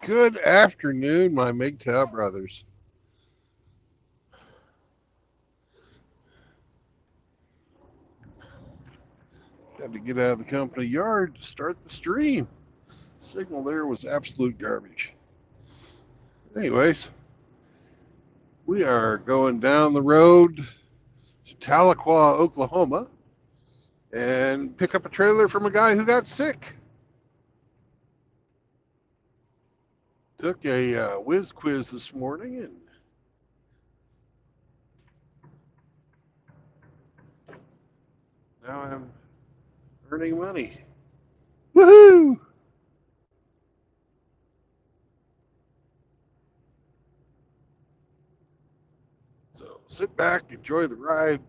Good afternoon, my MGTOW brothers. Had to get out of the company yard to start the stream. Signal there was absolute garbage. Anyways, we are going down the road to Tahlequah, Oklahoma, and pick up a trailer from a guy who got sick. Took a whiz quiz this morning, and now I'm earning money. Woohoo! So sit back, enjoy the ride.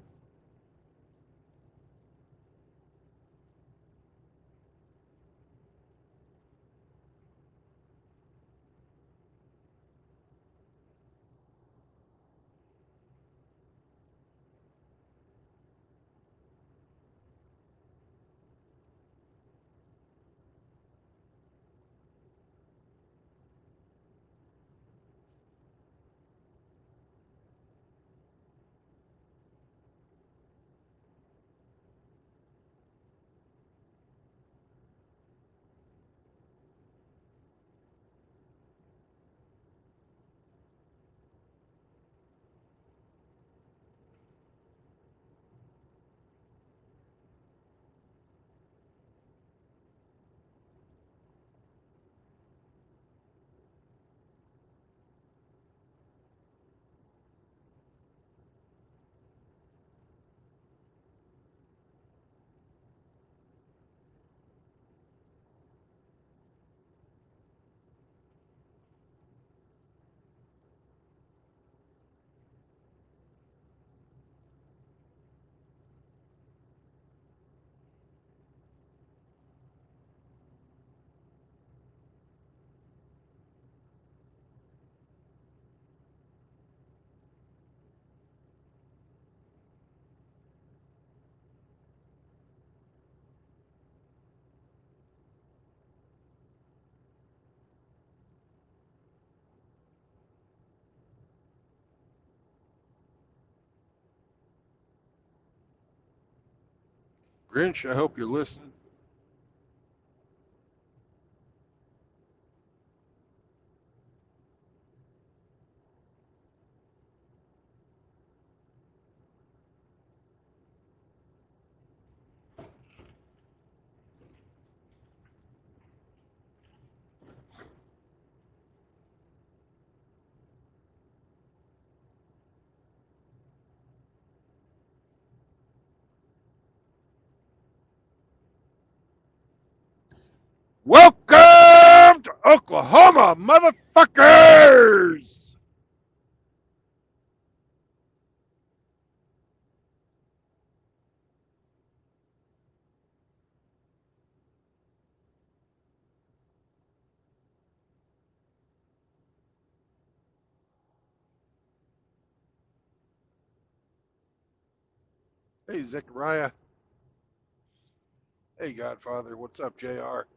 Grinch, I hope you're listening. Welcome to Oklahoma, motherfuckers! Hey, Zechariah. Hey, Godfather. What's up, JR?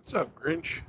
What's up, Grinch?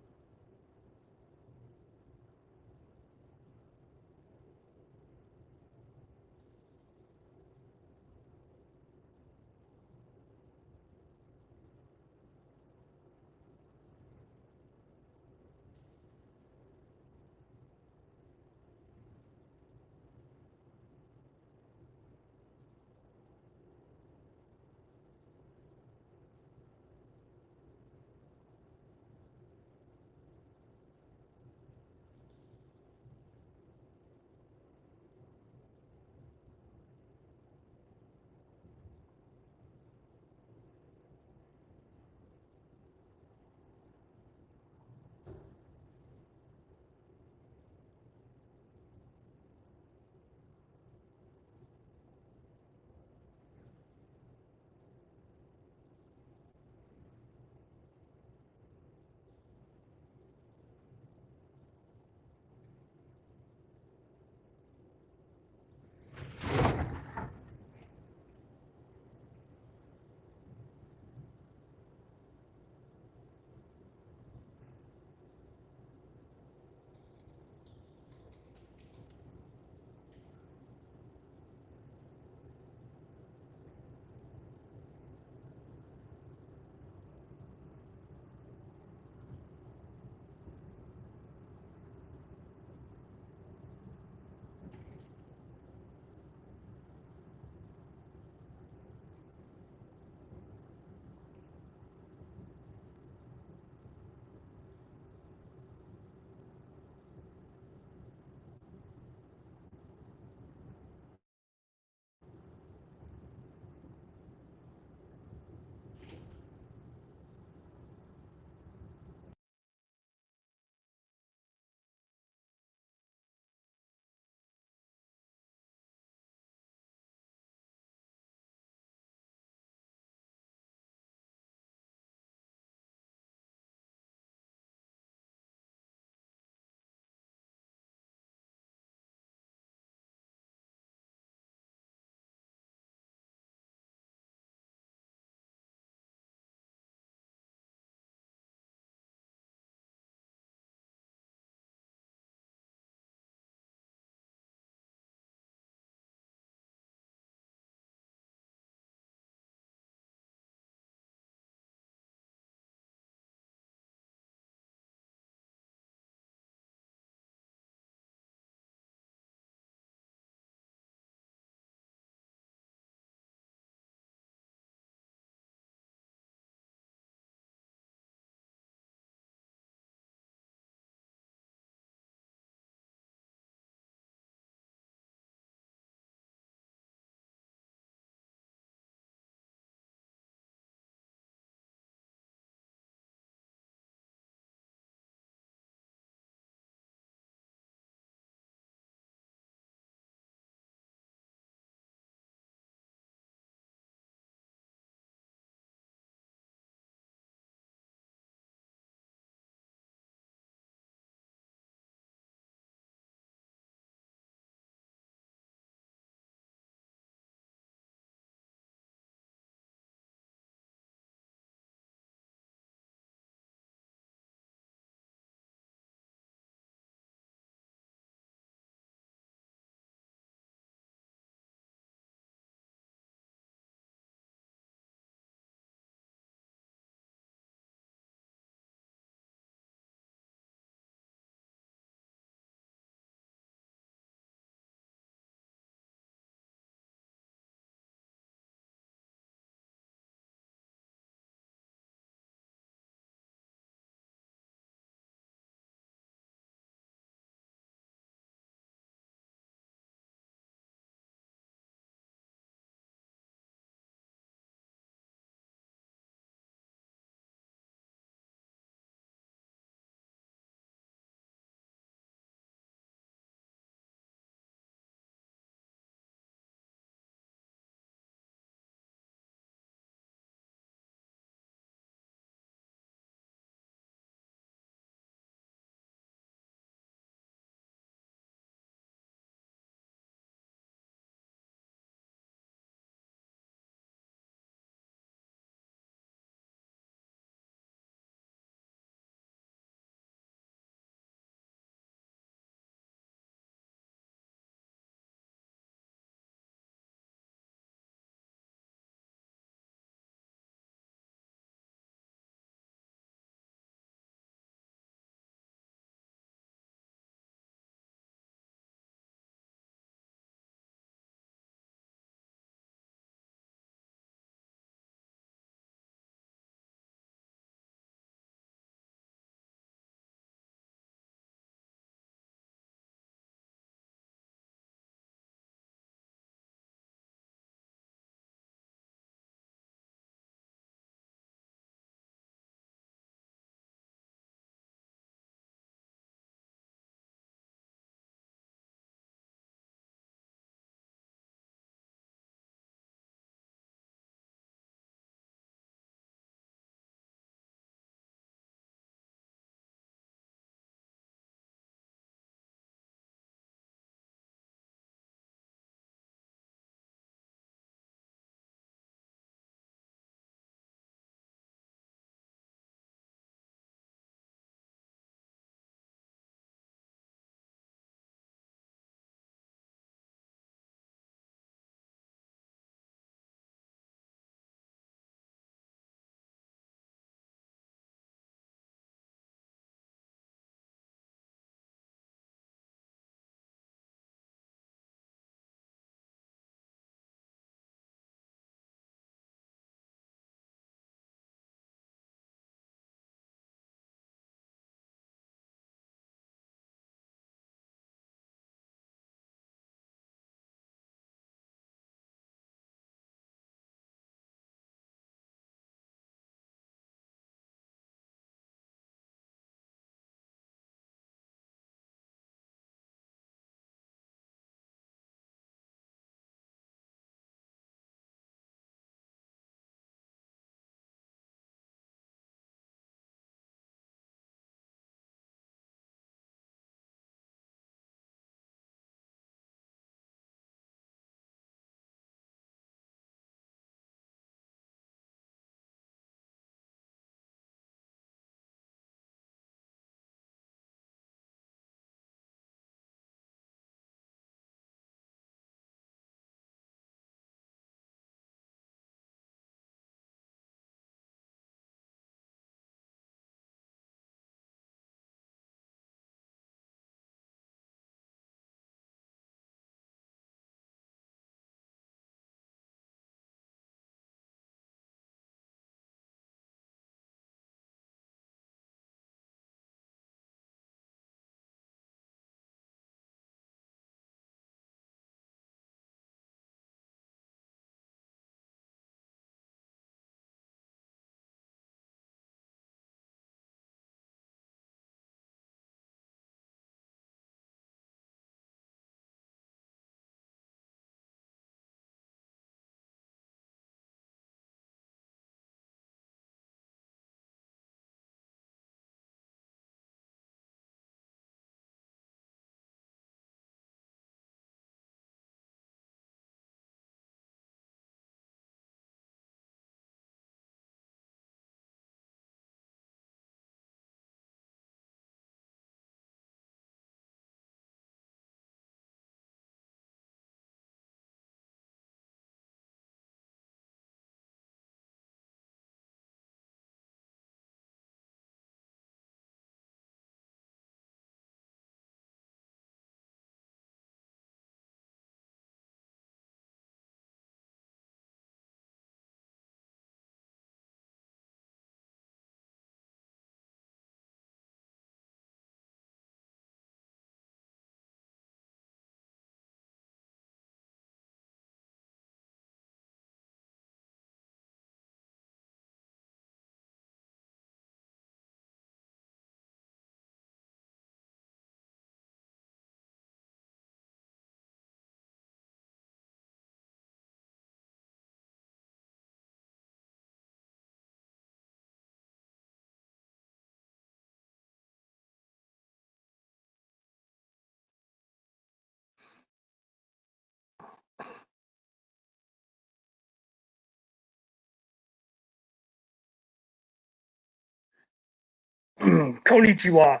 Konnichiwa.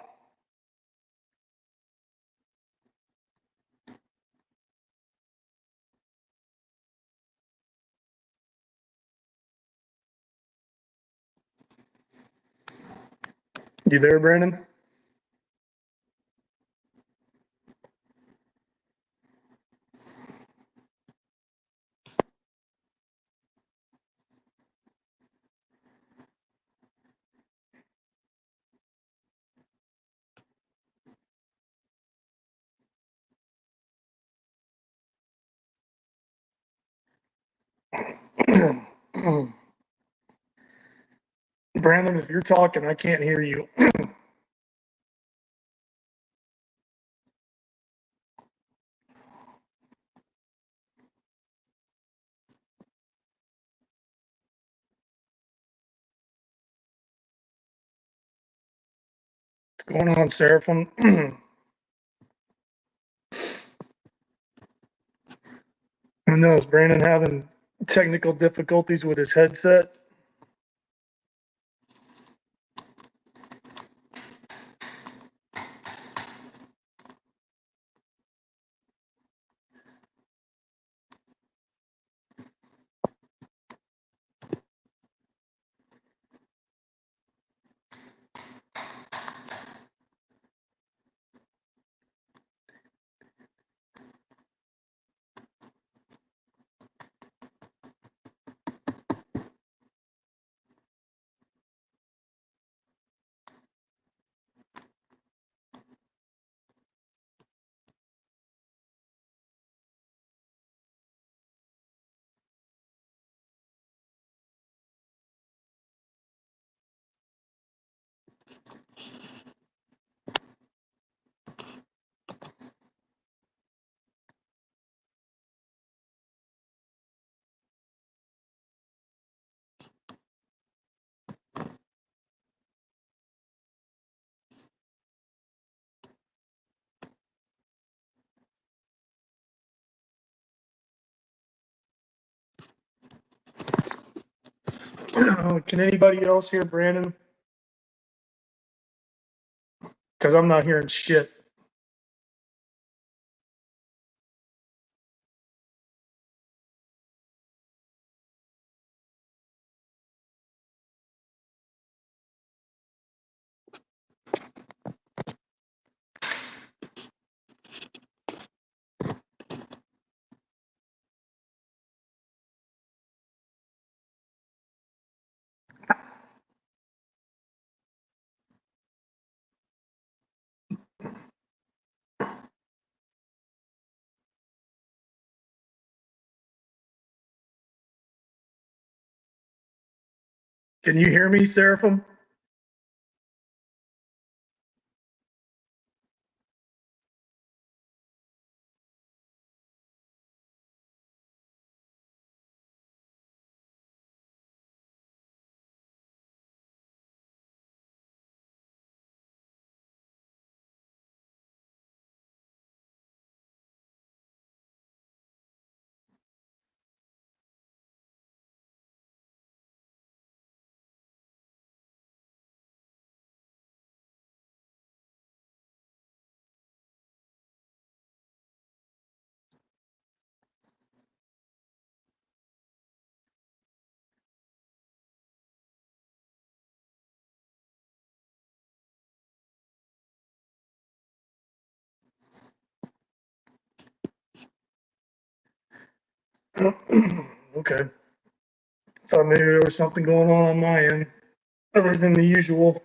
You there, Brandon? Brandon, if you're talking, I can't hear you. What's going on, Seraphim? I know, is Brandon having technical difficulties with his headset? Can anybody else hear Brandon? Because I'm not hearing shit. Can you hear me, Seraphim? Okay. Thought maybe there was something going on my end, other than the usual.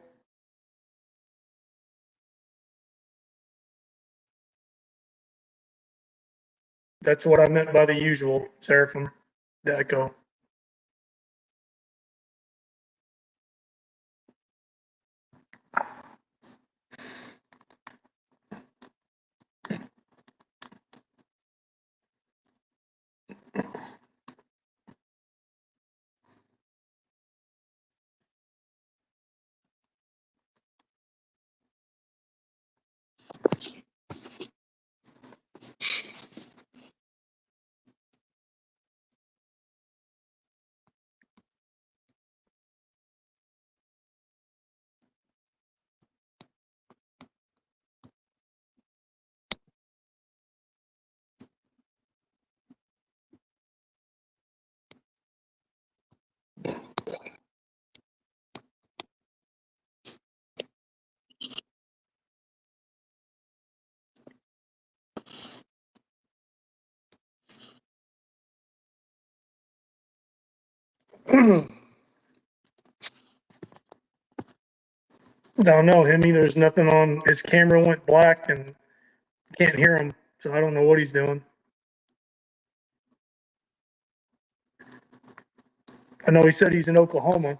That's what I meant by the usual, Seraphim. The echo. Don't know him either. There's nothing on his camera went black and can't hear him, so I don't know what he's doing. I know he said he's in Oklahoma.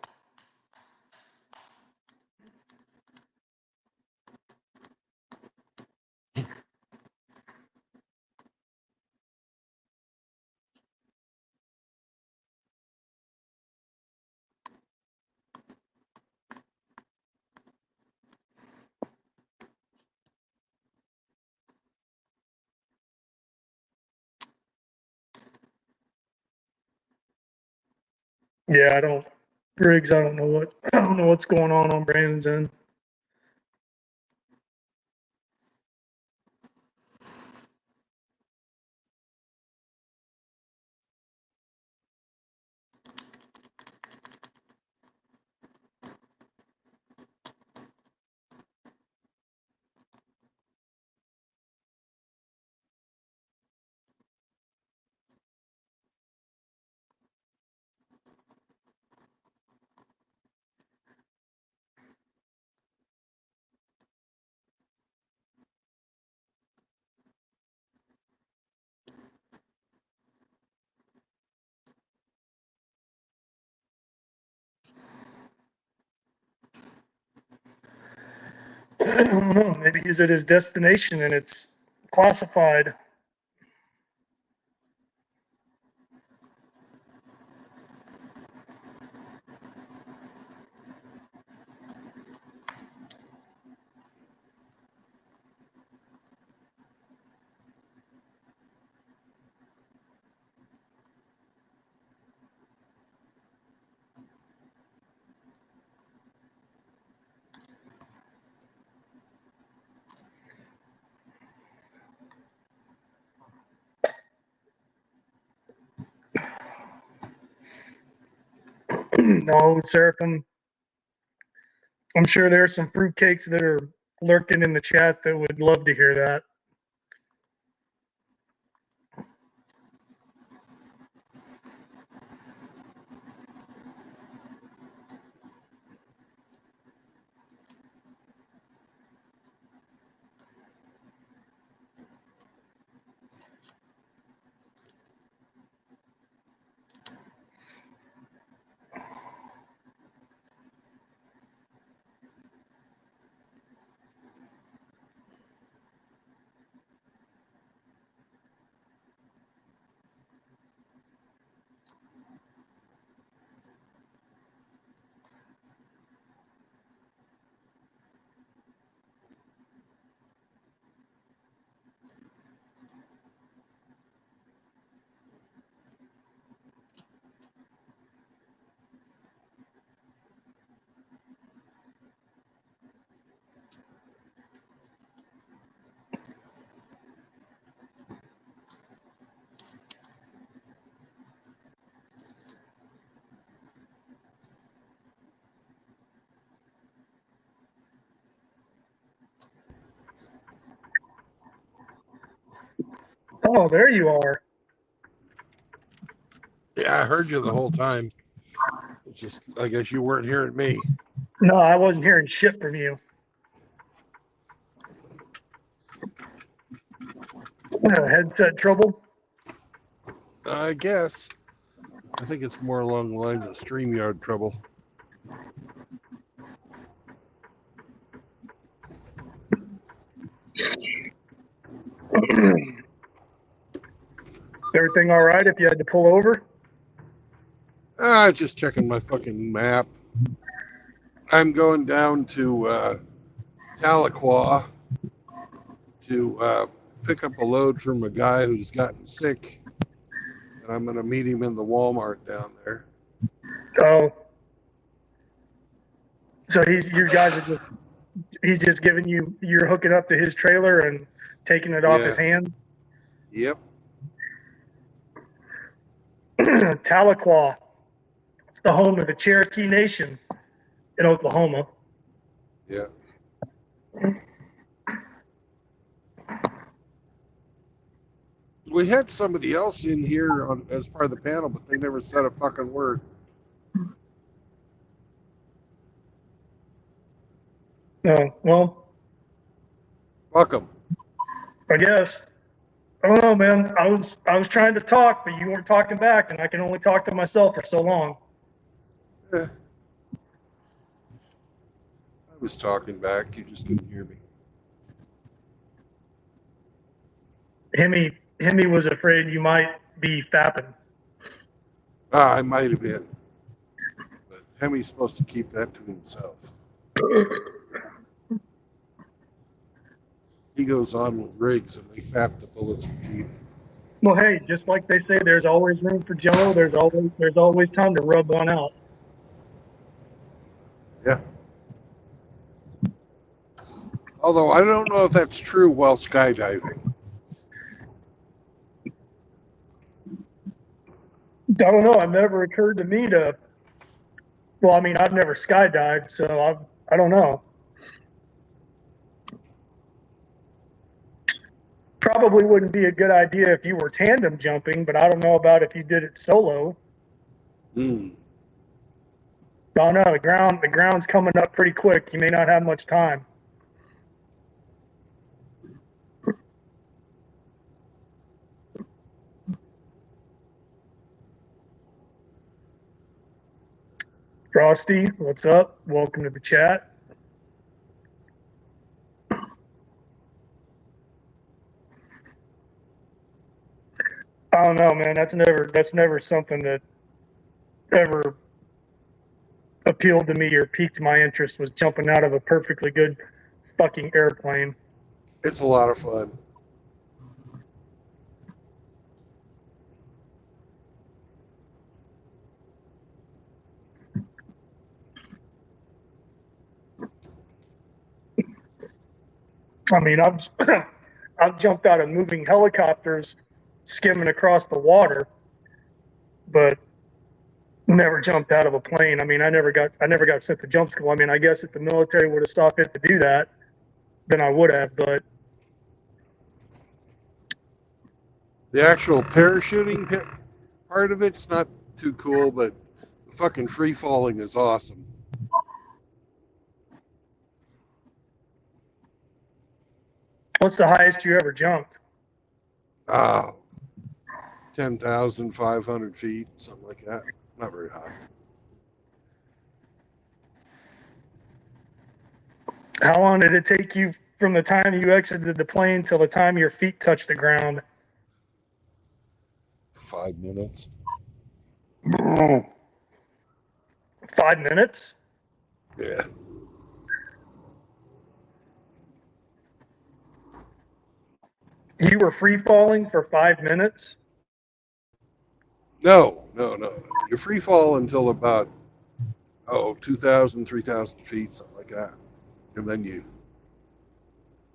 Yeah, I don't. Briggs, I don't know what's going on Brandon's end. I don't know. Maybe he's at his destination and it's classified. No, Seraphim. I'm sure there's some fruitcakes that are lurking in the chat that would love to hear that. Oh, there you are. Yeah, I heard you the whole time. It's just, I guess you weren't hearing me. No, I wasn't hearing shit from you. Headset trouble? I guess. I think it's more along the lines of StreamYard trouble. Everything all right if you had to pull over? Just checking my fucking map. I'm going down to Tahlequah to pick up a load from a guy who's gotten sick. And I'm going to meet him in the Walmart down there. Oh. So he's just giving you're hooking up to his trailer and taking it off his hand? Yep. Tahlequah. It's the home of the Cherokee Nation in Oklahoma. Yeah. We had somebody else in here as part of the panel, but they never said a fucking word. No, well, Fuck 'em. I guess. I don't know, man. I was trying to talk, but you weren't talking back, and I can only talk to myself for so long. Eh, I was talking back. You just couldn't hear me. Himmy was afraid you might be fapping. I might have been, but Hemi's supposed to keep that to himself. He goes on with rigs, and they fap the bullets for teeth. Well, hey, just like they say, there's always room for Jello. There's always time to rub one out. Yeah. Although I don't know if that's true while skydiving. I don't know. It never occurred to me to. Well, I mean, I've never skydived, so I don't know. Probably wouldn't be a good idea if you were tandem jumping, but I don't know about if you did it solo. Hmm. I don't know. The ground's coming up pretty quick. You may not have much time. Frosty, what's up? Welcome to the chat. I don't know, man. That's never something that ever appealed to me or piqued my interest, was jumping out of a perfectly good fucking airplane. It's a lot of fun. I mean, I've I've jumped out of moving helicopters skimming across the water, but never jumped out of a plane. I mean, I never got sent to jump school. I mean, I guess if the military would have saw fit to do that, then I would have. But The actual parachuting part of it's not too cool, but the fucking free falling is awesome. what's the highest you ever jumped? Ah, 10,500 feet, something like that. Not very high. How long did it take you from the time you exited the plane till the time your feet touched the ground? 5 minutes. 5 minutes? Yeah. You were free falling for 5 minutes? No. You free fall until about 2,000, 3,000 feet, something like that, and then you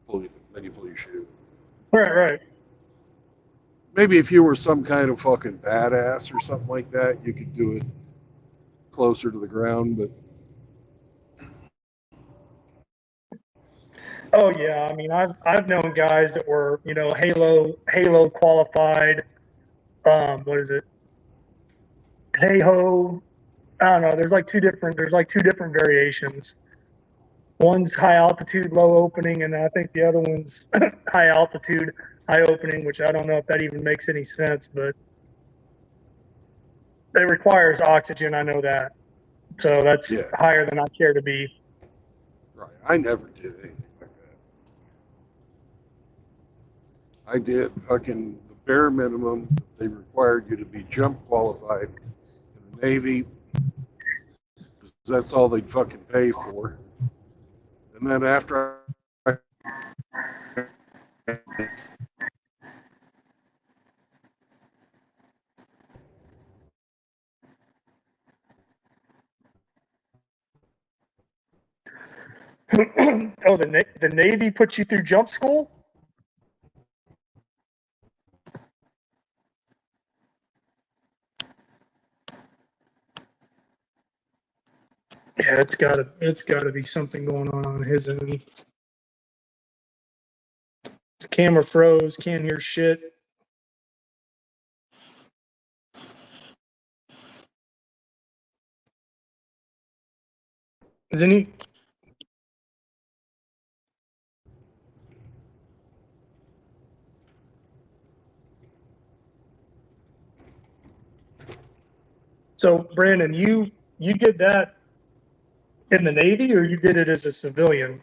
pull your chute. Right. Maybe if you were some kind of fucking badass or something like that, you could do it closer to the ground. But Oh yeah, I mean, I've known guys that were, Halo qualified. What is it? Hey ho. I don't know. There's like two different variations. One's high altitude, low opening, and I think the other one's high altitude, high opening, which I don't know if that even makes any sense, but it requires oxygen. I know that. So that's yeah, higher than I care to be. right. I never did anything like that. I did fucking the bare minimum. They required you to be jump qualified in the Navy, because that's all they'd fucking pay for. And then after I Oh, the Navy put you through jump school? Yeah, it's gotta be something going on his end. The camera froze, can't hear shit. Is any So Brandon, you did that in the Navy, or you did it as a civilian?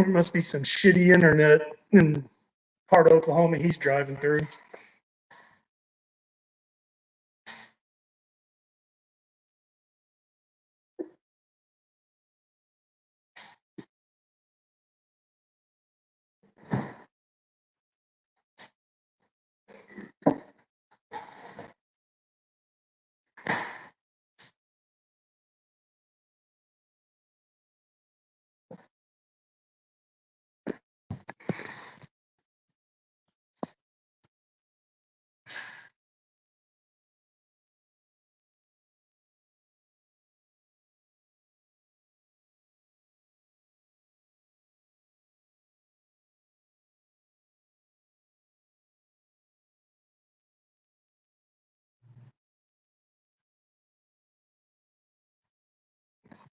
Must be some shitty internet in part of Oklahoma he's driving through.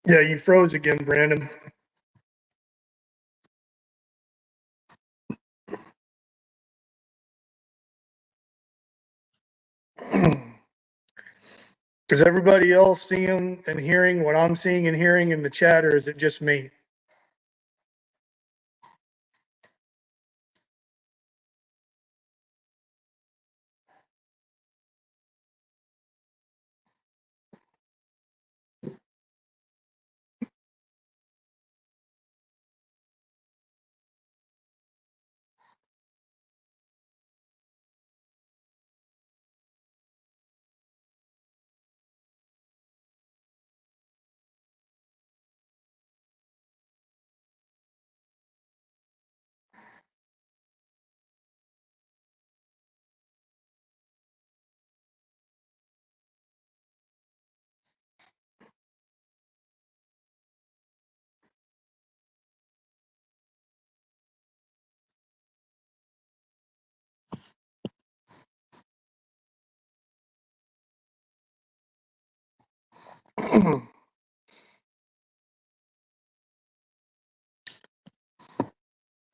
Yeah, you froze again, Brandon. Is everybody else seeing and hearing what I'm seeing and hearing in the chat, or is it just me?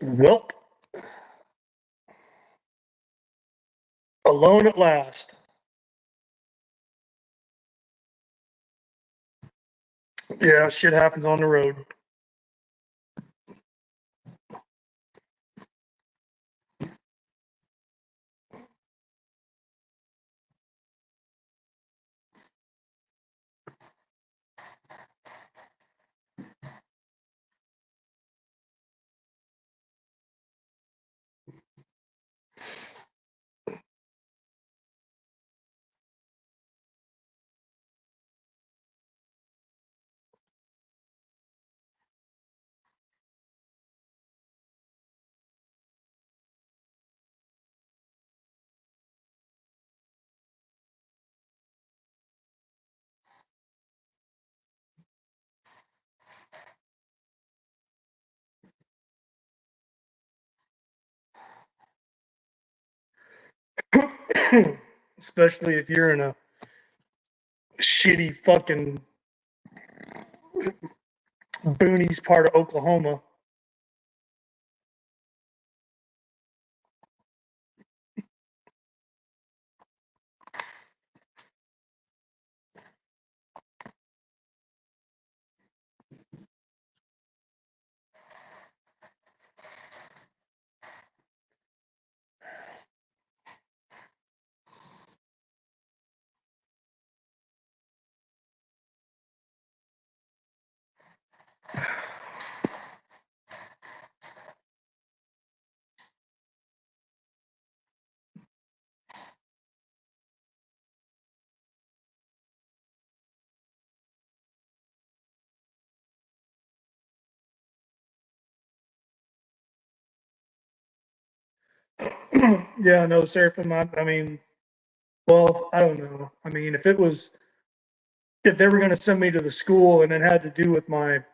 Welp, alone at last. Yeah, shit happens on the road. Especially if you're in a shitty fucking boonies part of Oklahoma. Yeah, no, Seraphim. I mean, well, I don't know. I mean, if they were going to send me to the school and it had to do with my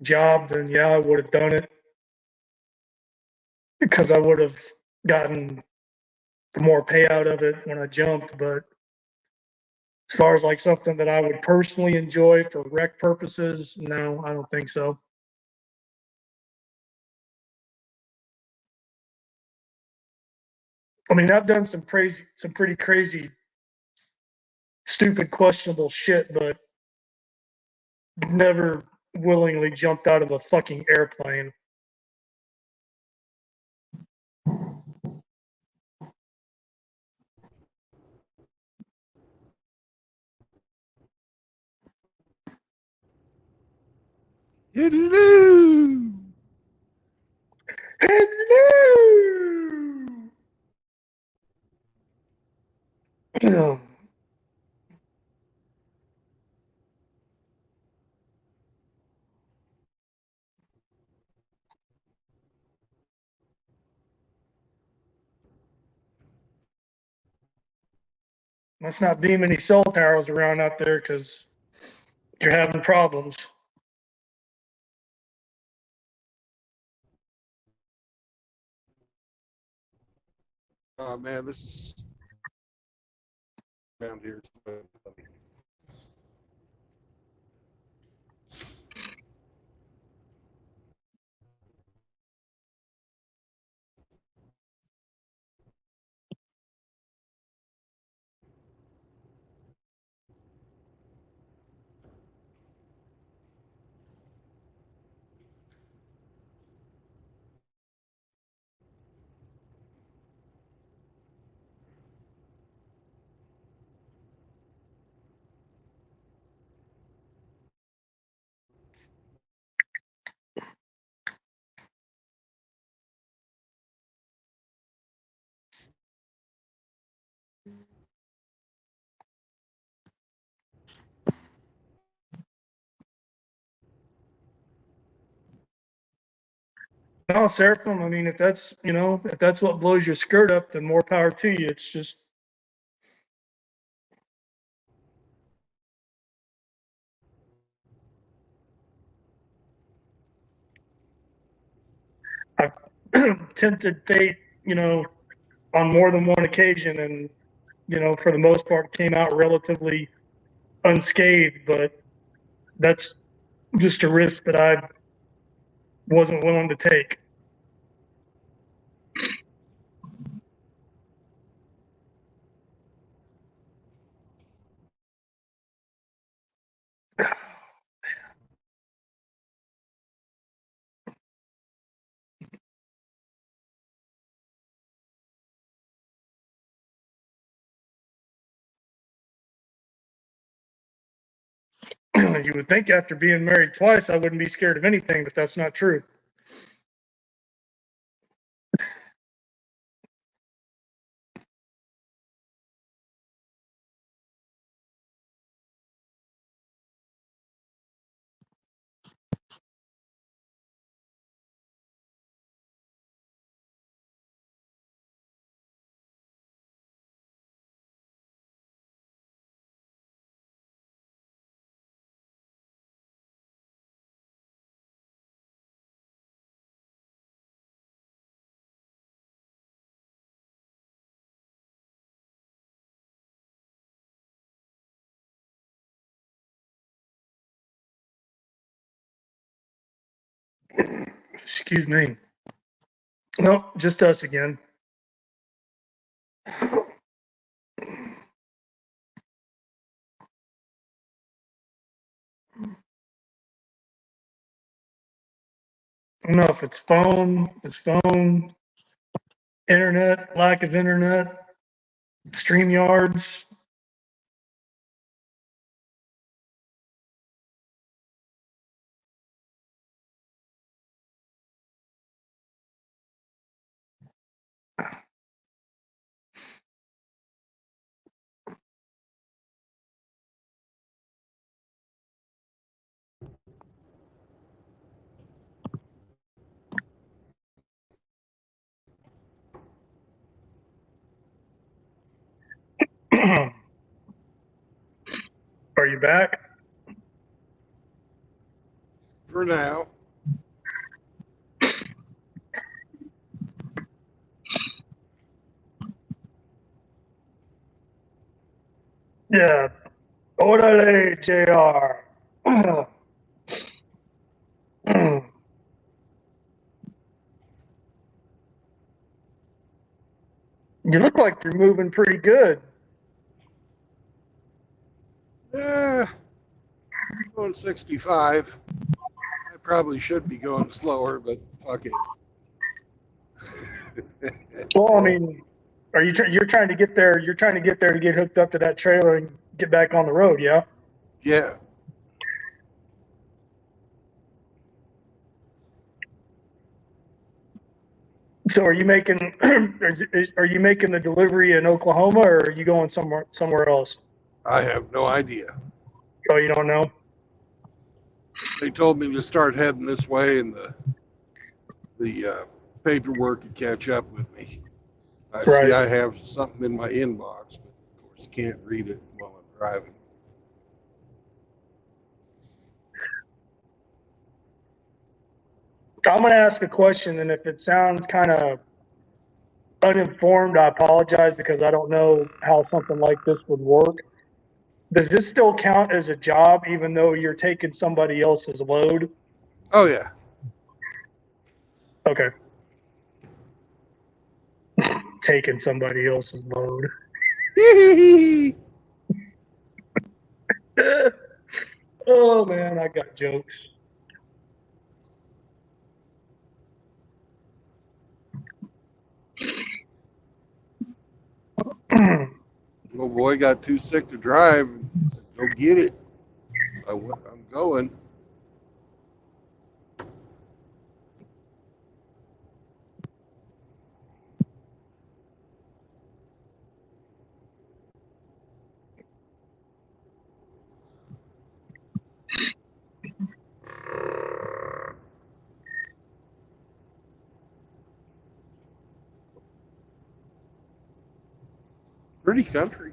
job, then yeah, I would have done it because I would have gotten more pay out of it when I jumped. But as far as like something that I would personally enjoy for rec purposes, no, I don't think so. I mean, I've done some pretty crazy, stupid, questionable shit, but never willingly jumped out of a fucking airplane. Hello. Hello. Must not beam any cell towers around out there because you're having problems. Oh man, this is down here. No, Seraphim, I mean, if that's what blows your skirt up, then more power to you. It's just, I've tempted fate, on more than one occasion, and, for the most part, came out relatively unscathed, but that's just a risk that I wasn't willing to take. You would think after being married twice, I wouldn't be scared of anything, but that's not true. Excuse me. No, just us again. I don't know if it's phone, internet, lack of internet, StreamYards. Are you back? For now. Yeah. Orale, JR. You look like you're moving pretty good. Going 65. I probably should be going slower, but fuck it. Well, I mean, you're trying to get there? You're trying to get there to get hooked up to that trailer and get back on the road, yeah? Yeah. So, are you making are you making the delivery in Oklahoma, or are you going somewhere else? I have no idea. Oh, you don't know? They told me to start heading this way, and the paperwork would catch up with me. I see Right. I have something in my inbox, but of course can't read it while I'm driving. I'm going to ask a question, and if it sounds kind of uninformed, I apologize because I don't know how something like this would work. Does this still count as a job, even though you're taking somebody else's load? Oh yeah. Okay. Taking somebody else's load. Oh man, I got jokes. Little boy got too sick to drive. He said, "Go get it." I'm going. Pretty country.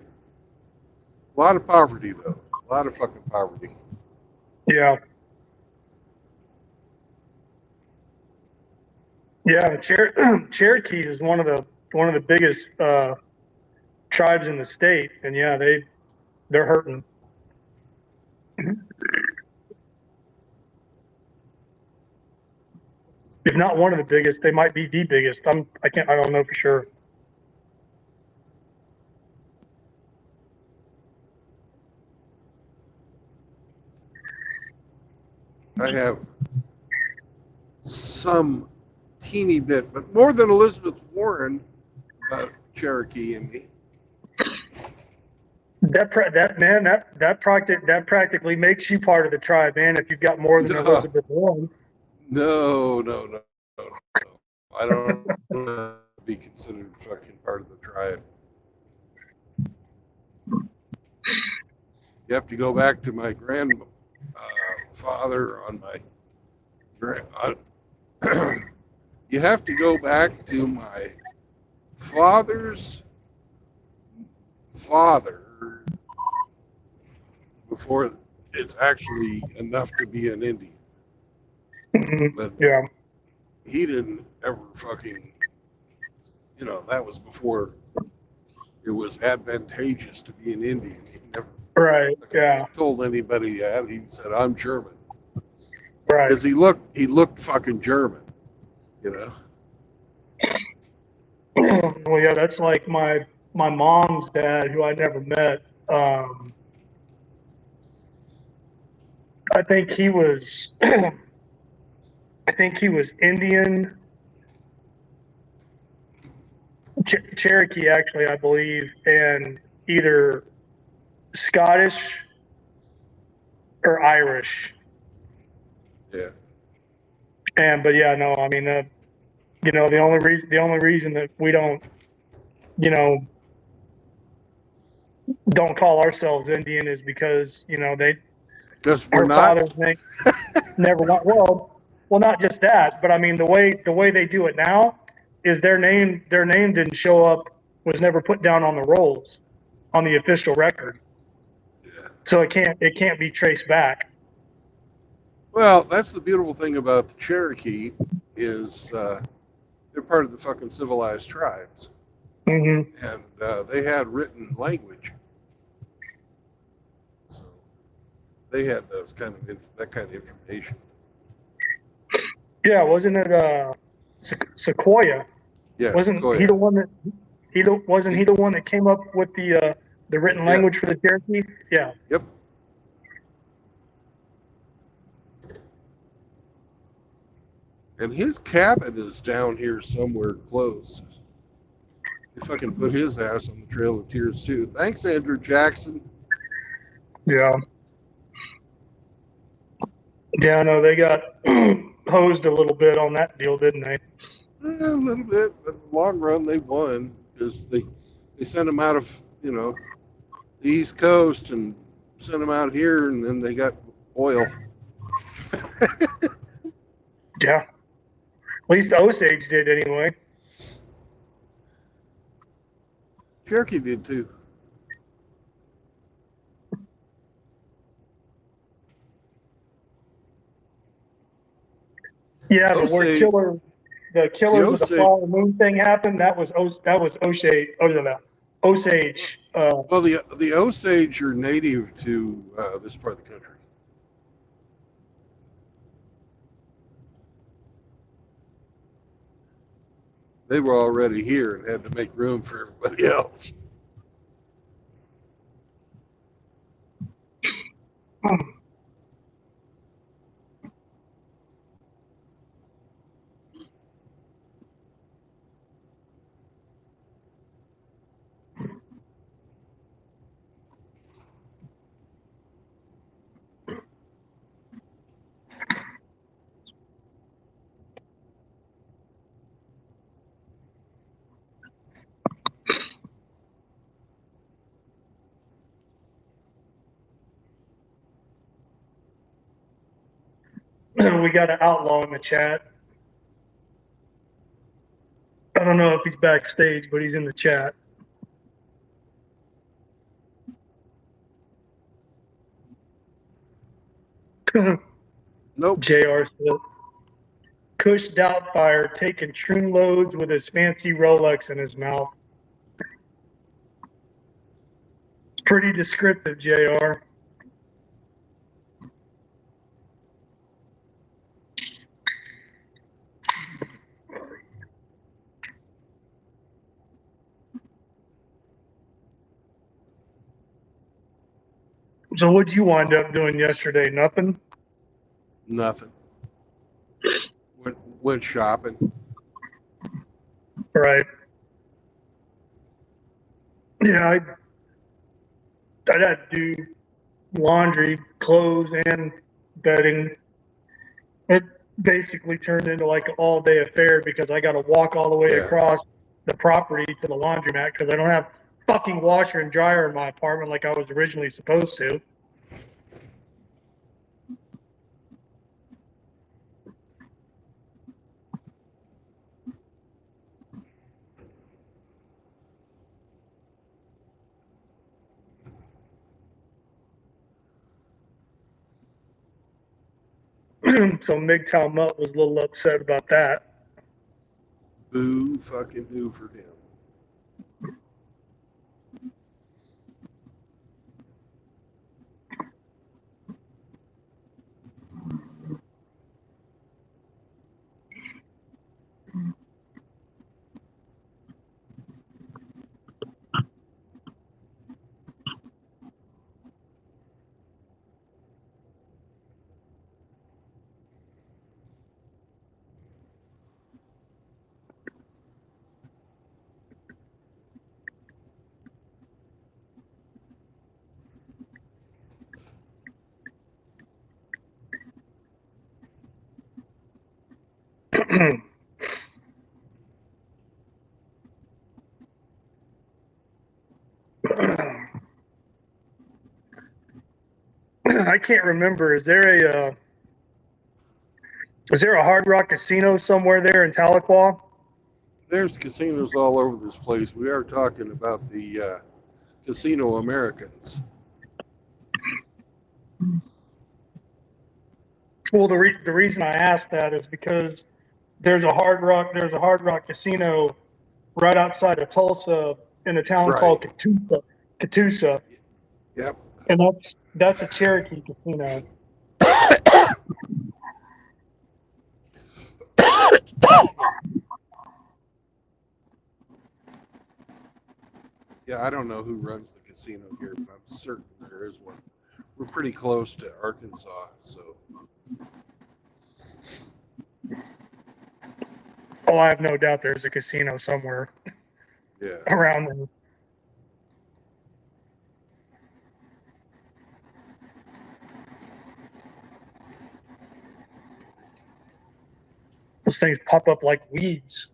A lot of poverty though. A lot of fucking poverty. Yeah. Yeah, Cherokees is one of the biggest tribes in the state, and yeah, they're hurting. If not one of the biggest, they might be the biggest. I don't know for sure. I have some teeny bit, but more than Elizabeth Warren about Cherokee and me. That practically makes you part of the tribe, man. If you've got more than No, Elizabeth Warren. no. I don't want to be considered fucking part of the tribe. You have to go back to my grandfather on my you have to go back to my father's father before it's actually enough to be an Indian. But Yeah. he didn't ever fucking, that was before it was advantageous to be an Indian. He never Right. Yeah. told anybody that. He said, "I'm German," Right. because he looked fucking German, you know. Well, yeah, that's like my mom's dad, who I never met. I think he was I think he was Indian, Cherokee actually, I believe, and either Scottish or Irish. Yeah. But yeah, no, I mean, the only reason that we you know, don't call ourselves Indian is because Because we're our not. father's name never went well, not just that, but I mean the way they do it now is their name didn't show up, was never put down on the rolls. on the official record. Yeah. So it can't be traced back. Well, that's the beautiful thing about the Cherokee is they're part of the fucking civilized tribes, Mm-hmm. and they had written language, so they had those that kind of information. Yeah, wasn't it Sequoia? Yeah, Wasn't Sequoia. he the one that wasn't he the one that came up with the written language for the Cherokee? Yeah. Yep. And his cabin is down here somewhere close. They fucking put his ass on the Trail of Tears too. Thanks, Andrew Jackson. Yeah. Yeah, no, they got hosed a little bit on that deal, didn't they? A little bit, but in the long run they won because they sent them out of the East Coast and sent them out here, and then they got oil. Yeah. At least the Osage did anyway. Cherokee did too. Yeah, but where the Killers of the Flower Moon thing happened, that was Osage. Osage. Well, the Osage are native to this part of the country. They were already here and had to make room for everybody else. We got an outlaw in the chat. I don't know if he's backstage, but he's in the chat. Nope. JR said, Kush Doubtfire taking troon loads with his fancy Rolex in his mouth. Pretty descriptive, JR. So what'd you wind up doing yesterday? Nothing? Nothing. Went shopping. Right. Yeah, I had to do laundry, clothes, and bedding. It basically turned into like an all-day affair because I got to walk all the way across the property to the laundromat because I don't have fucking washer and dryer in my apartment like I was originally supposed to. So MGTOW Mutt was a little upset about that. Boo fucking boo for him. I can't remember. Is there a Hard Rock casino somewhere there in Tahlequah? There's casinos all over this place. We are talking about the Casino Americans. Well, the reason I asked that is because there's a Hard Rock casino right outside of Tulsa in a town Right. called Catoosa, Yep. and that's a Cherokee casino. Yeah, I don't know who runs the casino here, but I'm certain there is one. We're pretty close to Arkansas, so Oh, I have no doubt there's a casino somewhere yeah. around there. Those things pop up like weeds.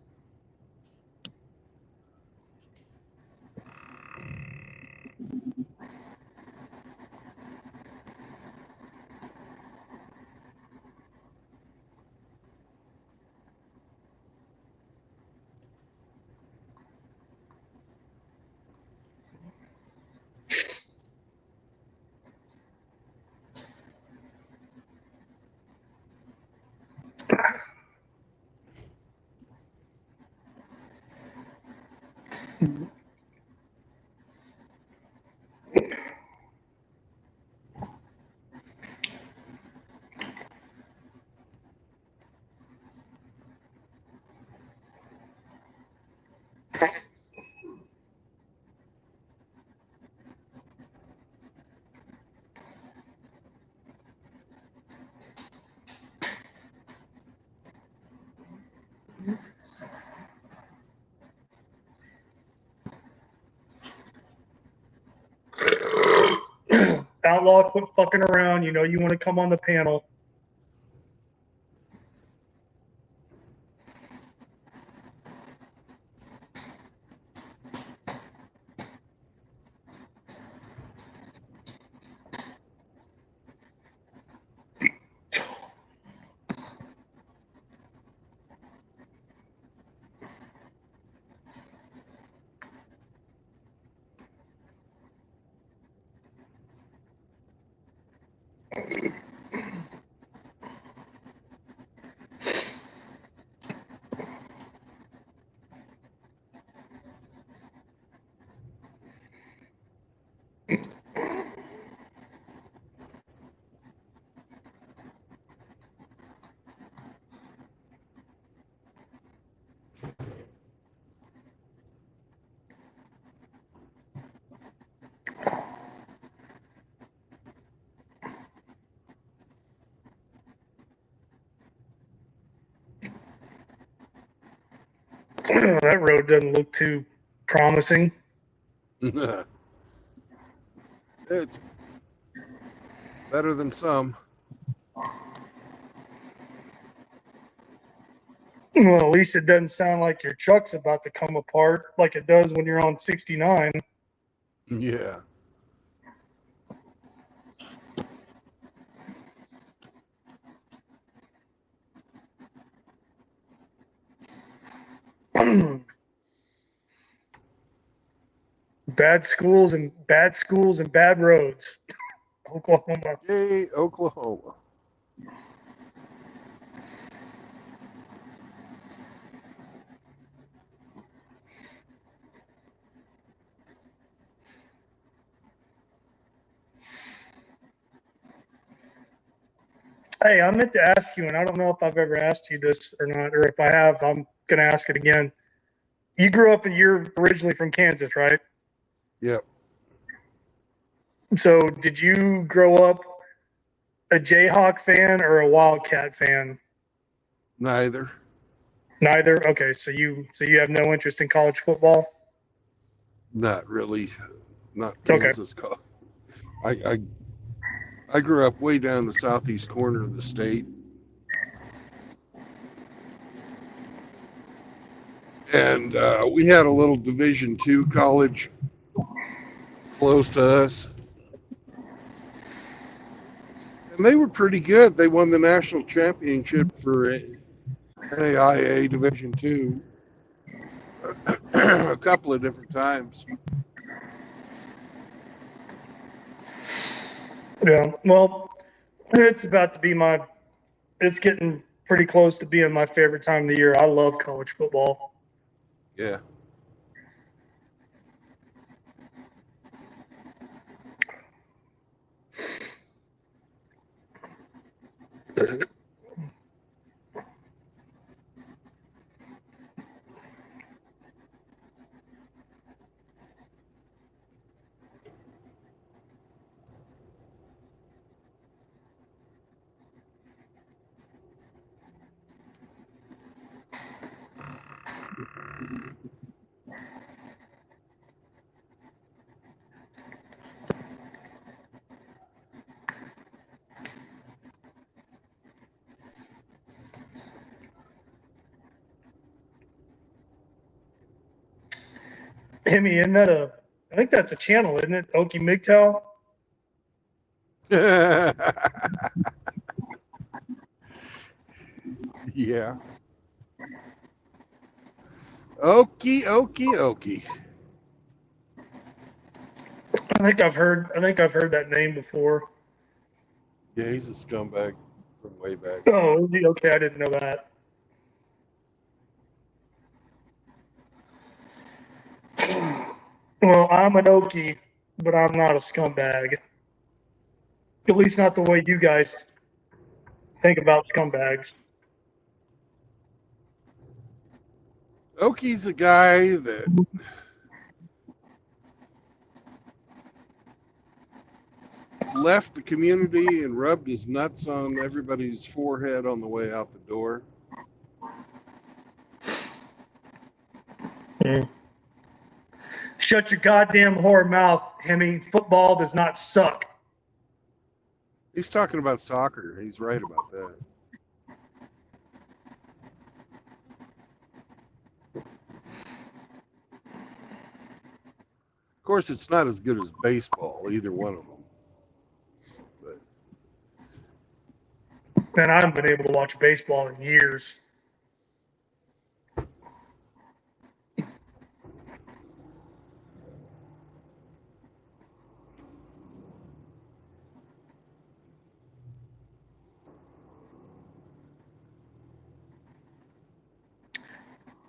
Outlaw, quit fucking around. You know you want to come on the panel. That road doesn't look too promising. It's better than some. Well, at least it doesn't sound like your truck's about to come apart like it does when you're on 69. Yeah. Bad schools and bad roads. Oklahoma. Yay, Oklahoma. Hey, I meant to ask you, and I don't know if I've ever asked you this or not, or if I have, I'm going to ask it again. You grew up, you're originally from Kansas, right? Yep. So did you grow up a Jayhawk fan or a Wildcat fan? Neither. Neither. Okay, so you have no interest in college football? Not really. Not Okay. Kansas. I grew up way down the southeast corner of the state. And we had a little Division II college close to us. And they were pretty good. They won the national championship for NAIA Division II a couple of different times. Yeah. Well, it's about to be my. It's getting pretty close to being my favorite time of the year. I love college football. Yeah. Hemi, isn't that a? I think that's a channel, isn't it? Okie MGTOW. Yeah. Okie, okie, okie. I think I've heard that name before. Yeah, he's a scumbag from way back. Oh, is he? Okay, I didn't know that. Well, I'm an Okie, but I'm not a scumbag. At least not the way you guys think about scumbags. Okie's a guy that left the community and rubbed his nuts on everybody's forehead on the way out the door. Shut your goddamn whore mouth, Hemi. Football does not suck. He's talking about soccer. He's right about that. Of course, it's not as good as baseball, either one of them. Man, I haven't been able to watch baseball in years.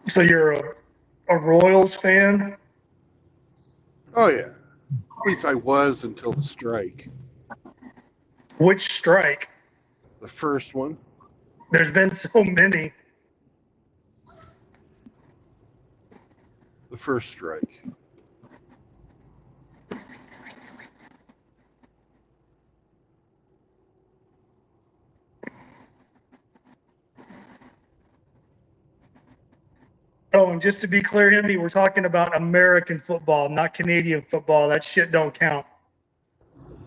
So you're a Royals fan? Oh, yeah. At least I was until the strike. Which strike? The first one. There's been so many. The first strike. Oh, and just to be clear, Hemi, we're talking about American football, not Canadian football. That shit don't count.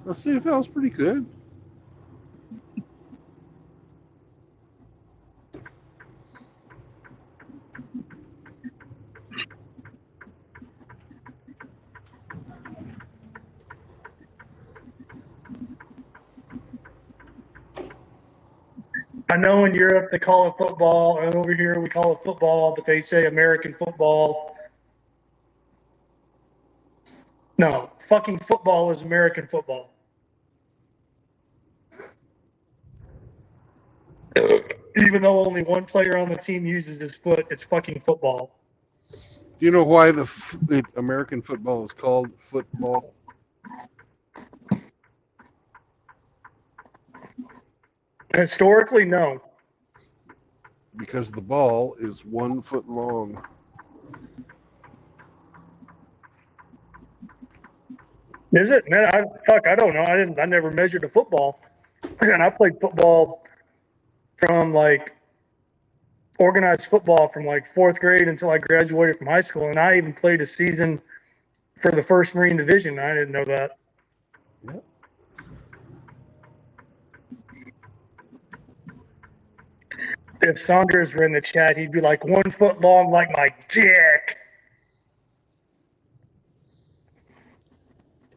Well, CFL's pretty good. I know in Europe they call it football, and over here we call it football, but they say American football. No, fucking football is American football. Even though only one player on the team uses his foot, it's fucking football. Do you know why the American football is called football? Historically, no. Because the ball is 1 foot long. Is it? Man, I don't know. I never measured a football. And I played football from like organized football from like fourth grade until I graduated from high school. And I even played a season for the first Marine Division. I didn't know that. Yep. If Saunders were in the chat, he'd be like 1 foot long like my dick.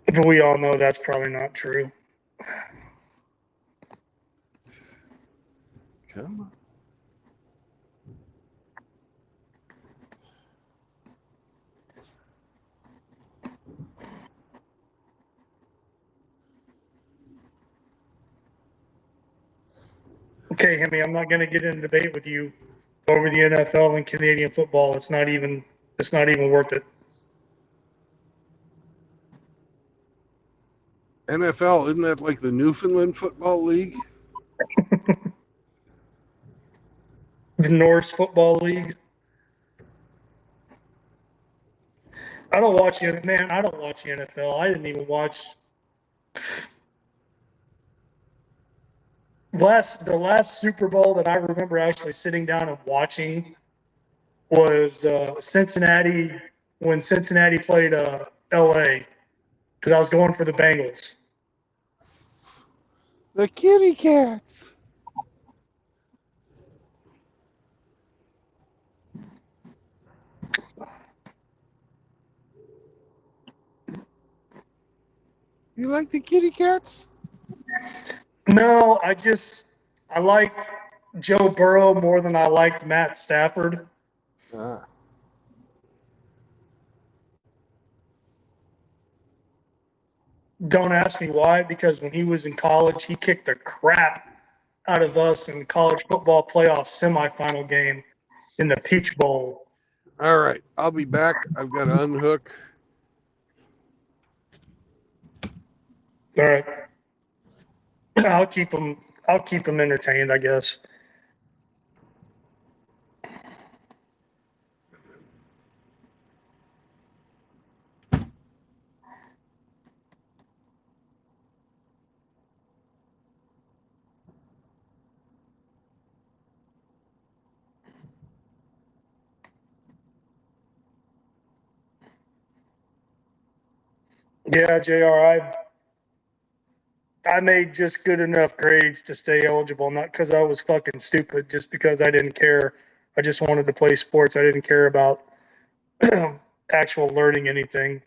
But we all know that's probably not true. Come on. Okay, Hemi, I'm not going to get in a debate with you over the NFL and Canadian football. It's not even worth it. NFL, isn't that like the Newfoundland Football League? The Norse Football League. I don't watch the NFL. I didn't even watch the last Super Bowl that I remember actually sitting down and watching was Cincinnati, when Cincinnati played LA, because I was going for the Bengals. The Kitty Cats. You like the Kitty Cats? No, I liked Joe Burrow more than I liked Matt Stafford. Ah. Don't ask me why, because when he was in college, he kicked the crap out of us in the college football playoff semifinal game in the Peach Bowl. All right, I'll be back. I've got to unhook. All right, I'll keep them entertained, I guess. Yeah, JR, I made just good enough grades to stay eligible, not because I was fucking stupid, just because I didn't care. I just wanted to play sports. I didn't care about actual learning anything.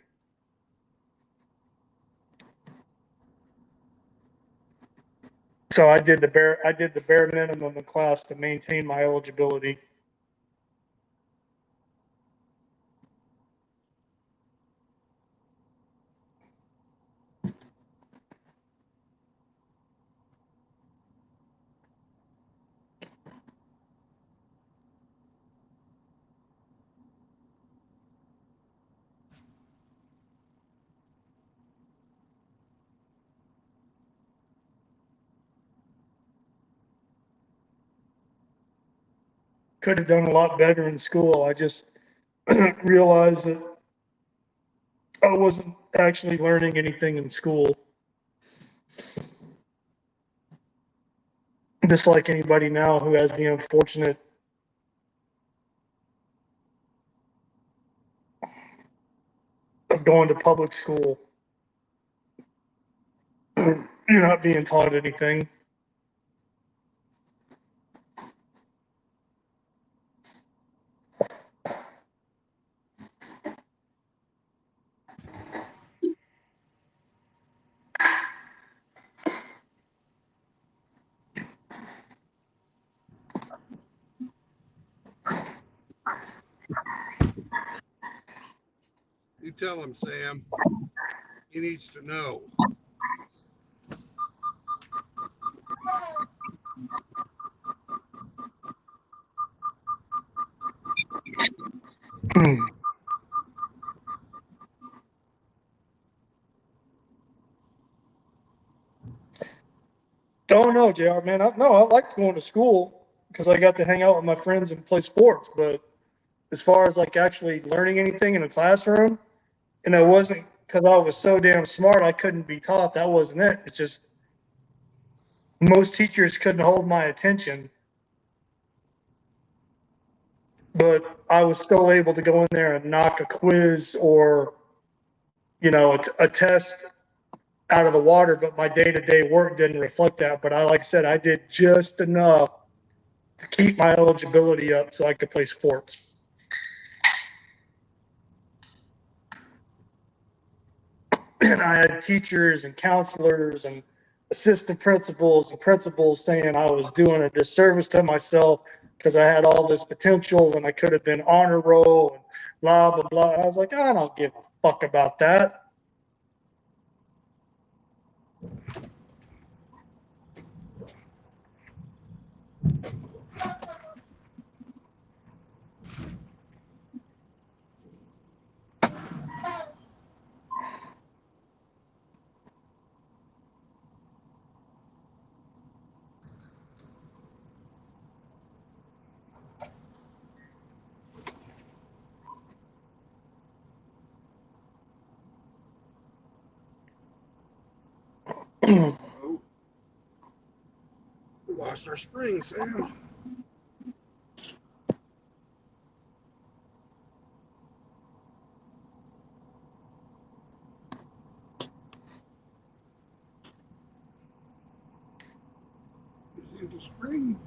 So I did the bare minimum in class to maintain my eligibility. Could have done a lot better in school. I just realized that I wasn't actually learning anything in school. Just like anybody now who has the unfortunate of going to public school. You're not being taught anything. You tell him, Sam. He needs to know. Don't know, JR, man. I liked going to school because I got to hang out with my friends and play sports. But as far as like actually learning anything in a classroom, and it wasn't because I was so damn smart I couldn't be taught. That wasn't it. It's just most teachers couldn't hold my attention, but I was still able to go in there and knock a quiz or, a test out of the water. But my day-to-day work didn't reflect that. But like I said, I did just enough to keep my eligibility up so I could play sports. And I had teachers and counselors and assistant principals and principals saying I was doing a disservice to myself because I had all this potential and I could have been honor roll and blah, blah, blah. I was like, I don't give a fuck about that. Oh, we lost our spring, Sam. Is it the spring?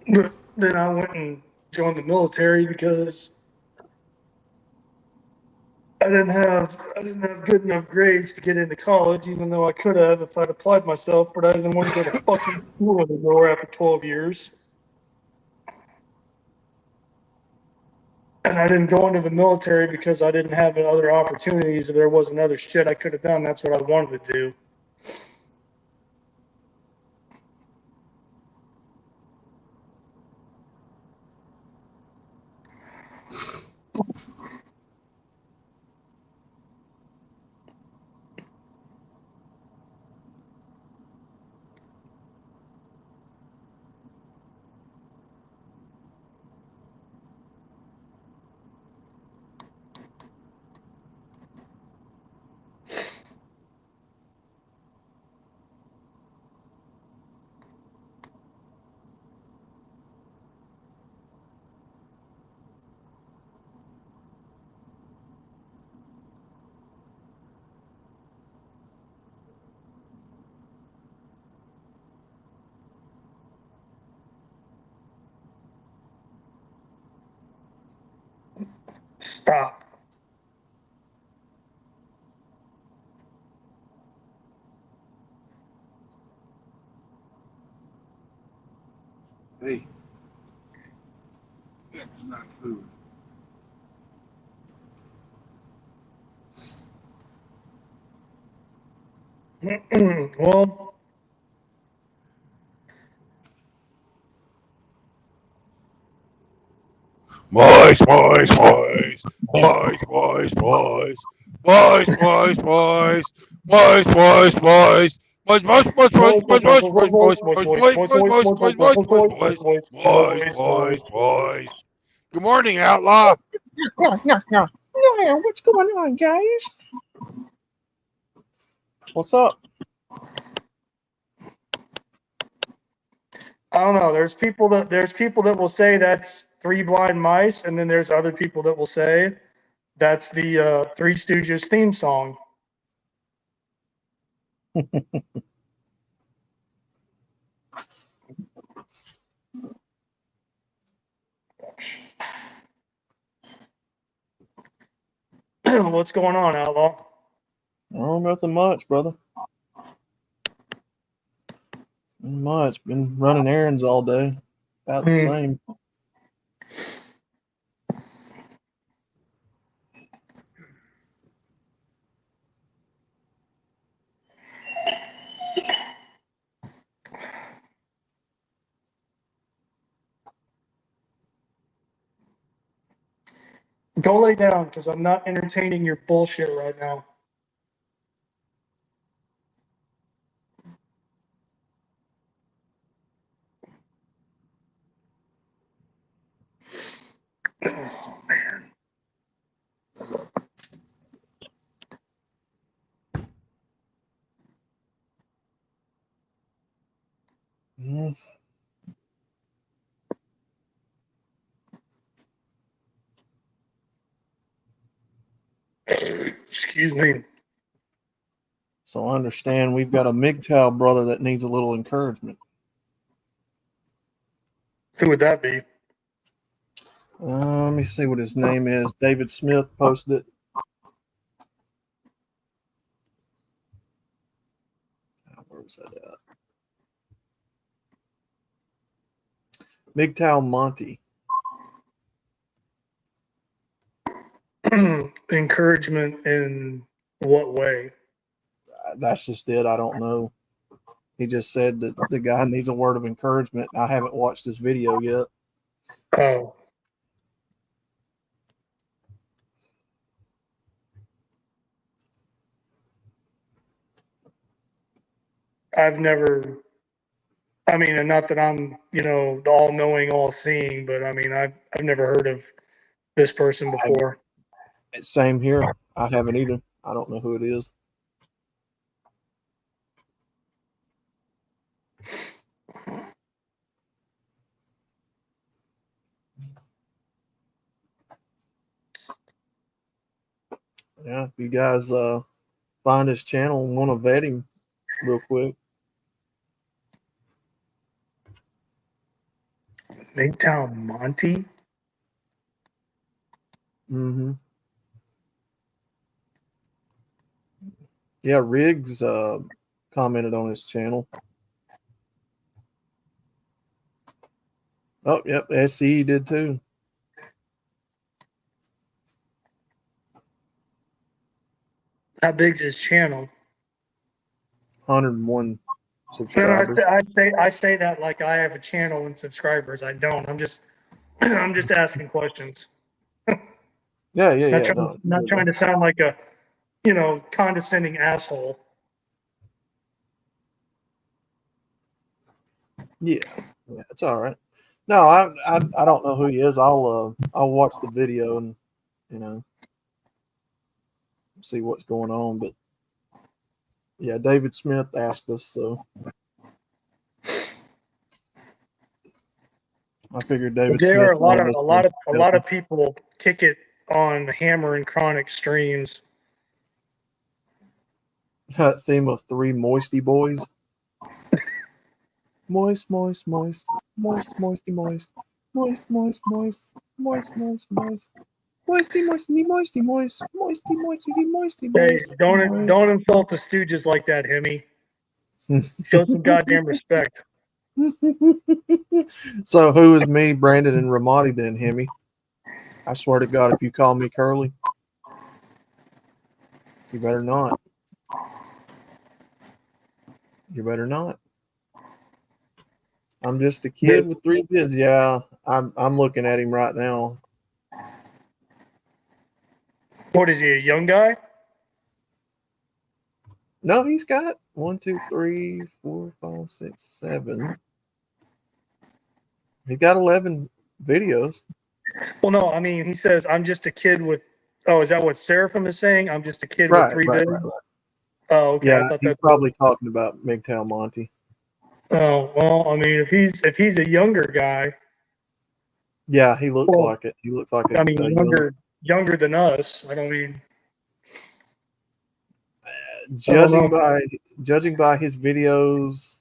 But then I went and joined the military because I didn't have good enough grades to get into college, even though I could have if I'd applied myself. But I didn't want to go to fucking school anymore after 12 years. And I didn't go into the military because I didn't have other opportunities. Or there wasn't other shit I could have done. That's what I wanted to do. Stop. Hey, that's not food. Well, Boys, boys, boys, boys, boys, boys, boys, boys, boys, boys, boys, boys. Boys, boys, boys, boys, boys, boys, boys, boys, boys, boys, boys, boys, boys, boys, boys, boys, boys, boys. Good morning, outlaw. No, no, no. No, what's going on, guys? What's up? I don't know. There's people that will say that's Three Blind Mice, and then there's other people that will say that's the Three Stooges theme song. What's going on, outlaw? Oh, nothing much, brother. Nothing much. Been running errands all day. About the same. Go lay down because I'm not entertaining your bullshit right now. Oh, man. Mm. Excuse me. So I understand we've got a MGTOW brother that needs a little encouragement. Who would that be? Let me see what his name is. David Smith posted it. Where was that at? MGTOW Monty. Encouragement in what way? That's just it. I don't know. He just said that the guy needs a word of encouragement. I haven't watched this video yet. Oh. I've never, I mean, and not that I'm, the all knowing, all seeing, but I mean, I've never heard of this person before. Same here. I haven't either. I don't know who it is. Yeah, if you guys find his channel and want to vet him real quick. MGTOW Monty? Mm-hmm. Yeah, Riggs commented on his channel. Oh, yep, SE did too. How big's his channel? 101 No, subscribers. I say that like I have a channel and subscribers. I don't. I'm just asking questions. Yeah. Not trying to sound like a condescending asshole. Yeah, it's all right. No, I don't know who he is. I'll watch the video and see what's going on. But yeah, David Smith asked us, so I figured David There Smith. are a lot of people kick it on Hammer and Chronic streams. Theme of 3 moisty boys. Moist, moist, moist, moist, moisty, moist, moist, moist, moist, moist, moist, moist. Moisty, moisty, moisty, moist, moisty, moisty, moisty, Hey, moist. don't insult the Stooges like that, Hemi. Show some goddamn respect. So who is me, Brandon, and Ramadi then, Hemi? I swear to God, if you call me Curly, you better not. You better not. I'm just a kid with 3 kids. Yeah, I'm looking at him right now. What is he, a young guy? No, he's got 1, 2, 3, 4, 5, 6, 7. He got 11 videos. Well, no, I mean, he says, I'm just a kid with, oh, is that what Seraphim is saying? I'm just a kid with 3 videos? Right. Oh, okay. Yeah, he's probably talking about MGTOW Monty. Oh, well, I mean, if he's a younger guy. Yeah, he looks like it. He looks like I mean, younger than us. I don't mean. Judging by his videos,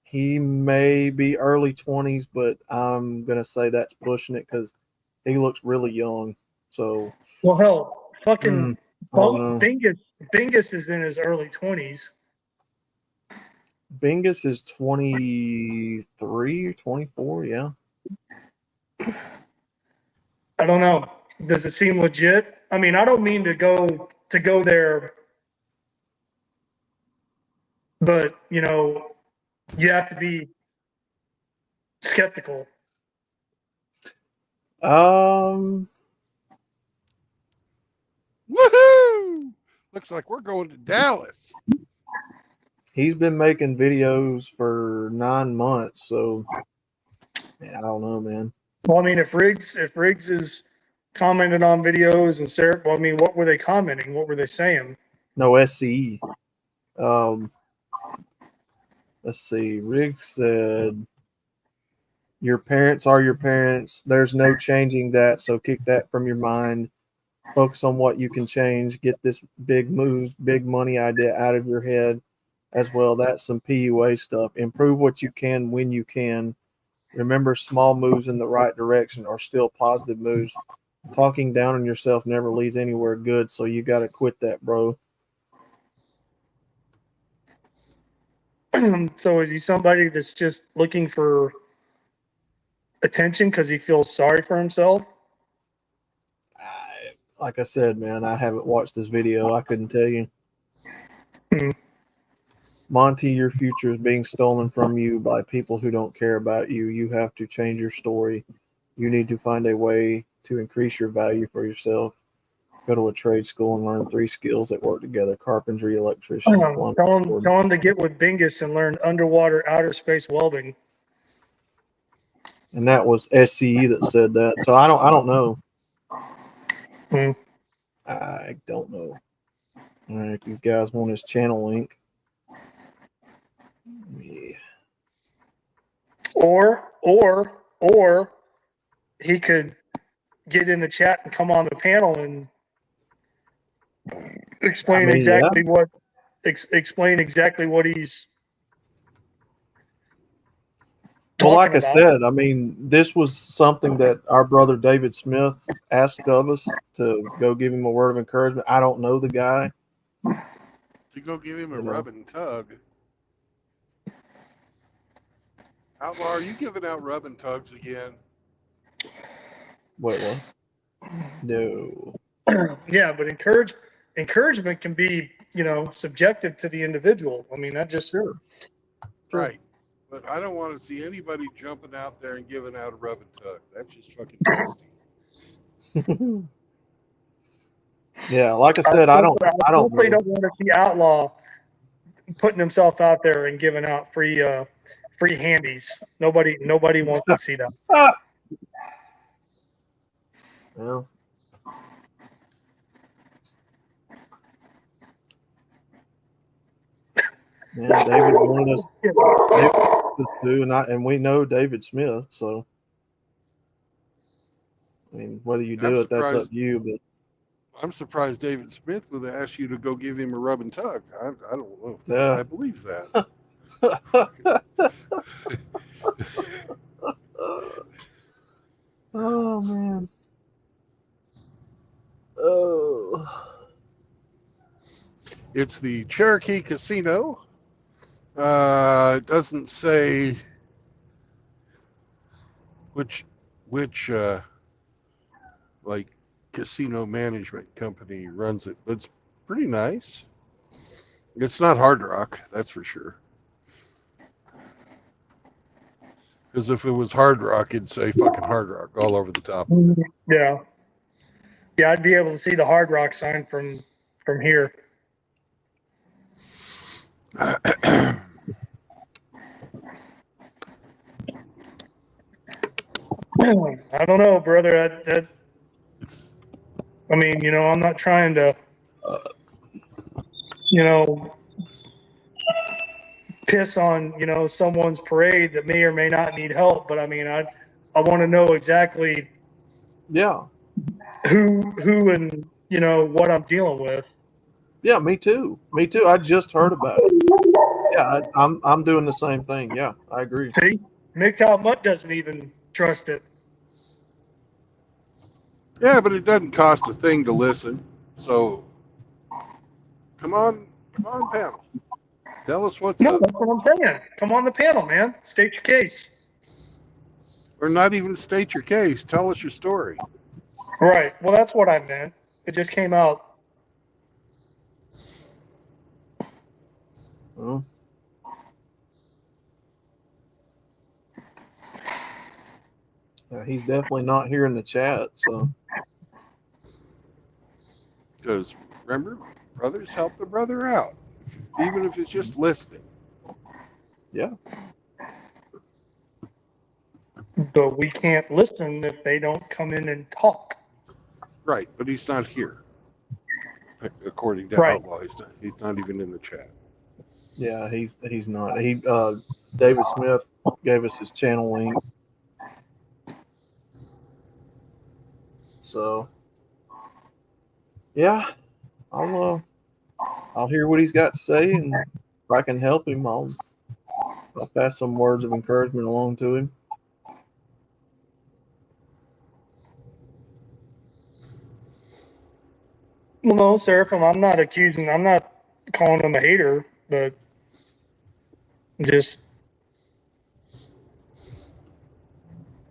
he may be early 20s, but I'm gonna say that's pushing it because he looks really young. So, well, hell, fucking Bingus is in his early 20s. Bingus is 23 or 24. Yeah. I don't know. Does it seem legit? I mean, I don't mean to go there, but you have to be skeptical. Woohoo! Looks like we're going to Dallas. He's been making videos for 9 months, so I don't know, man. Well, I mean, if Riggs is commenting on videos and Sarah, well, I mean, what were they commenting? What were they saying? No, SCE. Let's see. Riggs said, "Your parents are your parents. There's no changing that, so kick that from your mind. Focus on what you can change. Get this big moves, big money idea out of your head as well. That's some PUA stuff. Improve what you can when you can. Remember, small moves in the right direction are still positive moves. Talking down on yourself never leads anywhere good, so you got to quit that, bro." So is he somebody that's just looking for attention because he feels sorry for himself? Like I said, man, I haven't watched this video. I couldn't tell you. Hmm. Monty, your future is being stolen from you by people who don't care about you. You have to change your story. You need to find a way to increase your value for yourself. Go to a trade school and learn 3 skills that work together: carpentry, electrician, plumbing. Tell him to get with Bingus and learn underwater outer space welding. And that was SCE that said that. So I don't know. Hmm. I don't know. All right, these guys want his channel link. Yeah. Or he could get in the chat and come on the panel and explain exactly what he's Well, like I about. said, I mean, this was something that our brother David Smith asked of us to go give him a word of encouragement. I don't know the guy. To go give him a rub and tug. Outlaw, are you giving out rub and tugs again? Wait, what? No. Yeah, but encouragement can be, subjective to the individual. I mean, that just Sure. Right. But I don't want to see anybody jumping out there and giving out a rub and tug. That's just fucking nasty. Yeah, like I said, I don't don't want to see Outlaw putting himself out there and giving out free handies. Nobody wants to see that. Well, yeah, David wanted us to, and we know David Smith, so I mean, whether you do it, that's up to you. But I'm surprised David Smith would have asked you to go give him a rub and tug. I don't know. Yeah. I believe that. Oh man. Oh. It's the Cherokee Casino. It doesn't say which like casino management company runs it, but it's pretty nice. It's not Hard Rock, that's for sure. Because if it was Hard Rock, it'd say fucking Hard Rock all over the top. Yeah. Yeah, I'd be able to see the Hard Rock sign from here. I don't know, brother. I mean, I'm not trying to, piss on, someone's parade that may or may not need help. But I mean, I want to know exactly, yeah, who and what I'm dealing with. Yeah, me too. Me too. I just heard about it. Yeah, I'm doing the same thing. Yeah, I agree. See, MGTOW Mutt doesn't even trust it. Yeah, but it doesn't cost a thing to listen. So, come on, panel. Tell us what's up. That's what I'm saying. Come on the panel, man. State your case. Or not even state your case. Tell us your story. Right. Well, that's what I meant. It just came out. Well, he's definitely not here in the chat. So, because remember, brothers help the brother out, even if it's just listening. Yeah. But we can't listen if they don't come in and talk. Right, but he's not here. According to Right. Outlaw, he's not even in the chat. Yeah, he's not. David Smith gave us his channel link. So, yeah, I'll hear what he's got to say, and if I can help him, I'll pass some words of encouragement along to him. Well, no, Seraphim, I'm not calling him a hater, but just,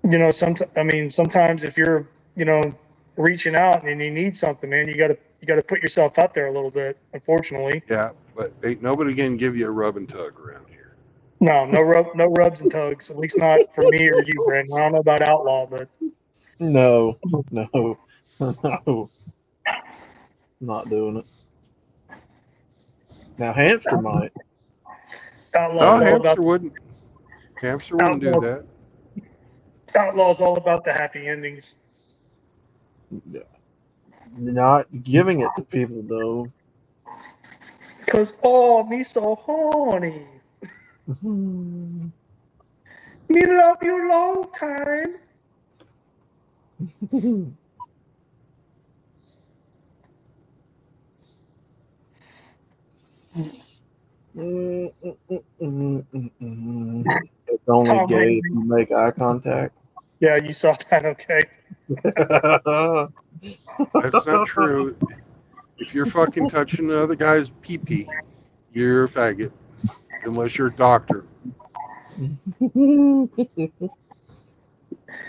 you know, sometimes if you're, you know, reaching out and you need something, man, you gotta put yourself out there a little bit, unfortunately. Yeah, but ain't nobody can give you a rub and tug around here. No rubs and tugs, at least not for me or you, Brandon. I don't know about Outlaw, but No, no, not doing it. Now hamster might. Outlaw's all about Hamster wouldn't do that. Outlaw's all about the happy endings. Not giving it to people though. Cause me so horny. Me love you long time. It's only Tom gay Brady. if you make eye contact. Yeah, you saw that, okay. That's not true. If you're fucking touching another guy's pee-pee, you're a faggot. Unless you're a doctor.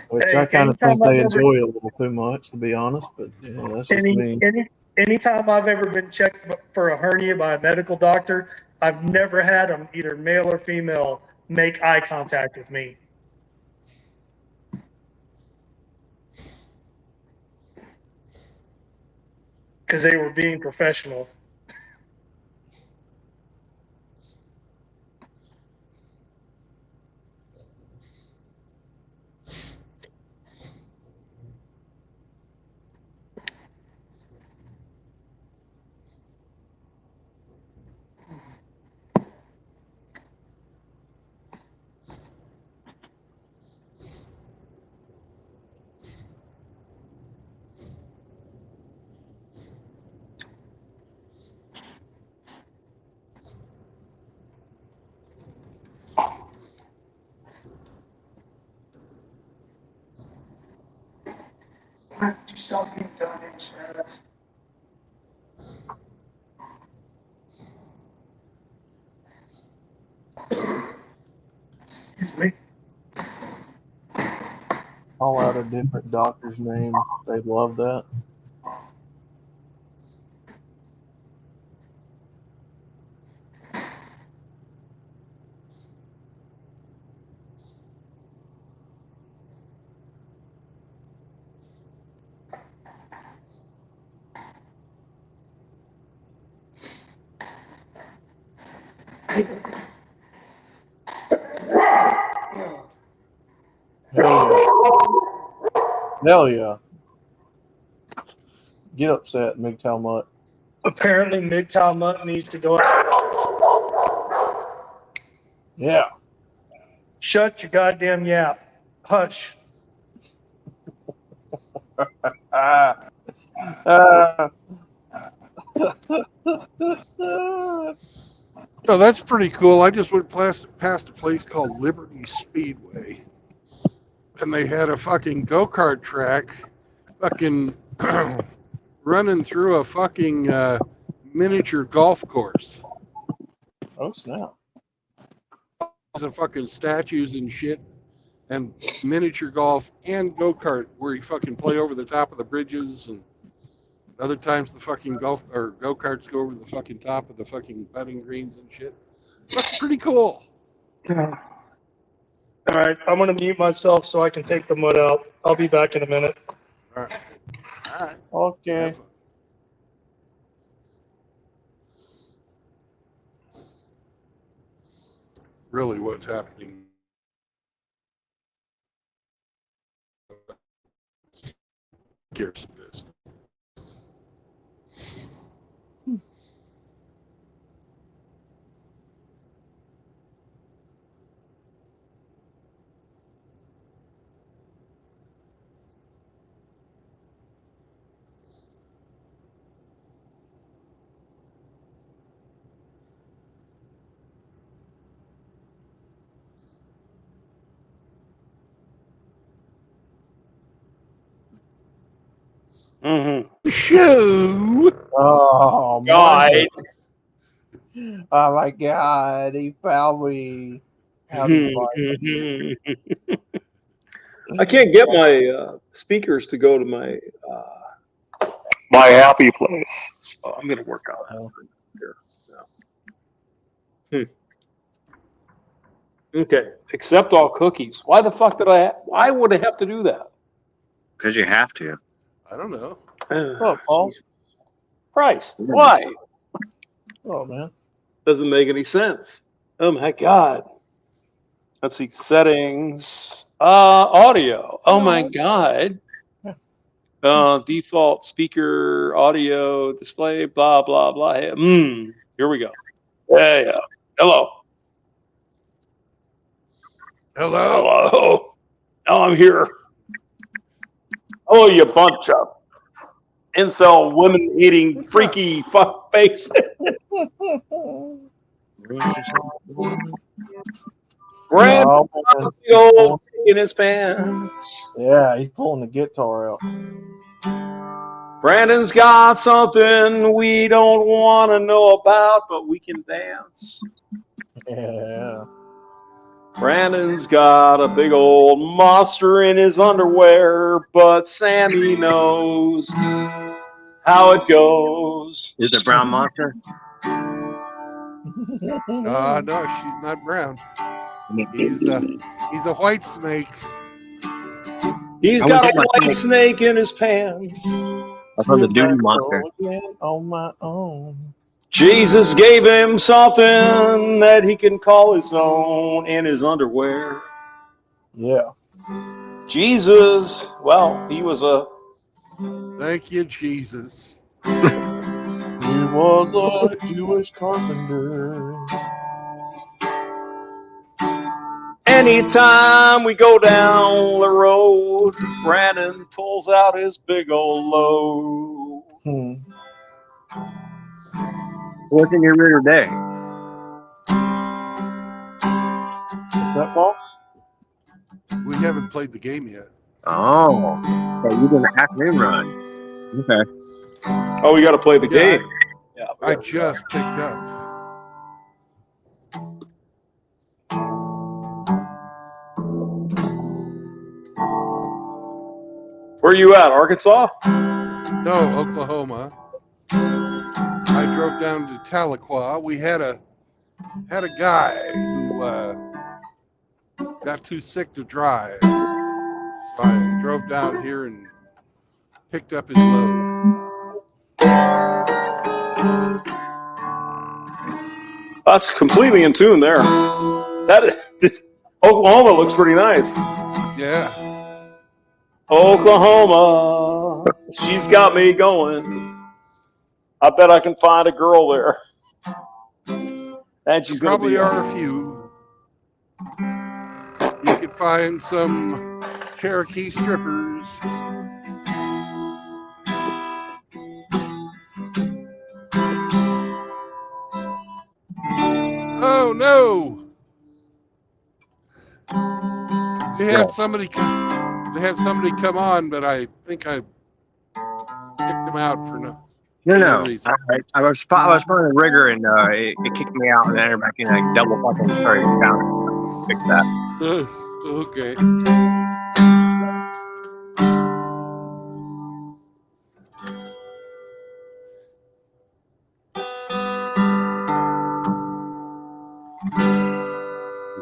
Which Hey, I kind of anytime think they I've ever- enjoy a little too much, to be honest. But yeah, that's just me. Anytime I've ever been checked for a hernia by a medical doctor, I've never had them, either male or female, make eye contact with me. Because they were being professional. Excuse me. Call out a different doctor's name. They love that. Hell yeah. Get upset, MGTOW Mutt. Apparently, MGTOW Mutt needs to go. Yeah. Shut your goddamn yap. Hush. Oh, that's pretty cool. I just went past a place called Liberty Speedway, and they had a fucking go-kart track, fucking running through a fucking miniature golf course. Oh snap! Lots of fucking statues and shit, and miniature golf and go-kart where you fucking play over the top of the bridges, and other times the fucking go-karts go over the fucking top of the fucking putting greens and shit. That's pretty cool. All right, I'm going to mute myself so I can take the mud out. I'll be back in a minute. All right. Okay. Really, what's happening? Cares of this. Mm-hmm. Show. Oh God. Oh my God! He found me. How do you find me? I can't get my speakers to go to my my happy place. So I'm gonna work on that here. Yeah. Okay. Accept all cookies. Why the fuck did why would I have to do that? Because you have to. I don't know. What's up, Paul? Jesus Christ. Why? Oh man. Doesn't make any sense. Oh my God. Let's see. Settings. Audio. Oh my God. Default speaker, audio, display, blah, blah, blah. Here we go. Yeah. Hello. Hello. Now I'm here. Oh, you bunch of incel women eating freaky fuck face. Brandon big old in his pants. Yeah, he's pulling the guitar out. Brandon's got something we don't want to know about, but we can dance. Yeah. Brandon's got a big old monster in his underwear, but Sammy knows how it goes. Is it Brown Monster? No, she's not brown. He's a white snake. He's got a white snake in his pants. I've heard the Duty Monster. On my own. Jesus gave him something that he can call his own in his underwear. Yeah. Jesus, well, he was a... Thank you, Jesus. He was a Jewish carpenter. Anytime we go down the road, Brandon pulls out his big old load. What's in your rear today? What's that, Paul? We haven't played the game yet. Oh, so you're doing the afternoon run. Okay. Oh, we got to play the game. Yeah, I just picked up. Where are you at, Arkansas? No, Oklahoma. I drove down to Tahlequah. We had a guy who got too sick to drive, so I drove down here and picked up his load. That's completely in tune there. Oklahoma looks pretty nice. Yeah. Oklahoma, she's got me going. I bet I can find a girl there. And she's There probably gonna be are a few. You could find some Cherokee strippers. Oh no! They had somebody come on, but I think I kicked them out for no. No. Reason. I was playing a rigger and it kicked me out and then back in like double fucking sorry down. Fix that. Okay.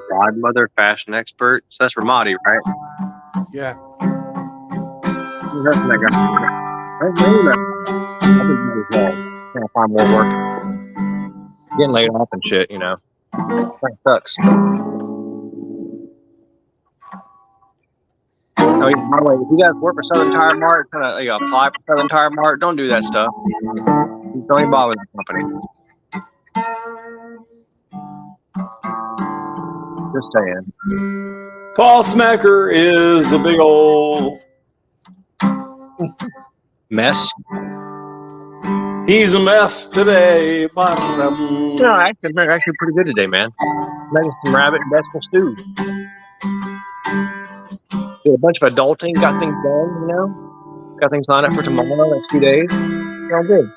Godmother fashion expert. So that's Ramadi, right? Yeah. That's that guy. I think he was trying to find more work. Getting laid off and shit, you know. That sucks. Oh, yeah, by the way, if you guys work for Southern Tire Mart, trying to apply for Southern Tire Mart, don't do that stuff. Don't even bother the company. Just saying. Paul Smacker is a big old Mess. He's a mess today. No, actually, I'm actually pretty good today, man. Making some rabbit and vegetable stew. Did a bunch of adulting, got things done, you know. Got things lined up for tomorrow, next 2 days. All good.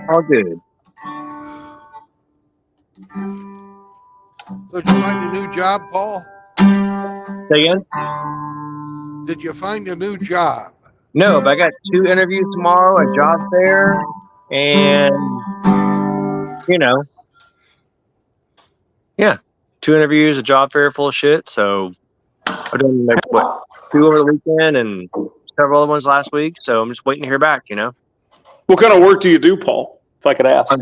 All good. So did you find a new job, Paul? Say again? Did you find a new job? No, but I got 2 interviews tomorrow, a job fair, and you know, yeah, 2 interviews, a job fair full of shit. So I've done like what 2 over the weekend and several other ones last week. So I'm just waiting to hear back. You know, What kind of work do you do, Paul? If I could ask.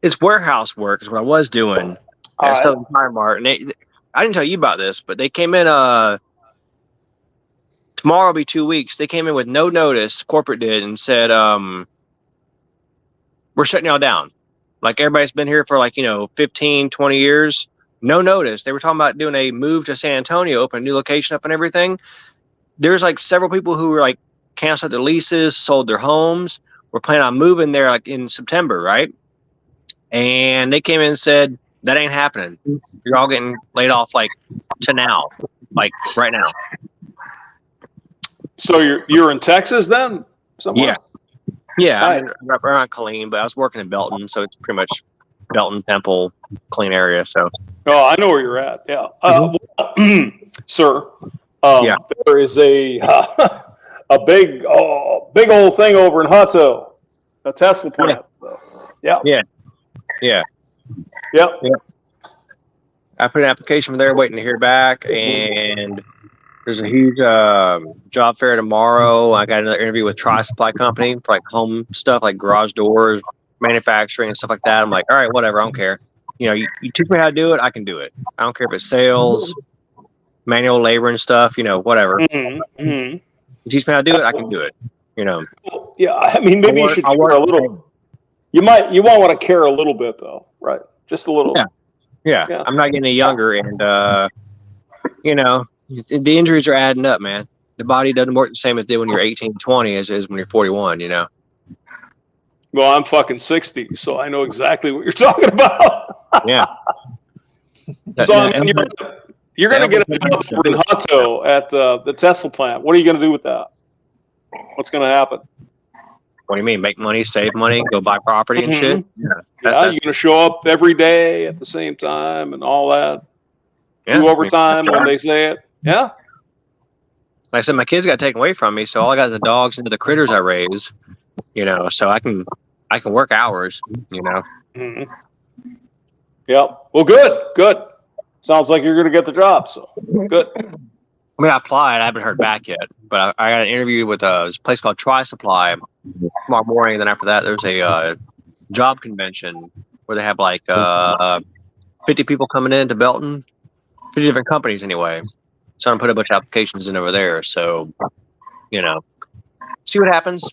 It's warehouse work is what I was doing All at right. Southern Tire Mart, and I didn't tell you about this, but they came in. Tomorrow will be 2 weeks. They came in with no notice. Corporate did and said, "We're shutting y'all down." Like everybody's been here for 15, 20 years. No notice. They were talking about doing a move to San Antonio, open a new location up and everything. There's like several people who were like canceled their leases, sold their homes. Were planning on moving there like in September, right? And they came in and said, that ain't happening. You're all getting laid off like to now, like right now. So you're in Texas then? Somewhere? Yeah. Right. I'm around Killeen, but I was working in Belton, so it's pretty much Belton, Temple, Killeen area. So Oh, I know where you're at. Yeah. Sir, Yeah. there is a big old thing over in Hutto, a Tesla plant. So, yeah. yeah, Yep. I put an application for there, waiting to hear back, and there's a huge job fair tomorrow. I got another interview with Tri Supply Company for like home stuff, like garage doors, manufacturing, and stuff like that. I'm like, all right, whatever, I don't care. You teach me how to do it, I can do it. I don't care if it's sales, manual labor and stuff, whatever. Mm-hmm. Mm-hmm. You teach me how to do it, I can do it. Yeah. I mean, maybe you should care a little. You might want to care a little bit though, right? Just a little. Yeah. I'm not getting any younger, and the injuries are adding up, man. The body doesn't work the same as it did when you're 18, 20 as it is when you're 41. Well, I'm fucking 60, so I know exactly what you're talking about. Yeah. So I mean, you're going to get a job over in Hutto at the Tesla plant. What are you going to do with that? What's going to happen? What do you mean? Make money, save money, go buy property and shit? Yeah, you're going to show up every day at the same time and all that. Yeah. Do overtime when they say it. Yeah. Like I said, my kids got taken away from me, so all I got is the dogs and the critters I raise. So I can work hours. Mm-hmm. Yep. Well, good. Sounds like you're going to get the job. So good. I mean, I applied. I haven't heard back yet, but I got an interview with this place called Tri Supply tomorrow morning. And then after that, there's a job convention where they have like 50 people coming in to Belton, 50 different companies anyway. So I'm put a bunch of applications in over there. So, see what happens.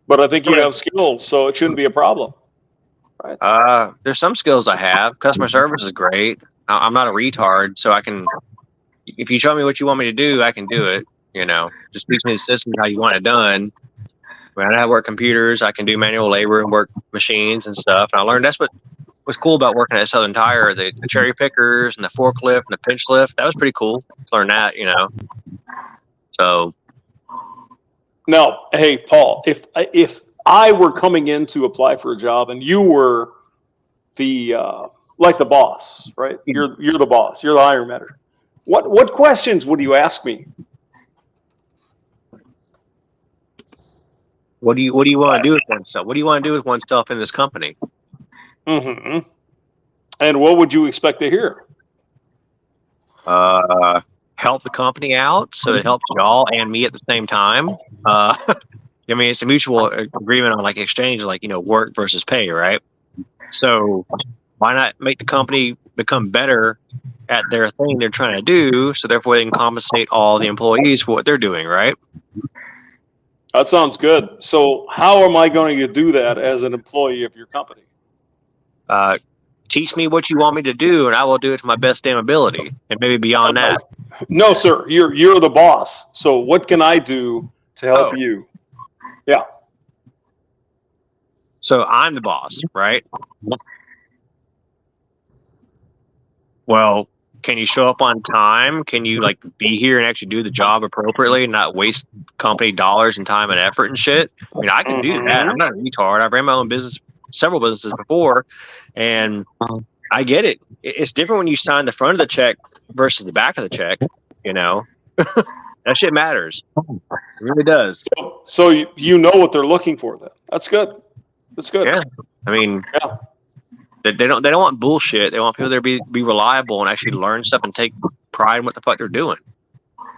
But I think you have skills, so it shouldn't be a problem. Right. There's some skills I have. Customer service is great. I'm not a retard, so I can. If you show me what you want me to do, I can do it. Just teach me the system how you want it done. When I work computers, I can do manual labor and work machines and stuff. And I learned that's what was cool about working at Southern Tire. The cherry pickers and the forklift and the pinch lift. That was pretty cool. To learn that, So. Now, hey, Paul, if I were coming in to apply for a job and you were the the boss, right? You're the boss. You're the hiring manager. What questions would you ask me? What do you want to do with oneself? What do you want to do with oneself in this company? Mm-hmm. And what would you expect to hear? Help the company out so it helps y'all and me at the same time. It's a mutual agreement on like exchange, work versus pay, right? So why not make the company become better at their thing they're trying to do, so therefore they can compensate all the employees for what they're doing, right? That sounds good. So how am I going to do that as an employee of your company? Teach me what you want me to do, and I will do it to my best damn ability, and maybe beyond that. No, sir. You're the boss. So what can I do to help you? Yeah. So I'm the boss, right? Well, Can you show up on time? Can you like be here and actually do the job appropriately and not waste company dollars and time and effort and shit? I mean, I can do that. I'm not a retard. I've ran my own business, several businesses before, and I get it. It's different when you sign the front of the check versus the back of the check. You know, that shit matters. It really does. So you know what they're looking for then. That's good. That's good. Yeah. I mean, Yeah. they don't want bullshit. They want people there to be reliable and actually learn stuff and take pride in what the fuck they're doing.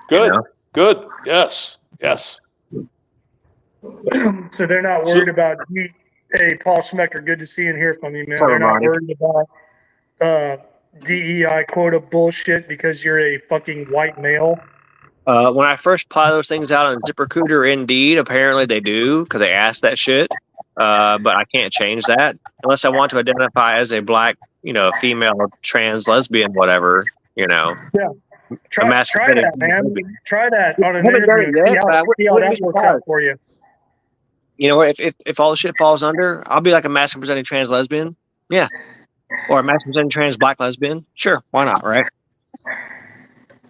Good. You know? Good. Yes. Yes. So they're not worried about you. Hey, Paul Schmecker, good to see and hear from you, man. Sorry, They're not Ronnie. worried about DEI quota bullshit because you're a fucking white male. When I first apply those things out on ZipRecruiter, or Indeed, apparently they do because they ask that shit. But I can't change that unless I want to identify as a black, female, trans, lesbian, whatever, Try that, man. Try that on an Haven't done interview. it yet, but I See how wouldn't that be works out surprised. for you. You know what? If all the shit falls under, I'll be like a masculine presenting trans lesbian. Yeah. Or a masculine presenting trans black lesbian. Sure. Why not? Right.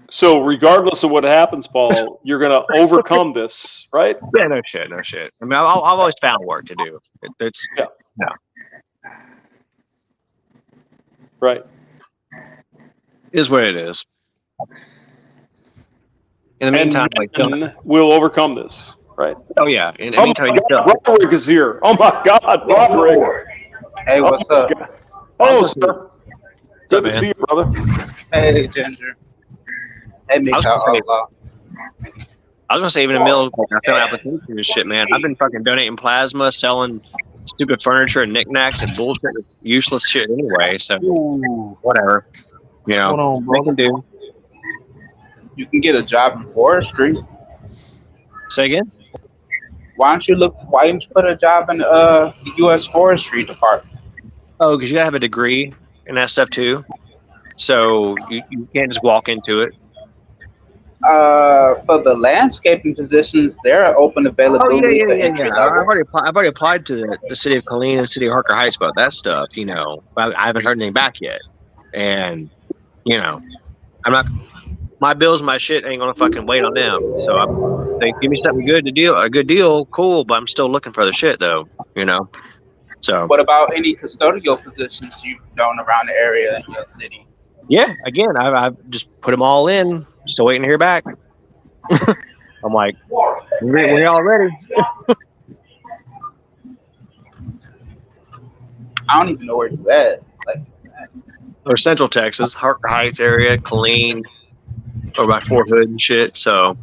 So regardless of what happens, Paul, you're going to overcome this, right? Yeah. No shit. I mean, I've always found work to do. It's Right. is what it is. In the meantime, And we'll overcome this, right? oh yeah. In the meantime, you still. Roderick is here. Oh my God, Roderick. Hey, what's up? Oh, sir. Good to man? see you, brother. Hey, Ginger. Hey, I was Mika. gonna say even in the middle of like, I found applications and shit, man. I've been fucking donating plasma, selling stupid furniture and knickknacks and bullshit, useless shit anyway. So whatever, Hold on, they can brother. do. You can get a job in forestry. Say again? Why don't you put a job in the U.S. Forestry Department? Oh, because you gotta have a degree and that stuff too. So you can't just walk into it. For the landscaping positions, they're open Oh availability for yeah. entry I've level. already applied to the city of Killeen and city of Harker Heights about that stuff. But I haven't heard anything back yet. And I'm not. My bills, my shit ain't gonna fucking wait on them. So they give me something good a good deal, cool. But I'm still looking for the shit though. So What about any custodial positions you've known around the area in your city? yeah, again, I've just put them all in. Still waiting to hear back. I'm like, we're all ready. I don't even know where you at. Like, Or Central Texas, Harker Heights area, Killeen, or about Fort Hood and shit. So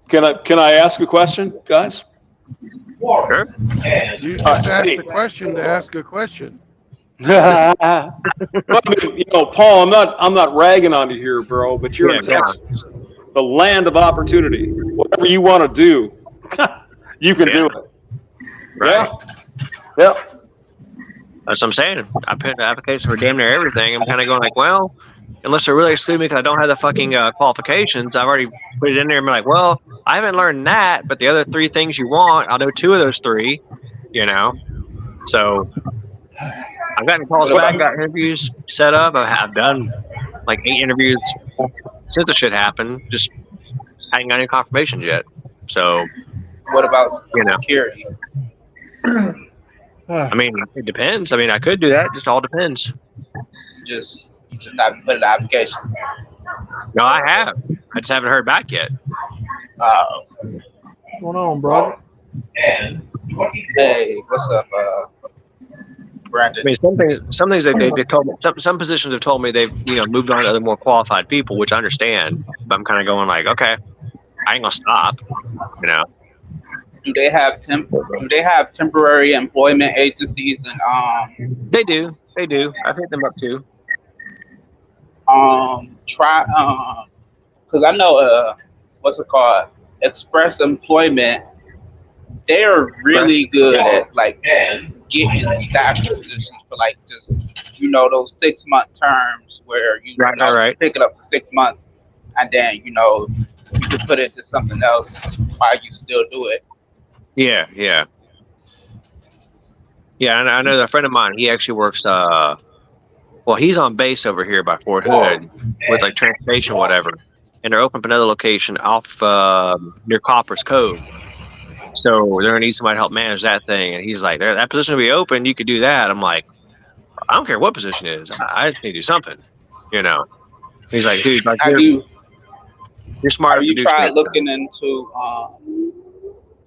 Can I ask a question, guys? sure. You just asked a question to ask a question. Well, I mean, Paul, I'm not ragging on you here, bro, but you're in Yeah, Texas, the land of opportunity. Whatever you want to do, you can do it. Right. Yeah. That's what I'm saying. I put in an application for damn near everything. I'm kind of going like, well, unless they're really excluding me because I don't have the fucking qualifications, I've already put it in there and be like, well, I haven't learned that, but the other 3 things you want, I'll know 2 of those 3, So I've gotten calls back, got interviews set up. I've done like 8 interviews since the shit happened. Just hadn't got any confirmations yet. So, what about security? I mean, it depends. I mean, I could do that. It just all depends. You just haven't put in the application. No, I have. I just haven't heard back yet. What's going on, brother? Hey, what's up, Brandon? I mean, some things that they told me, some positions have told me they've moved on to other more qualified people, which I understand. But I'm kind of going like, okay, I ain't gonna stop. Do they have temporary employment agencies and They do. I've hit them up too. because I know what's it called, Express Employment. They're really good at like getting staff positions for like just those 6-month terms where you pick it up for 6 months and then you can put it to something else while you still do it. Yeah. And I know that a friend of mine, he actually works Well, he's on base over here by Fort Hood with like transportation, whatever, and they're opening up another location off near Copper's Cove. So they're gonna need somebody to help manage that thing. And he's like, that position will be open. You could do that. I'm like, I don't care what position it is. I just need to do something. You know. He's like, dude, like, you're smart. Have you tried looking into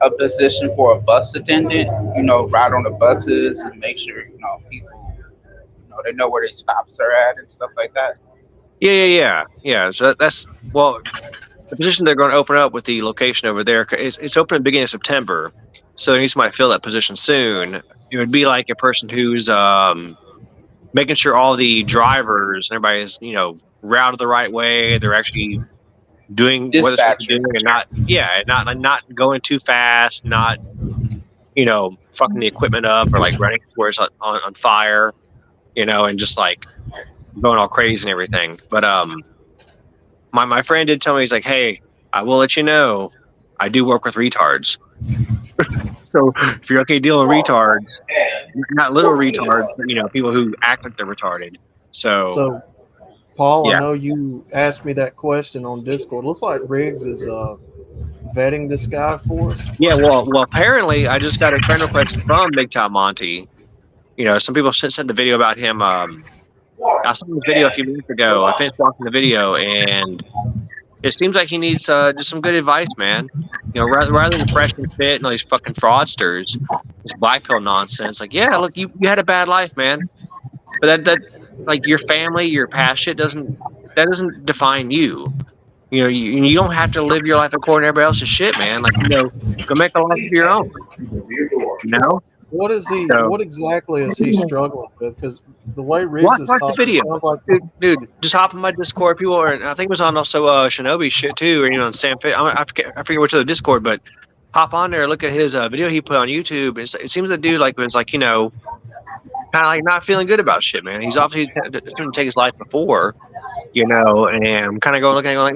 a position for a bus attendant? You know, ride on the buses and make sure people, they know where their stops are at and stuff like that. Yeah. So that's the position they're going to open up with the location over there. It's open at the beginning of September, so they need somebody to fill that position soon. It would be like a person who's making sure all the drivers and everybody is, routed the right way. They're actually doing what they're supposed to be doing, and not going too fast, not fucking the equipment up or like running where it's on fire, and just like going all crazy and everything. But my friend did tell me, he's like, hey, I will let you know, I do work with retards. So if you're okay dealing with retards, not little retards, but people who act like they're retarded. So Paul, yeah. I know you asked me that question on Discord. Looks like Riggs is vetting this guy for us. Yeah, well, apparently I just got a friend request from Big Time Monty. Some people sent the video about him. I saw the video a few minutes ago. I finished watching the video, and it seems like he needs just some good advice, man. Rather than fresh and fit and all these fucking fraudsters, this black pill nonsense. Like, yeah, look, you had a bad life, man. But that like your family, your past shit doesn't define you. You don't have to live your life according to everybody else's shit, man. Like, go make a life of your own. What is he? So, what exactly is he struggling with? Because the way Riggs is watch talking, the video. sounds like Dude, just hop on my Discord. People are, I think it was on also Shinobi shit too, or on Sam. I forget which other Discord, but hop on there, look at his video he put on YouTube. It seems the dude was like kind of like not feeling good about shit, man. He's obviously didn't take his life before, and kind of looking at it like,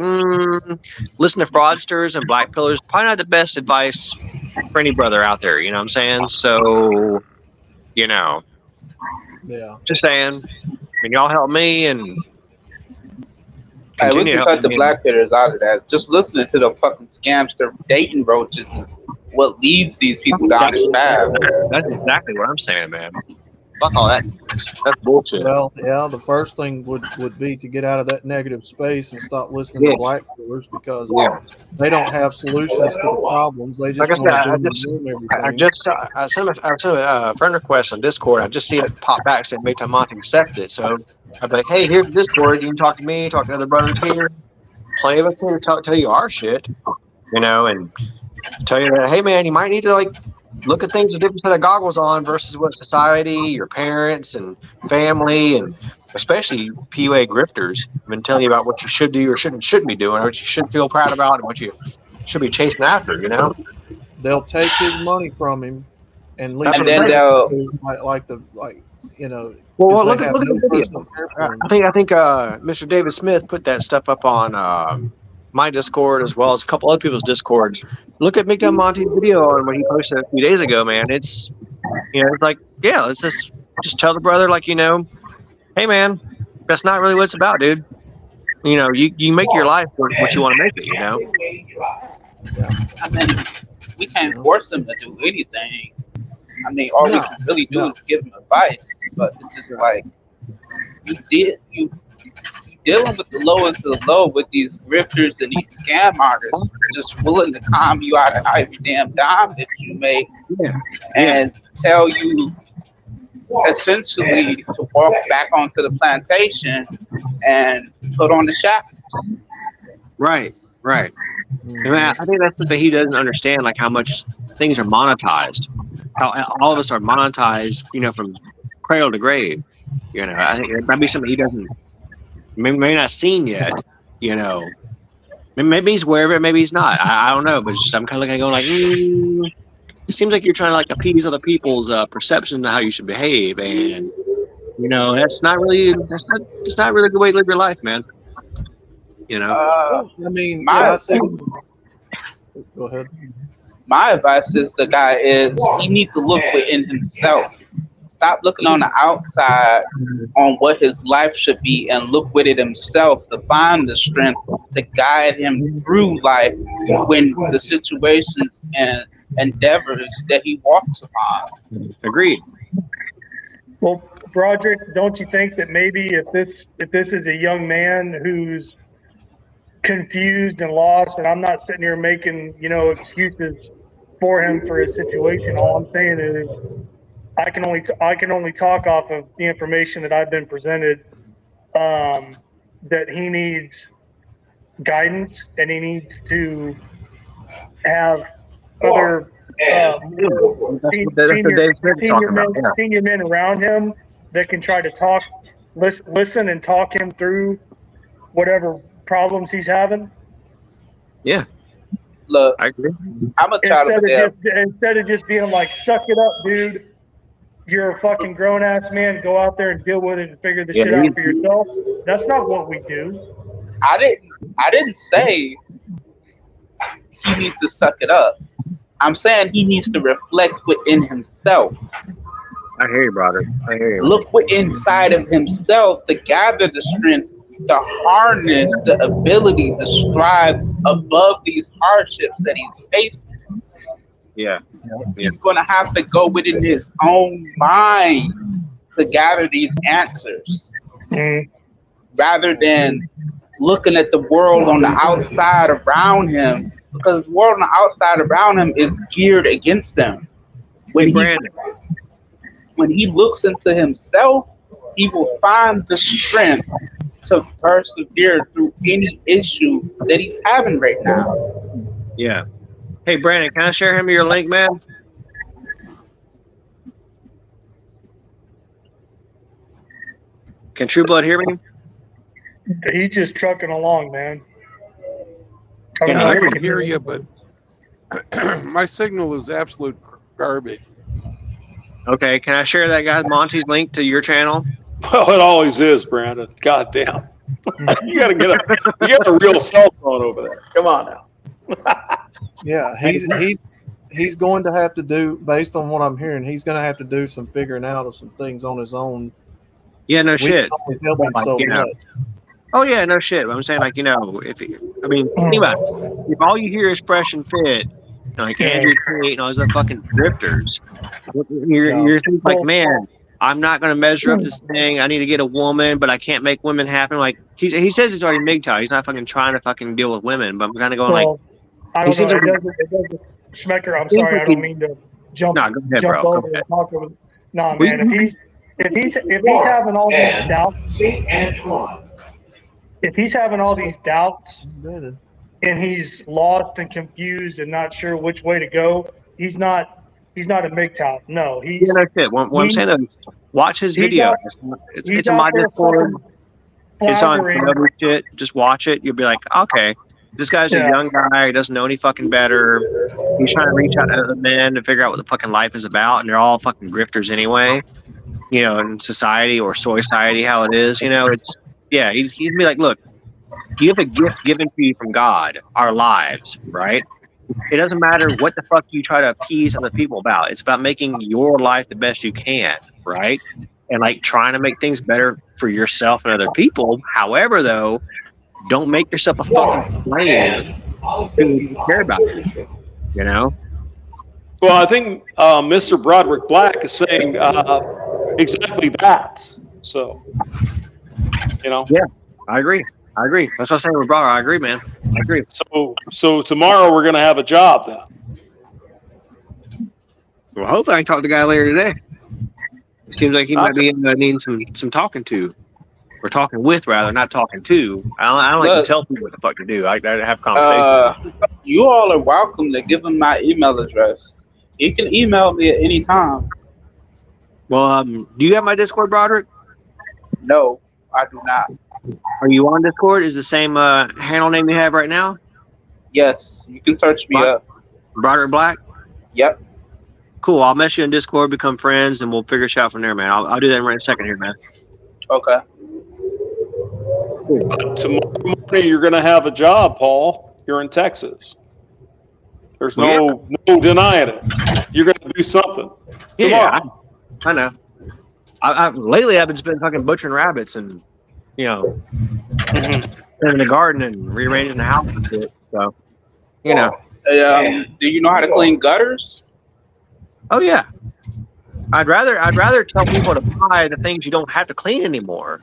listen to fraudsters and black pillars. Probably not the best advice for any brother out there. You know what I'm saying? So, yeah. Just saying. Y'all help me and Hey, we can cut the black pillars out of that. Just listening to the fucking scamster dating roaches is what leads these people down this path. That's exactly what I'm saying, man. Fuck all that. That's bullshit. Well, yeah, the first thing would be to get out of that negative space and stop listening to black pillars, because they don't have solutions to the problems. They just want to ruin everything. I sent a friend request on Discord. I just see it pop back saying Big Time Monty accepted it. So I'd be like, hey, here's Discord. You can talk to me, talk to other brothers here. Plenty of us here to tell you our shit, and tell you that, hey, man, you might need to look at things with a different set of goggles on versus what society, your parents, and family, and especially PUA grifters have been telling you about what you should do or shouldn't be doing, or what you should feel proud about, and what you should be chasing after. They'll take his money from him and leave And then they'll Well, look at the video. I think Mr. David Smith put that stuff up on my Discord as well as a couple other people's Discords. Look at Big Time Monty's video on when he posted it a few days ago, man. It's it's like, yeah, let's just tell the brother, hey, man, that's not really what it's about, dude. You make your life what you want to make it. I mean, we can't force them to do anything. I mean, all we can really do is give them advice. But it's just like you dealing with the lowest of the low with these grifters and these scam artists, just willing to calm you out of every damn dime that you make, and tell you essentially to walk back onto the plantation and put on the shackles. Right. I think that's something he doesn't understand, like how much things are monetized. How all of us are monetized, from cradle to grave. I think that'd be something he doesn't. Maybe not seen yet, Maybe he's aware of it, maybe he's not. I don't know, but just, I'm kind of looking at going it seems like you're trying to appease other people's perception of how you should behave, and that's not really a good way to live your life, man. I mean, go ahead. My advice is he needs to look within himself. stop looking on the outside on what his life should be and look within himself to find the strength to guide him through life when the situations and endeavors that he walks upon. Agreed. Well, Broderick, don't you think that maybe if this is a young man who's confused and lost, and I'm not sitting here making, excuses for him for his situation. All I'm saying is I can only talk off of the information that I've been presented, that he needs guidance and he needs to have other senior men around him that can try to listen and talk him through whatever problems he's having. Yeah. Look, I agree. I'm a child of the devil. Instead of just being like, suck it up, dude. You're a fucking grown ass man. Go out there and deal with it and figure this shit out for yourself. That's not what we do. I didn't say he needs to suck it up. I'm saying he needs to reflect within himself. I hear you, brother. I hear you. Look inside of himself to gather the strength to harness the ability to strive above these hardships that he's facing. Yeah. He's going to have to go within his own mind to gather these answers, rather than looking at the world on the outside around him, because the world on the outside around him is geared against them. When he looks into himself, he will find the strength to persevere through any issue that he's having right now. Yeah. Hey, Brandon, can I share him your link, man? Can True Blood hear me? He's just trucking along, man. Yeah, I can hear you, but my signal is absolute garbage. Okay, can I share that guy Monty's link to your channel? Well, it always is, Brandon. God damn. You got a real cell phone over there. Come on now. Yeah, he's going to have to do, based on what I'm hearing, he's going to have to do some figuring out of some things on his own. Yeah, no shit. We can only help him so much. Oh yeah, no shit. I'm saying, like, think about it. If all you hear is fresh and fit, like Andrew Tate and all those other fucking drifters, you're thinking like, man, I'm not going to measure up this thing. I need to get a woman, but I can't make women happen. Like he says he's already MGTOW. He's not fucking trying to fucking deal with women. But I'm kind of going like, I don't know. It doesn't, Schmecker, I'm sorry. I don't mean to jump over and talk over. No, man. If he's having all these doubts, if he's having all these doubts and he's lost and confused and not sure which way to go, he's not a MGTOW. No, he's. Yeah, no shit. What I'm saying is, watch his video. It's in my Discord. It's on whatever shit. Just watch it. You'll be like, okay, this guy's a young guy. He doesn't know any fucking better. He's trying to reach out to other men to figure out what the fucking life is about, and they're all fucking grifters anyway. In society or soy society, how it is. It's he'd be like, look, you have a gift given to you from God, our lives, right? It doesn't matter what the fuck you try to appease other people about. It's about making your life the best you can, right? And like trying to make things better for yourself and other people. However, though, don't make yourself a fucking slave who care about you. Well, I think Mr. Broderick Black is saying exactly that. So, Yeah, I agree. That's what I'm saying with Broderick. I agree, man. I agree. So tomorrow we're gonna have a job then. Well, hopefully I can talk to the guy later today. Seems like he might be needing some talking to, or talking with rather, not talking to. I don't like to tell people what the fuck to do. I have conversations. You all are welcome to give him my email address. You can email me at any time. Well, do you have my Discord, Broderick? No, I do not. Are you on Discord? Is the same handle name you have right now? Yes, you can search me up. Broderick Black? Yep. Cool. I'll mess you in Discord, become friends, and we'll figure shit out from there, man. I'll do that in a second here, man. Okay. Tomorrow morning you're gonna have a job, Paul. You're in Texas. There's no denying it. You're gonna do something. Yeah, I know. Lately I've been spending fucking butchering rabbits and in the garden and rearranging the house and shit. So Do you know how to clean gutters? oh yeah. I'd rather tell people to buy the things you don't have to clean anymore.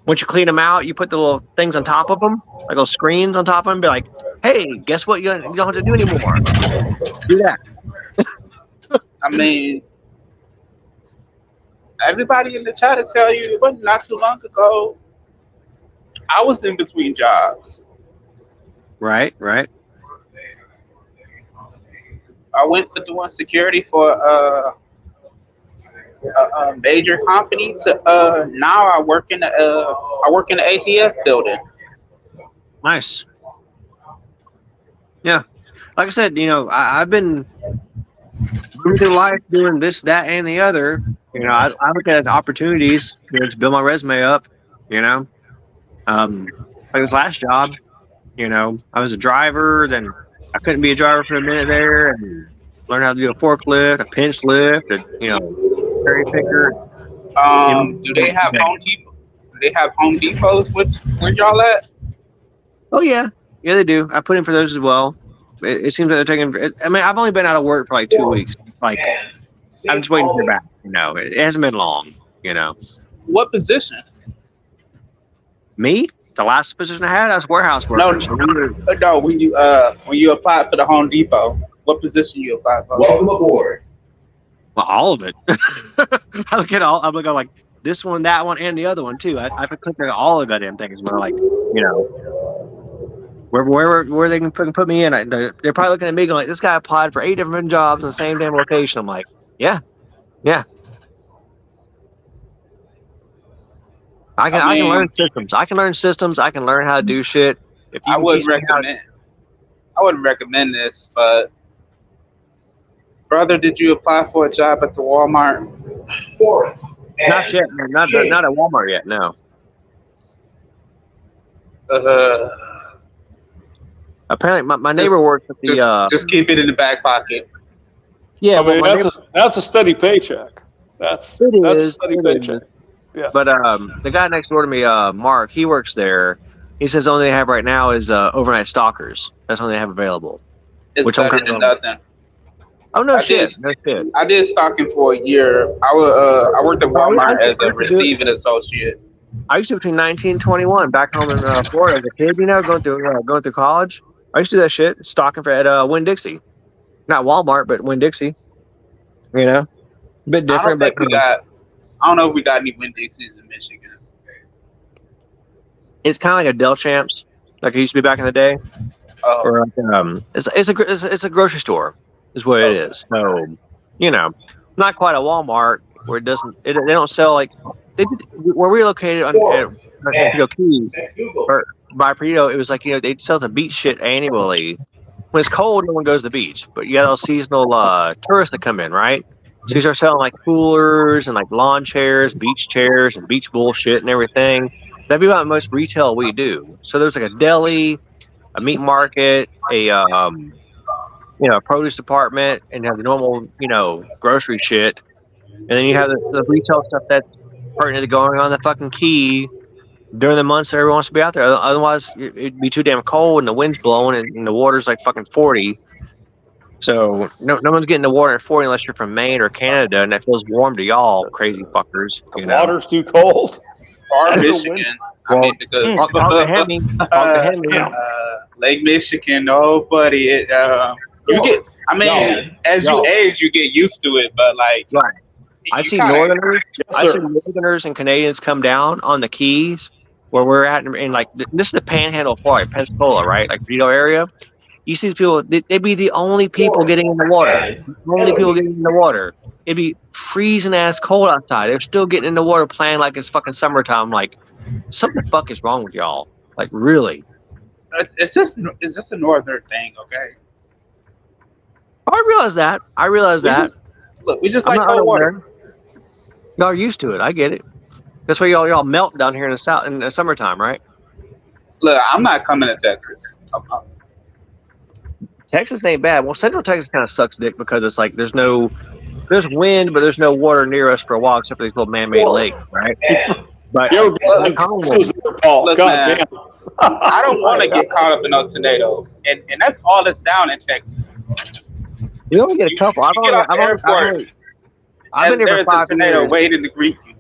Once you clean them out, you put the little things on top of them, like little screens on top of them. Be like, hey, guess what? You don't have to do anymore. Do that. I mean, everybody in the chat will tell you it wasn't not too long ago. I was in between jobs. Right. I went to doing security for a major company to now I work in the ATF building. Nice. Yeah. Like I said, I've been moving through life doing this, that, and the other. I look at it as opportunities to build my resume up. Like this last job, I was a driver, then I couldn't be a driver for a minute there, and learned how to do a forklift, a pinch lift, cherry picker. Do they have Home Depot? Do they have Home Depots? Where y'all at? Oh yeah, they do. I put in for those as well. It seems like they're taking. I mean, I've only been out of work for like 2 weeks. Like, I'm just waiting to hear back. It hasn't been long. What position? Me? The last position I had, I was warehouse worker. No. When you applied for the Home Depot, what position you applied for? Welcome aboard. Well, all of it. I look at all. I'm looking like this one, that one, and the other one too. I click at all the goddamn things. But like, where they can put me in. They're probably looking at me going like, this guy applied for 8 different jobs in the same damn location. I'm like, yeah. I can learn systems. I can learn systems. I can learn how to do shit. If you I wouldn't recommend this, but brother, did you apply for a job at the Walmart? Not yet, man. Not at Walmart yet. No. Apparently, my neighbor works at the. Just keep it in the back pocket. Yeah, I mean, that's a steady paycheck. That's a steady paycheck. Yeah. But the guy next door to me, Mark, he works there. He says the only thing they have right now is overnight stalkers. That's the only they have available. It's better than nothing. Oh no shit! No shit. I did stalking for a year. I worked at Walmart as a receiving associate. I used to between 19 and 21 back home in Florida as a kid. Going through college. I used to do that shit, stalking at Winn-Dixie, not Walmart, but Winn-Dixie. A bit different. I don't know if we got any Winn-Dixies in Michigan. It's kind of like a Del Champs, like it used to be back in the day. Oh. Or like, it's a grocery store, is what it is. So, not quite a Walmart where they don't sell like where we were located on Perdido Key or by Perdido. It was like they'd sell the beach shit annually. When it's cold, no one goes to the beach, but you got those seasonal tourists that come in, right? So you start selling like coolers and like lawn chairs, beach chairs, and beach bullshit and everything. That'd be about most retail we do. So there's like a deli, a meat market, a produce department, and you have the normal grocery shit, and then you have the retail stuff that's pertinent to going on the fucking key during the months that everyone wants to be out there. Otherwise, it'd be too damn cold and the wind's blowing and the water's like fucking 40. So no one's getting the water at 40 unless you're from Maine or Canada, and that feels warm to y'all, crazy fuckers. The water's too cold. Or Michigan. Lake Michigan. Oh, buddy. You get. I mean, as you age, you get used to it. But like, right. I see Northerners and Canadians come down on the Keys where we're at, in like this is the Panhandle of Florida, Pensacola, right? Like Vito area. You see these people, they'd be the only people getting in the water. The only people getting in the water. It'd be freezing ass cold outside. They're still getting in the water playing like it's fucking summertime. Like, something the fuck is wrong with y'all? Like, really? It's just a northern thing, okay? I realize that. We just like cold water. Y'all are used to it. I get it. That's why y'all melt down here in the summertime, right? Look, I'm not coming to Texas. Texas ain't bad. Well, Central Texas kind of sucks dick because it's like there's no there's wind, but there's no water near us for a while except for these little man-made lakes, right? But You ever been like, in Texas there, Paul? Look, God man. damn. I don't want to get caught up in no tornado, and that's all that's down in Texas. we only get a couple. You get off the airport, I've been and there for there's a 5 tornado years. waiting to greet you.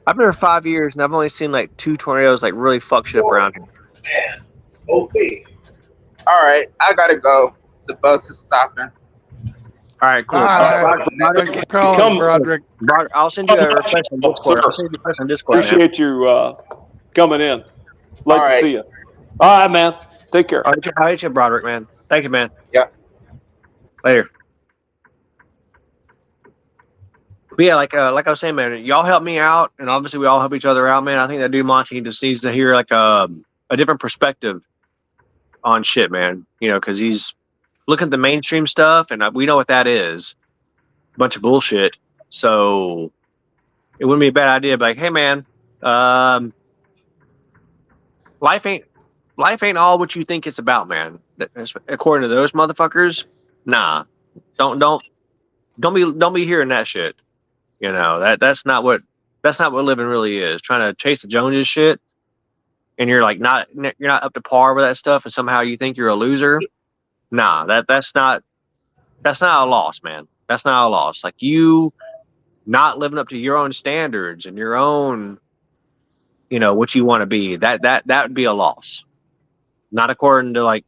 I've been there 5 years, and I've only seen like 2 tornadoes like really fuck shit up around here. All right, I gotta go. The bus is stopping. All right, cool. All right. Broderick, Thanks for calling, Come- Broderick. I'll send you a request on Discord. I'll send you a request on Discord. Man. Appreciate you coming in. Like All to right. see you. All right, man. Take care. I'll hit you, Broderick, man. Thank you, man. Yeah. Later. But yeah, like I was saying, man, y'all help me out, and obviously we all help each other out, man. I think that dude Monty just needs to hear like a different perspective on shit, man. You know, because he's looking at the mainstream stuff, and we know what that is, a bunch of bullshit. So it wouldn't be a bad idea, to be like, hey, man, life ain't all what you think it's about, man. According to those motherfuckers, nah. Don't be hearing that shit. You know, that's not what living really is. Trying to chase the Joneses shit, and you're like you're not up to par with that stuff, and somehow you think you're a loser. Nah, that's not a loss, man. That's not a loss. Like you not living up to your own standards and your own, you know, what you want to be. That would be a loss. Not according to like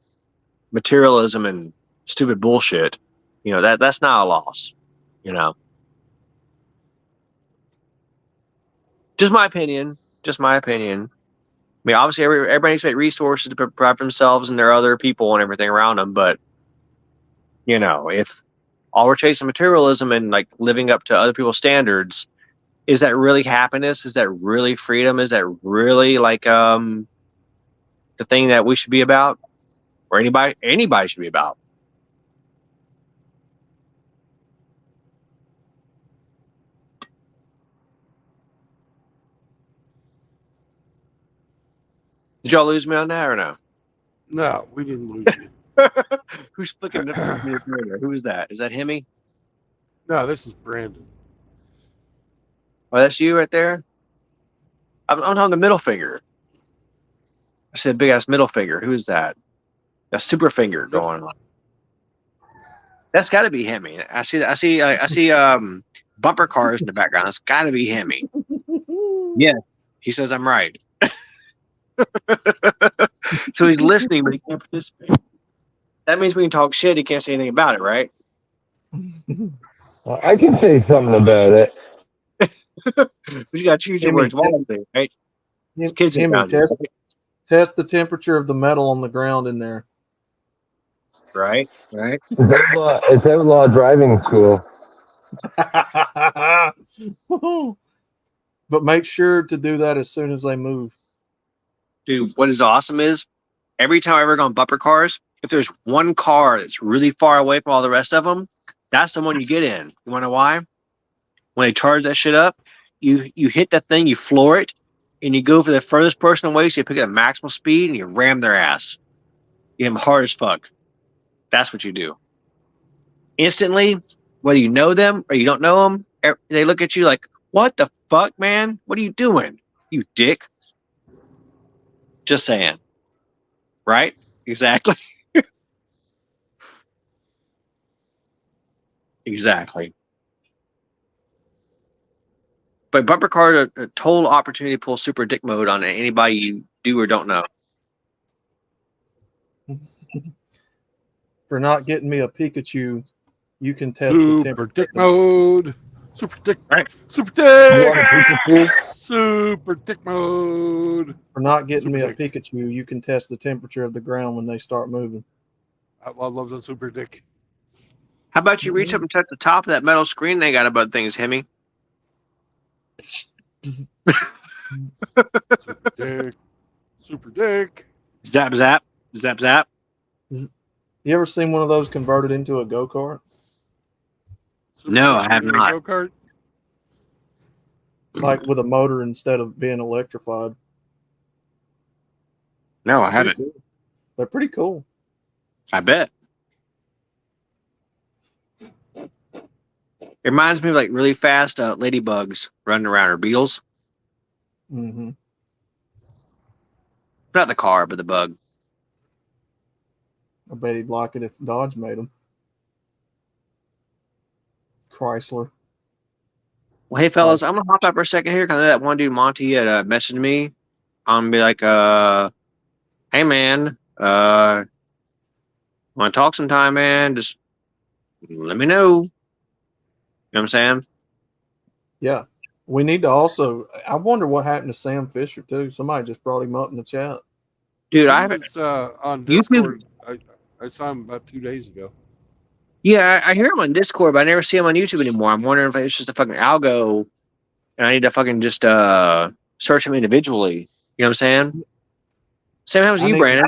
materialism and stupid bullshit. You know, that's not a loss. You know. Just my opinion. I mean, obviously, everybody needs to make resources to provide for themselves and their other people and everything around them. But, you know, if all we're chasing materialism and like living up to other people's standards, is that really happiness? Is that really freedom? Is that really like the thing that we should be about, or anybody should be about? Did y'all lose me on that or no? No, we didn't lose you. Who's flicking nipples me further? Who is that? Is that Hemi? No, this is Brandon. Oh, that's you right there? I'm on the middle finger. I said big ass middle finger. Who is that? A super finger going on. That's got to be Hemi. I see bumper cars in the background. It's got to be Hemi. Yeah, he says I'm right. So he's listening, but he can't participate. That means we can talk shit. He can't say anything about it, right? I can say something about it. But you got to choose your words wisely, right? Kids are Jimmy, down, test the temperature of the metal on the ground in there. right? It's outlaw driving school. But make sure to do that as soon as they move. Dude, what is awesome is every time I ever go on bumper cars, if there's one car that's really far away from all the rest of them, that's the one you get in. You want to know why? When they charge that shit up, you hit that thing, you floor it, and you go for the furthest person away, so you pick up maximal speed and you ram their ass. You hit them hard as fuck. That's what you do. Instantly, whether you know them or you don't know them, they look at you like, what the fuck, man? What are you doing? You dick. Just saying. Right? Exactly. Exactly. But bumper cars are a total opportunity to pull super dick mode on anybody you do or don't know. For not getting me a Pikachu, you can test the Super temperature. dick mode. Super dick. Right. Super You dick. want a Pikachu? Super dick mode. For not getting me a Super Pikachu, you can test the temperature of the ground when they start moving. Outlaw loves a super dick. How about you reach up and touch the top of that metal screen they got above things, Hemi? Super dick. Super dick. Zap, zap. Zap, zap. You ever seen one of those converted into a go-kart? Super No, dick I have in a not. Go-kart. Like with a motor instead of being electrified. No, I haven't. They're pretty cool. I bet. It reminds me of like really fast ladybugs running around, or beetles. Mm-hmm. Not the car, but the bug. I bet he'd like it if Dodge made them. Chrysler. Well, hey fellas, I'm gonna hop out for a second here because that one dude Monty had messaged me. I'm gonna be like, hey man, want to talk sometime, man? Just let me know. You know what I'm saying? Yeah. We need to also. I wonder what happened to Sam Fisher too. Somebody just brought him up in the chat. Dude, He I haven't. was on YouTube- Discord. I saw him about 2 days ago. Yeah, I hear him on Discord, but I never see him on YouTube anymore. I'm wondering if it's just a fucking algo, and I need to fucking just search him individually. You know what I'm saying? Same happens with you, Brandon.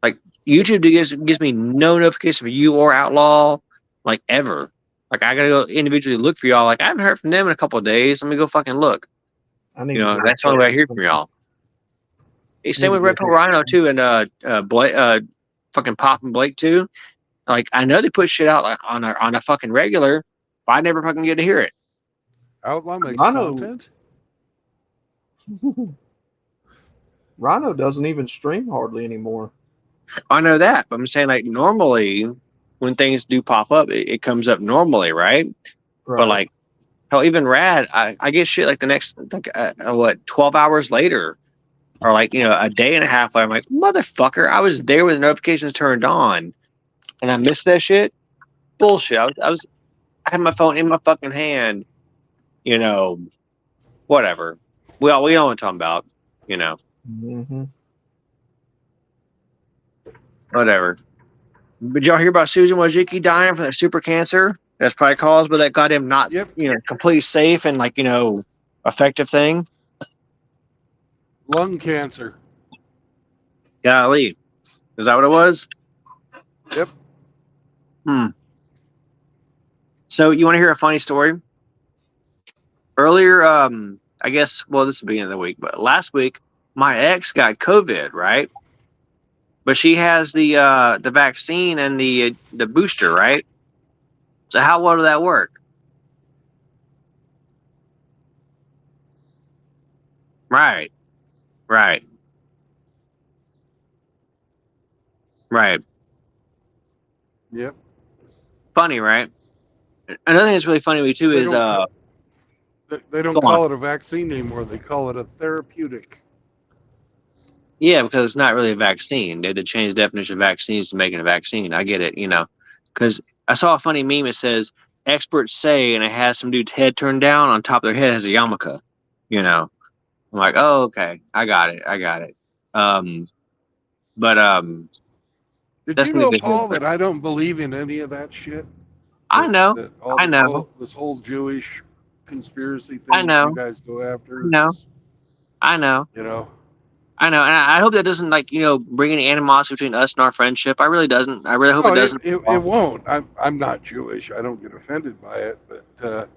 Like YouTube gives me no notification for you or Outlaw, like ever. Like I gotta go individually look for y'all. Like I haven't heard from them in a couple of days. Let me go fucking look. I need You to know, go that's the only way I hear from y'all. Hey, same with Red Pill Rhino too, and Blake, fucking Pop and Blake too. Like I know they put shit out like on a fucking regular, but I never fucking get to hear it. Outlaw makes Rhino- content. Rhino doesn't even stream hardly anymore. I know that, but I'm saying like normally when things do pop up, it comes up normally, right? Right. But like, hell, even Rad, I get shit like the next like 12 hours later, or like a day and a half later. I'm like, motherfucker, I was there with the notifications turned on, and I missed that shit. Bullshit. I had my phone in my fucking hand. Whatever. We know what I'm talking about. Mm-hmm. Whatever. Did y'all hear about Susan Wojcicki dying from that super cancer? That's probably caused by that goddamn not, Yep. completely safe and effective thing. Lung cancer. Golly. Is that what it was? Yep. So you want to hear a funny story? Earlier, I guess, well, this is the beginning of the week, but last week, my ex got COVID, right? But she has the vaccine and the booster, right? So how well did that work? Right. Yep. Funny, right? Another thing that's really funny to me too They is don't They don't Go call it a vaccine anymore. They call it a therapeutic. yeah, because it's not really a vaccine. They had to change the definition of vaccines to make it a vaccine. I get it, because I saw a funny meme. It says experts say, and it has some dude's head turned down. On top of their head has a yarmulke. I'm like, oh, okay, I got it. Did That's you know, neither here Paul, nor that I don't believe in any of that shit? I know. That I know. This whole Jewish conspiracy thing I know. that you guys go after. No. is, I know. You know. And I hope that doesn't bring any animosity between us and our friendship. I really doesn't. I really hope it doesn't. It won't. I'm not Jewish. I don't get offended by it. But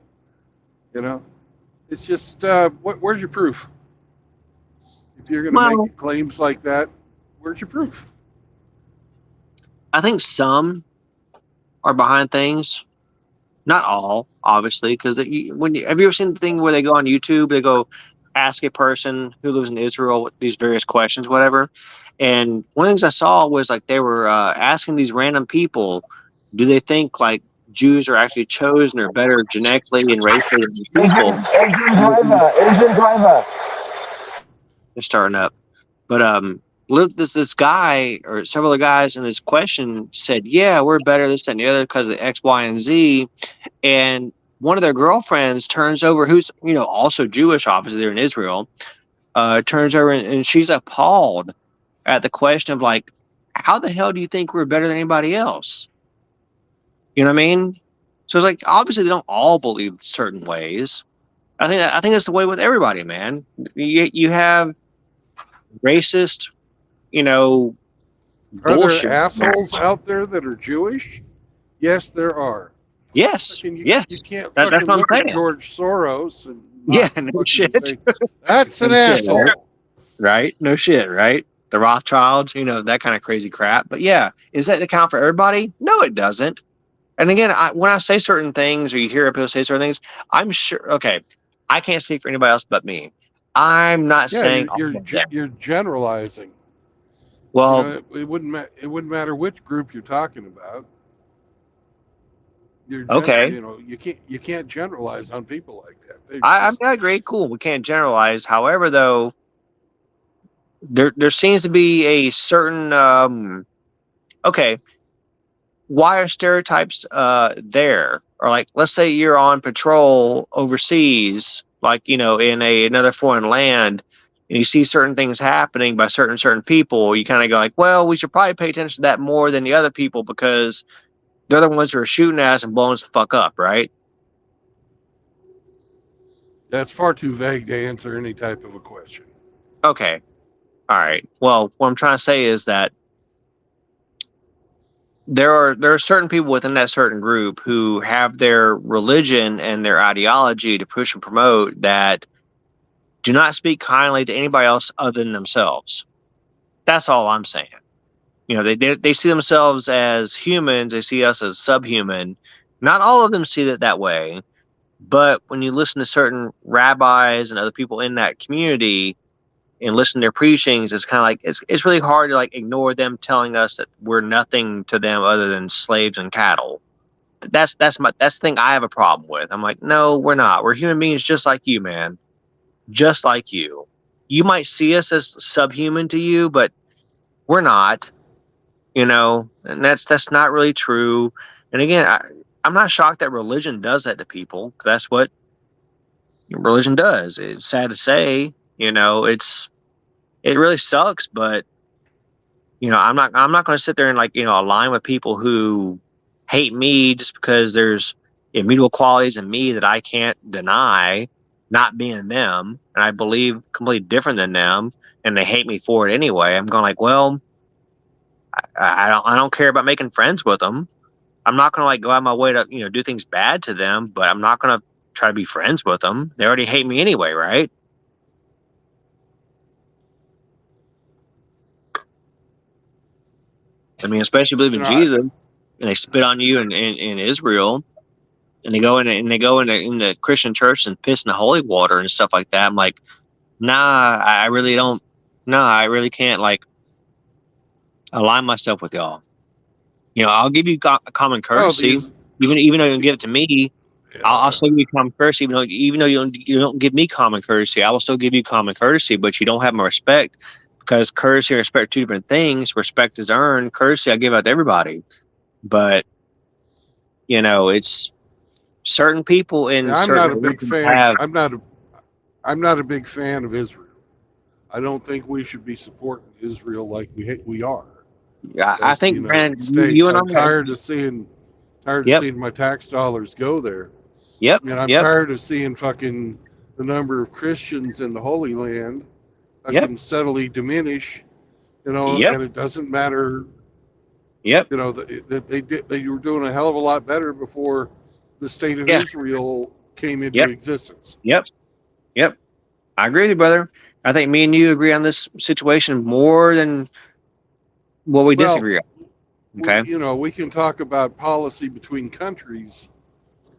it's just where's your proof? If you're going to make claims like that, where's your proof? I think some are behind things. Not all, obviously, because have you ever seen the thing where they go on YouTube, they go ask a person who lives in Israel with these various questions, whatever. And one of the things I saw was like they were asking these random people, do they think like Jews are actually chosen or better genetically and racially than people? Asian driver. They're starting up. But this guy or several other guys in this question said, yeah, we're better, this, that, and the other because of the X, Y, and Z. And one of their girlfriends turns over, who's, also Jewish, obviously they're in Israel, turns over and she's appalled at the question of like, how the hell do you think we're better than anybody else? You know what I mean? So it's like, obviously they don't all believe certain ways. I think that's the way with everybody, man. You have racist, Are bullshit. there assholes out there that are Jewish? Yes, there are. Yes. You can't That's fucking what I'm look at saying. George Soros and Yeah, not no fucking shit. say, that's an No shit, asshole. Right? No shit, right? The Rothschilds, that kind of crazy crap. But yeah, does that account for everybody? No, it doesn't. And again, when I say certain things, or you hear people say certain things, I'm sure. Okay, I can't speak for anybody else but me. I'm not Yeah, saying all of them. you're generalizing. Well, It wouldn't matter which group you're talking about. okay, You can't generalize on people like that. I agree. Cool. We can't generalize. However, though, there seems to be a certain okay. Why are stereotypes there? Or like, let's say you're on patrol overseas, like in another foreign land, and you see certain things happening by certain people. You kind of go like, well, we should probably pay attention to that more than the other people because they're the ones who are shooting at us and blowing us the fuck up, right? That's far too vague to answer any type of a question. Okay, all right. Well, what I'm trying to say is that there are certain people within that certain group who have their religion and their ideology to push and promote that do not speak kindly to anybody else other than themselves. That's all I'm saying. They see themselves as humans. They see us as subhuman. Not all of them see it that way, but when you listen to certain rabbis and other people in that community and listen to their preachings, it's kind of like it's really hard to like ignore them telling us that we're nothing to them other than slaves and cattle. That's the thing I have a problem with. I'm like, no, we're not. We're human beings just like you, man. Just like you. You might see us as subhuman to you, but we're not. And that's not really true. And again, I'm not shocked that religion does that to people. That's what religion does. It's sad to say, it really sucks, but I'm not going to sit there and align with people who hate me just because there's immutable qualities in me that I can't deny, not being them, and I believe completely different than them, and they hate me for it anyway. I'm going like, well, I don't care about making friends with them. I'm not going to go out of my way to do things bad to them, but I'm not going to try to be friends with them. They already hate me anyway, right? I mean, especially believe in Jesus, and they spit on you in Israel, and they go in the Christian church and piss in the holy water and stuff like that. I'm like, nah, I really don't. No, I really can't align myself with y'all. I'll give you common courtesy, even though you don't give it to me. Yeah. I'll still give you common courtesy, even though you don't give me common courtesy. I will still give you common courtesy, but you don't have my respect. Because courtesy and respect are two different things. Respect is earned. Courtesy I give out to everybody. But, it's certain people in I'm certain not a big fan. I'm not a big fan of Israel. I don't think we should be supporting Israel like we are. I think, Brandon, you and I'm tired of seeing my tax dollars go there. Yep. I'm tired of seeing fucking the number of Christians in the Holy Land can steadily diminish, and it doesn't matter. Yep. They were doing a hell of a lot better before the state of Israel came into existence. Yep. I agree with you, brother. I think me and you agree on this situation more than what we disagree on. Okay. We can talk about policy between countries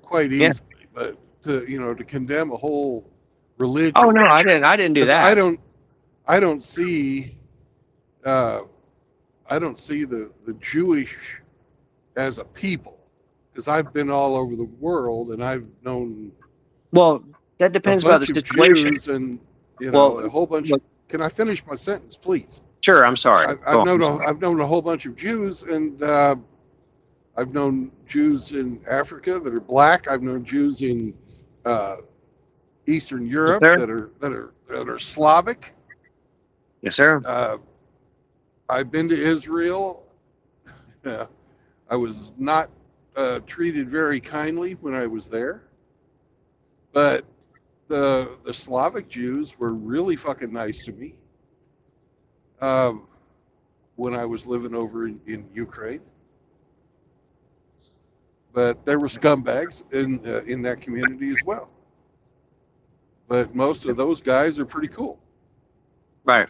quite easily, but to condemn a whole religion. Oh no, I didn't do that. I don't see the Jewish as a people, because I've been all over the world and I've known. Well, that depends about the situation. Jews and a whole bunch. Can I finish my sentence, please? Sure. I'm sorry. I've known a whole bunch of Jews, and I've known Jews in Africa that are black. I've known Jews in Eastern Europe that are Slavic. Yes, sir. I've been to Israel. I was not treated very kindly when I was there, but the Slavic Jews were really fucking nice to me when I was living over in Ukraine. But there were scumbags in that community as well. But most of those guys are pretty cool. Right.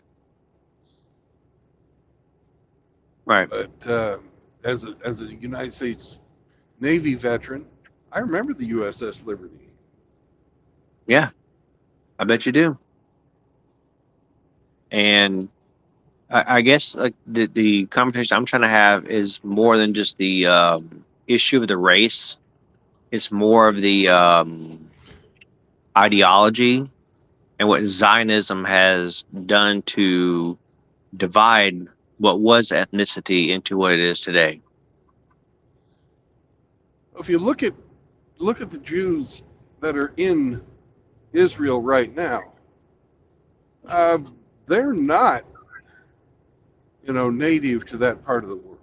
But as a United States Navy veteran. I remember the USS Liberty. Yeah, I bet you do. And I guess like the conversation I'm trying to have is more than just the issue of the race. It's more of the ideology and what Zionism has done to divide what was ethnicity into what it is today. If you look at the Jews that are in Israel right now, they're not, native to that part of the world.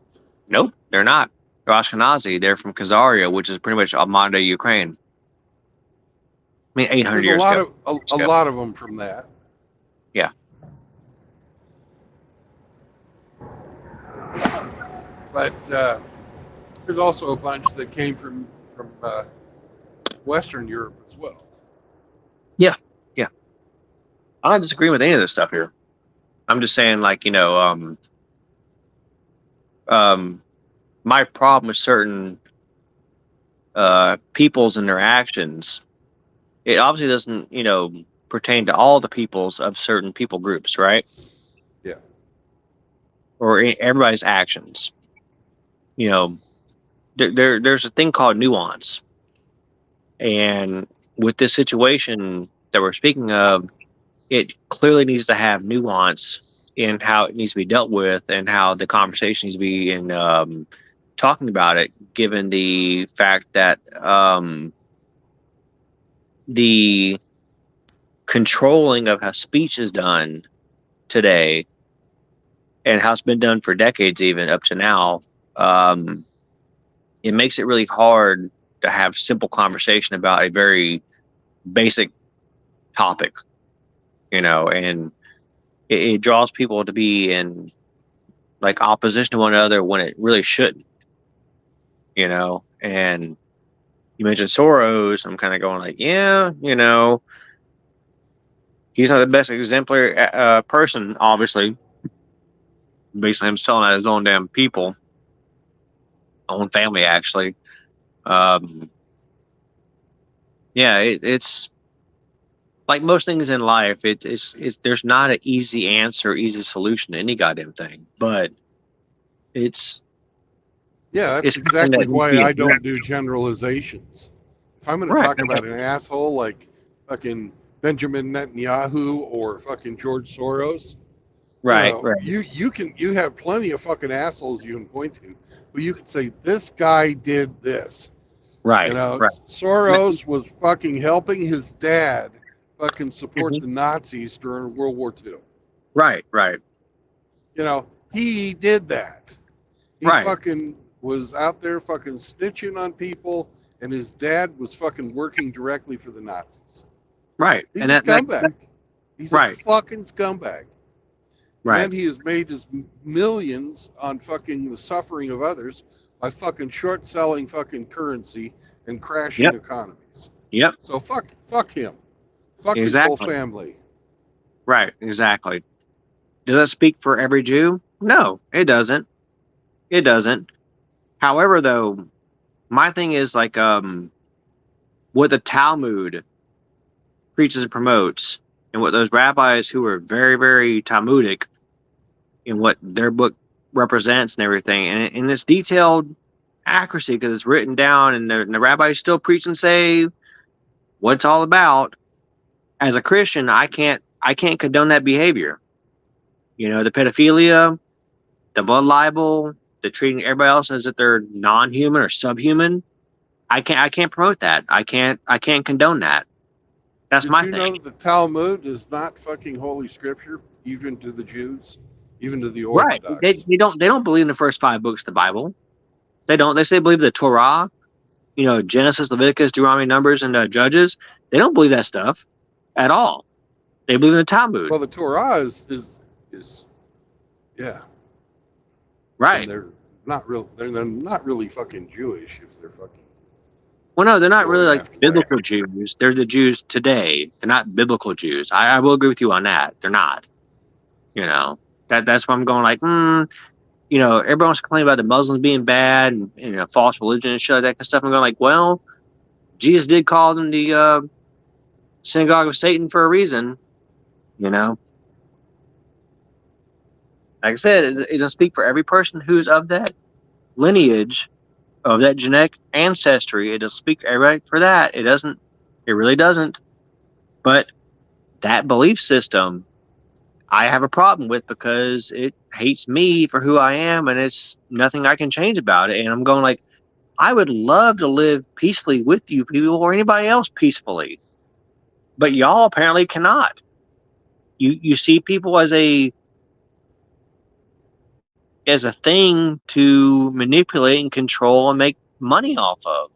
Nope, they're not. They're Ashkenazi. They're from Khazaria, which is pretty much modern day Ukraine. I mean, 800 There's years ago. a lot of them from that. Yeah. But there's also a bunch that came from Western Europe as well. I'm not disagreeing with any of this stuff here. I'm just saying, like, my problem with certain peoples and their actions, it obviously doesn't, pertain to all the peoples of certain people groups, right? Yeah. Or everybody's actions. There's a thing called nuance. And with this situation that we're speaking of, it clearly needs to have nuance in how it needs to be dealt with and how the conversation needs to be in talking about it, given the fact that the controlling of how speech is done today and how it's been done for decades, even up to now, it makes it really hard to have simple conversation about a very basic topic, and it draws people to be in like opposition to one another when it really shouldn't, and you mentioned Soros. I'm kind of going like, yeah, he's not the best exemplary person, obviously. Basically, him selling out his own damn people, own family, actually. It's like most things in life. It's there's not an easy answer, easy solution to any goddamn thing, but it's that's exactly why I don't do generalizations. If I'm going to talk about an asshole like fucking Benjamin Netanyahu or fucking George Soros, right. You have plenty of fucking assholes you can point to, but you can say this guy did this. Right. Soros was fucking helping his dad fucking support the Nazis during World War II. Right. He did that. He fucking was out there fucking snitching on people, and his dad was fucking working directly for the Nazis. Right. He's a scumbag. He's a fucking scumbag. Right. And he has made his millions on fucking the suffering of others by fucking short selling fucking currency and crashing economies. Yep. So fuck him. Fuck his whole family. Right, exactly. Does that speak for every Jew? No, it doesn't. It doesn't. However, though, my thing is like what the Talmud preaches and promotes, and what those rabbis who are very, very Talmudic in what their book represents and everything, and it's detailed accuracy because it's written down, and the rabbis still preach and say what it's all about. As a Christian, I can't condone that behavior. The pedophilia, the blood libel, the treating everybody else as if they're non-human or subhuman. I can't promote that. I can't condone that. That's my thing. Did you know the Talmud is not fucking holy scripture, even to the Jews, even to the Orthodox? Right. They don't believe in the first 5 books of the Bible. They don't. They say they believe the Torah, Genesis, Leviticus, Deuteronomy, Numbers, and Judges. They don't believe that stuff at all. They believe in the Talmud. Well, the Torah is right. And they're not real. They're not really fucking Jewish if they're fucking. Well, no, they're not really like biblical Jews. They're the Jews today. They're not biblical Jews. I will agree with you on that. They're not. That's why I'm going like, you know, everyone's complaining about the Muslims being bad and, you know, false religion and shit like that kind of stuff. I'm going like, well, Jesus did call them the synagogue of Satan for a reason, you know. Like I said, it doesn't speak for every person who's of that lineage, of that genetic ancestry. It doesn't speak for everybody for that. It doesn't. It really doesn't. But that belief system, I have a problem with because it hates me for who I am, and it's nothing I can change about it. And I'm going like, I would love to live peacefully with you people or anybody else peacefully, but y'all apparently cannot. You see people as a thing to manipulate and control and make money off of.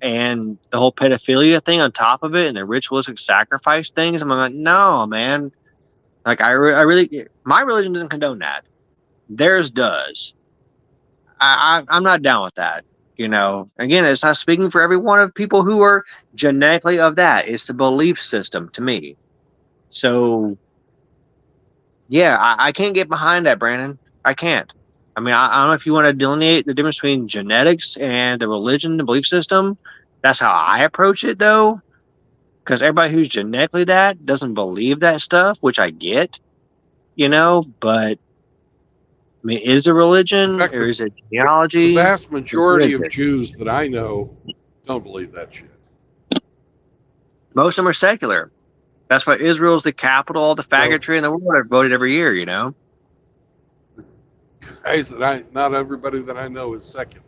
And the whole pedophilia thing on top of it and the ritualistic sacrifice things, I'm like, no, man. Like, I really, my religion doesn't condone that. Theirs does. I'm not down with that. You know, again, it's not speaking for every one of people who are genetically of that. It's the belief system to me. So, yeah, I can't get behind that, Brandon. I can't. I mean, I don't know if you want to delineate the difference between genetics and the religion, the belief system. That's how I approach it, though. Because everybody who's genetically that doesn't believe that stuff, which I get, you know, but I mean, is it religion In fact, or is it genealogy? The vast majority What of is it? Jews that I know don't believe that shit. Most of them are secular. That's why Israel's the capital of the faggotry in the world. Are voted every year, you know. Guys that not everybody that I know is secular.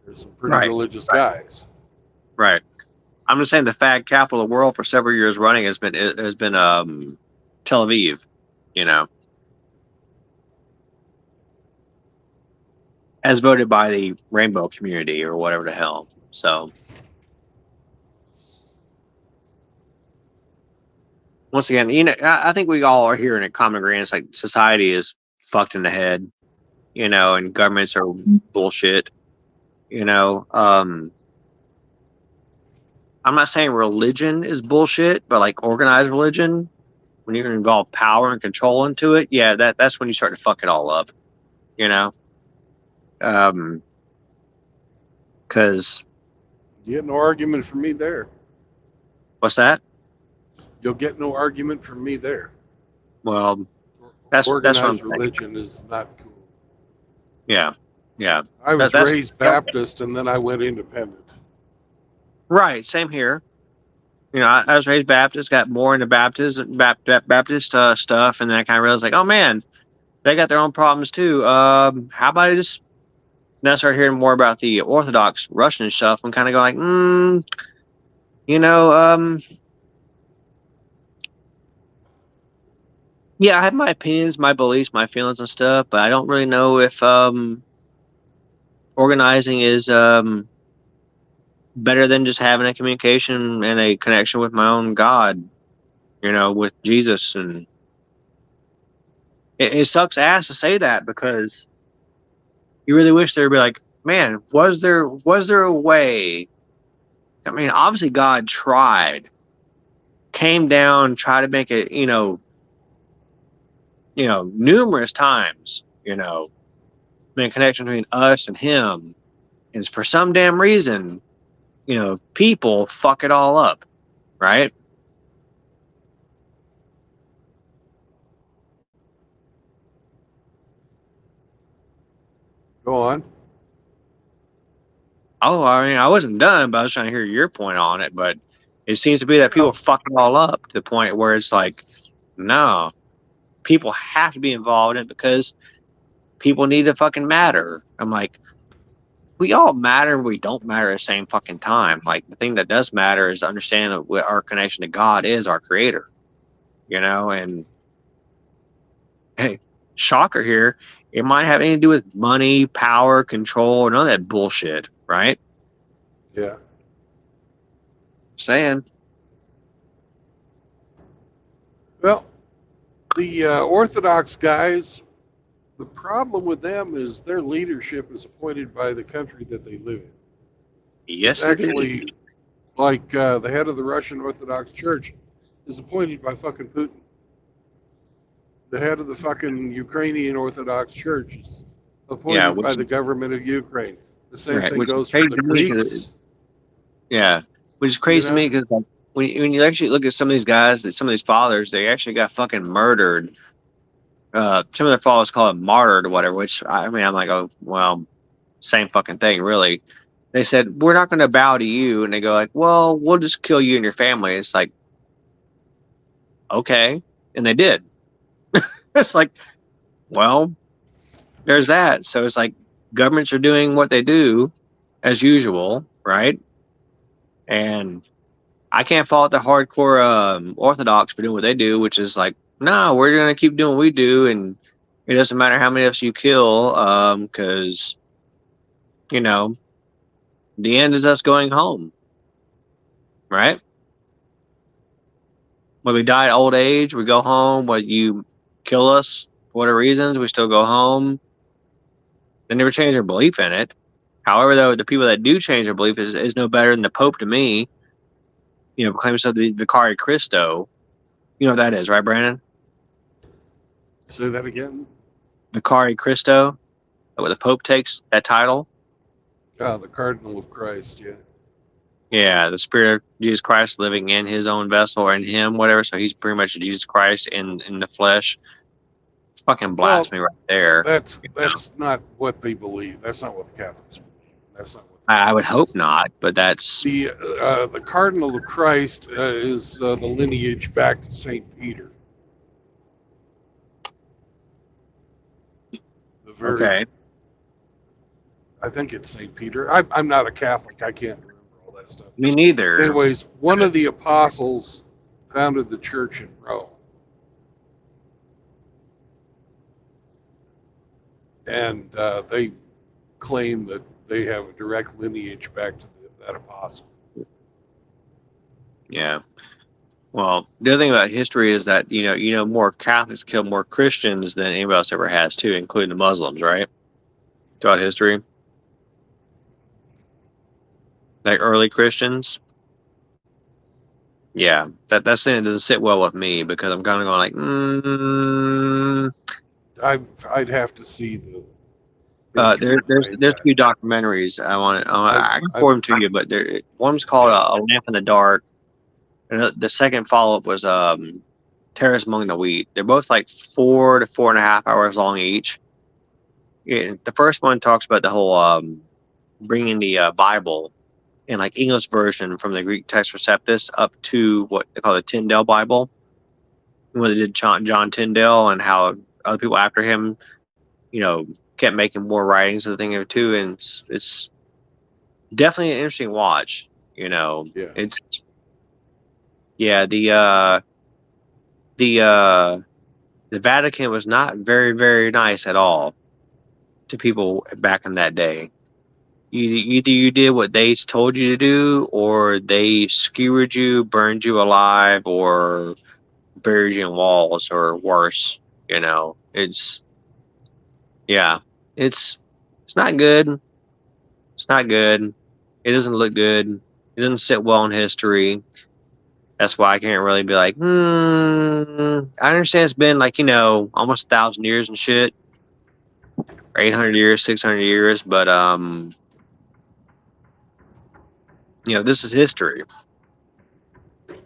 There's some pretty Right. religious guys. Right. I'm just saying the fag capital of the world for several years running has been Tel Aviv, you know, as voted by the rainbow community or whatever the hell. So once again, you know, I think we all are here in a common agreement. It's like society is fucked in the head, you know, and governments are bullshit, you know. I'm not saying religion is bullshit, but like organized religion, when you involve power and control into it, yeah, that's when you start to fuck it all up, you know. Because You get no argument from me there. what's that? You'll get no argument from me there. Well, that's what I'm Organized saying. religion is not cool. Yeah, yeah, I was that's- raised Baptist and then I went independent. right. Same here. You know, I was raised Baptist, got more into Baptist stuff, and then I kind of realized, like, oh man, they got their own problems too. How about I just then I started hearing more about the Orthodox Russian stuff and kind of go like, you know, yeah, I have my opinions, my beliefs, my feelings and stuff, but I don't really know if organizing is better than just having a communication and a connection with my own God, you know, with Jesus. And it sucks ass to say that because you really wish there'd be like, man, was there a way? I mean, obviously God tried, came down, tried to make it, you know, numerous times, you know, made a connection between us and him. And for some damn reason, you know, people fuck it all up, right? Go on. Oh, I mean, I wasn't done, but I was trying to hear your point on it. But it seems to be that people fuck it all up to the point where it's like, no, people have to be involved in it because people need to fucking matter. I'm like, we all matter, we don't matter at the same fucking time. Like, the thing that does matter is to understand that our connection to God is our creator, you know. And hey, shocker here, it might have anything to do with money, power, control, none of that bullshit, right? Yeah. Saying. Well, the Orthodox guys, the problem with them is their leadership is appointed by the country that they live in. Yes, Actually, like the head of the Russian Orthodox Church is appointed by fucking Putin. The head of the fucking Ukrainian Orthodox Church is Yeah, appointed by the government of Ukraine. The same right, thing which is goes for crazy the to me 'cause Greeks. yeah, which is You crazy to know, me because like, when you actually look at some of these guys, that some of these fathers, they actually got fucking murdered. Some of their fathers call it martyred or whatever. Which I mean, I'm like, oh well, same fucking thing, really. They said we're not going to bow to you, and they go like, well, we'll just kill you and your family. It's like, okay, and they did. It's like, well, there's that. So it's like governments are doing what they do as usual, right? And I can't fault the hardcore Orthodox for doing what they do, which is like, no, we're gonna keep doing what we do, and it doesn't matter how many of us you kill, because you know the end is us going home, right? When we die at old age, we go home. When you kill us for whatever reasons, we still go home. They never change their belief in it. However, though, the people that do change their belief is no better than the Pope to me. You know, proclaim himself the Vicari Christo. You know what that is, right, Brandon? say that again. Vicari Christo, what the Pope takes that title. The Cardinal of Christ. Yeah. Yeah, the Spirit of Jesus Christ living in his own vessel or in him, whatever. So he's pretty much Jesus Christ in the flesh. It's fucking blasphemy right there. That's not what they believe. That's not what the Catholics believe. That's not what I would hope not, but that's the Cardinal of Christ is the lineage back to Saint Peter. The very, okay. I think it's Saint Peter. I'm not a Catholic. I can't remember all that stuff. Me neither. Anyways, one of the apostles founded the church in Rome. And they claim that they have a direct lineage back to that apostle. Yeah. Well, the other thing about history is that you know more Catholics kill more Christians than anybody else ever has too, including the Muslims, right? Throughout history, like early Christians. Yeah, that's thing that doesn't sit well with me because I'm kind of going like, I'd have to see the. there's a few documentaries I can forward them to you, but one's called A Lamp in the Dark, and the second follow up was Terrace Among the Wheat. They're both like 4 to 4.5 hours long each. Yeah, the first one talks about the whole bringing the Bible in like English version from the Greek text Receptus up to what they call the Tyndale Bible, when they did John Tyndale and how other people after him, kept making more writings of the thing too, and it's definitely an interesting watch. Yeah. It's the Vatican was not very, very nice at all to people back in that day. Either you did what they told you to do, or they skewered you, burned you alive, or buried you in walls, or worse. It's not good. It's not good. It doesn't look good. It doesn't sit well in history. That's why I can't really be like, I understand it's been like, almost 1,000 years and shit. Or 800 years, 600 years, but this is history. You know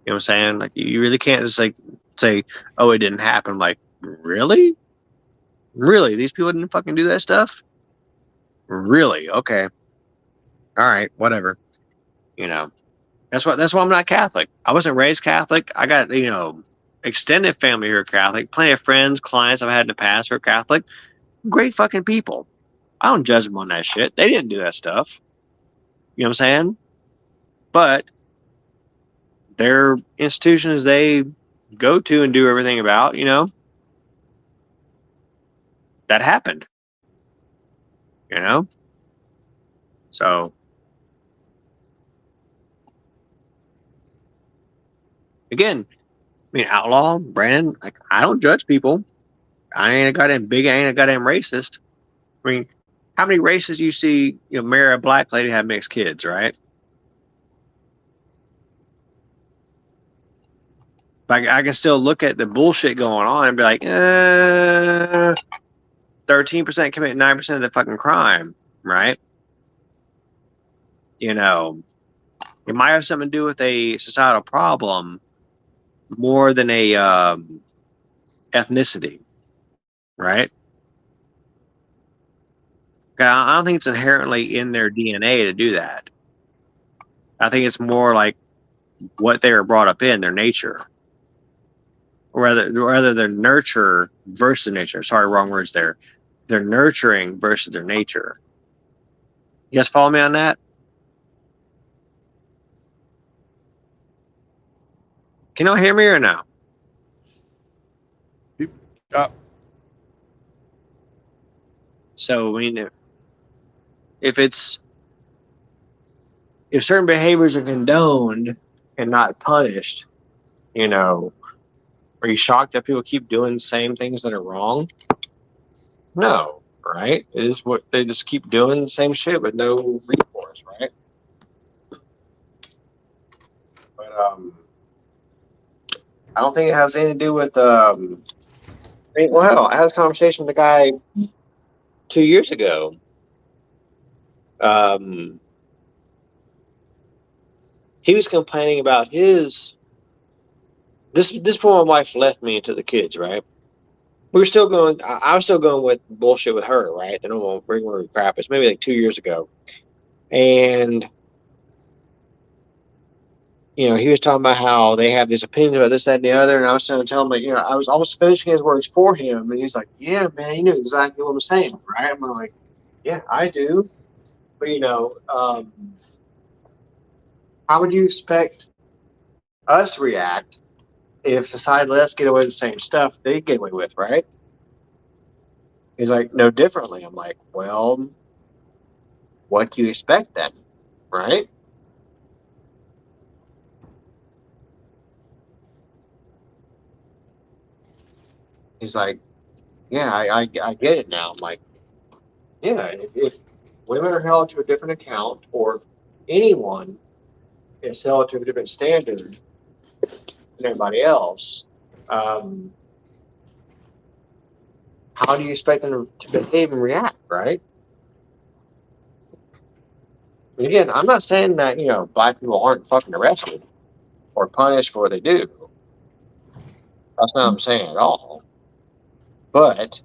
what I'm saying? Like, you really can't just like say, oh, it didn't happen. Like, really? Really? These people didn't fucking do that stuff? Really? Okay. All right, whatever. That's why I'm not Catholic. I wasn't raised Catholic. I got, extended family who are Catholic, plenty of friends, clients I've had in the past who are Catholic. Great fucking people. I don't judge them on that shit. They didn't do that stuff. You know what I'm saying? But their institutions they go to and do everything about, that happened. So again, outlaw, Brandon, like, I don't judge people. I ain't a goddamn racist. How many races you see, marry a black lady, have mixed kids, right? But I can still look at the bullshit going on and be like, 13% commit 9% of the fucking crime, right? You know, it might have something to do with a societal problem more than a ethnicity, right? I don't think it's inherently in their DNA to do that. I think it's more like what they were brought up in, their nature. Or rather their nurture versus nature. Sorry, wrong words there. They're nurturing versus their nature. You guys follow me on that? Can y'all hear me or no? So, I mean, if certain behaviors are condoned and not punished, you know, are you shocked that people keep doing the same things that are wrong? No, right? It is what they just keep doing the same shit with no recourse, right? But I don't think it has anything to do with well, hell, I had a conversation with a guy 2 years ago. He was complaining about his. This poor wife left me to the kids, right? We were still going. I was still going with bullshit with her, right? The normal ring crap. It's maybe like 2 years ago, and you know, he was talking about how they have this opinion about this, that, and the other, and I was trying to tell him, like, you know, I was almost finishing his words for him, and he's like, "Yeah, man, you knew exactly what I'm saying, right?" I'm like, "Yeah, I do," but you know, how would you expect us to react if society let us get away with the same stuff they get away with, right? He's like, no differently. I'm like, well, what do you expect then, right? He's like, yeah, I get it now. I'm like, yeah, if women are held to a different account, or anyone is held to a different standard than everybody else, how do you expect them to behave and react, right? And again, I'm not saying that, you know, black people aren't fucking arrested or punished for what they do. That's not what I'm saying at all. But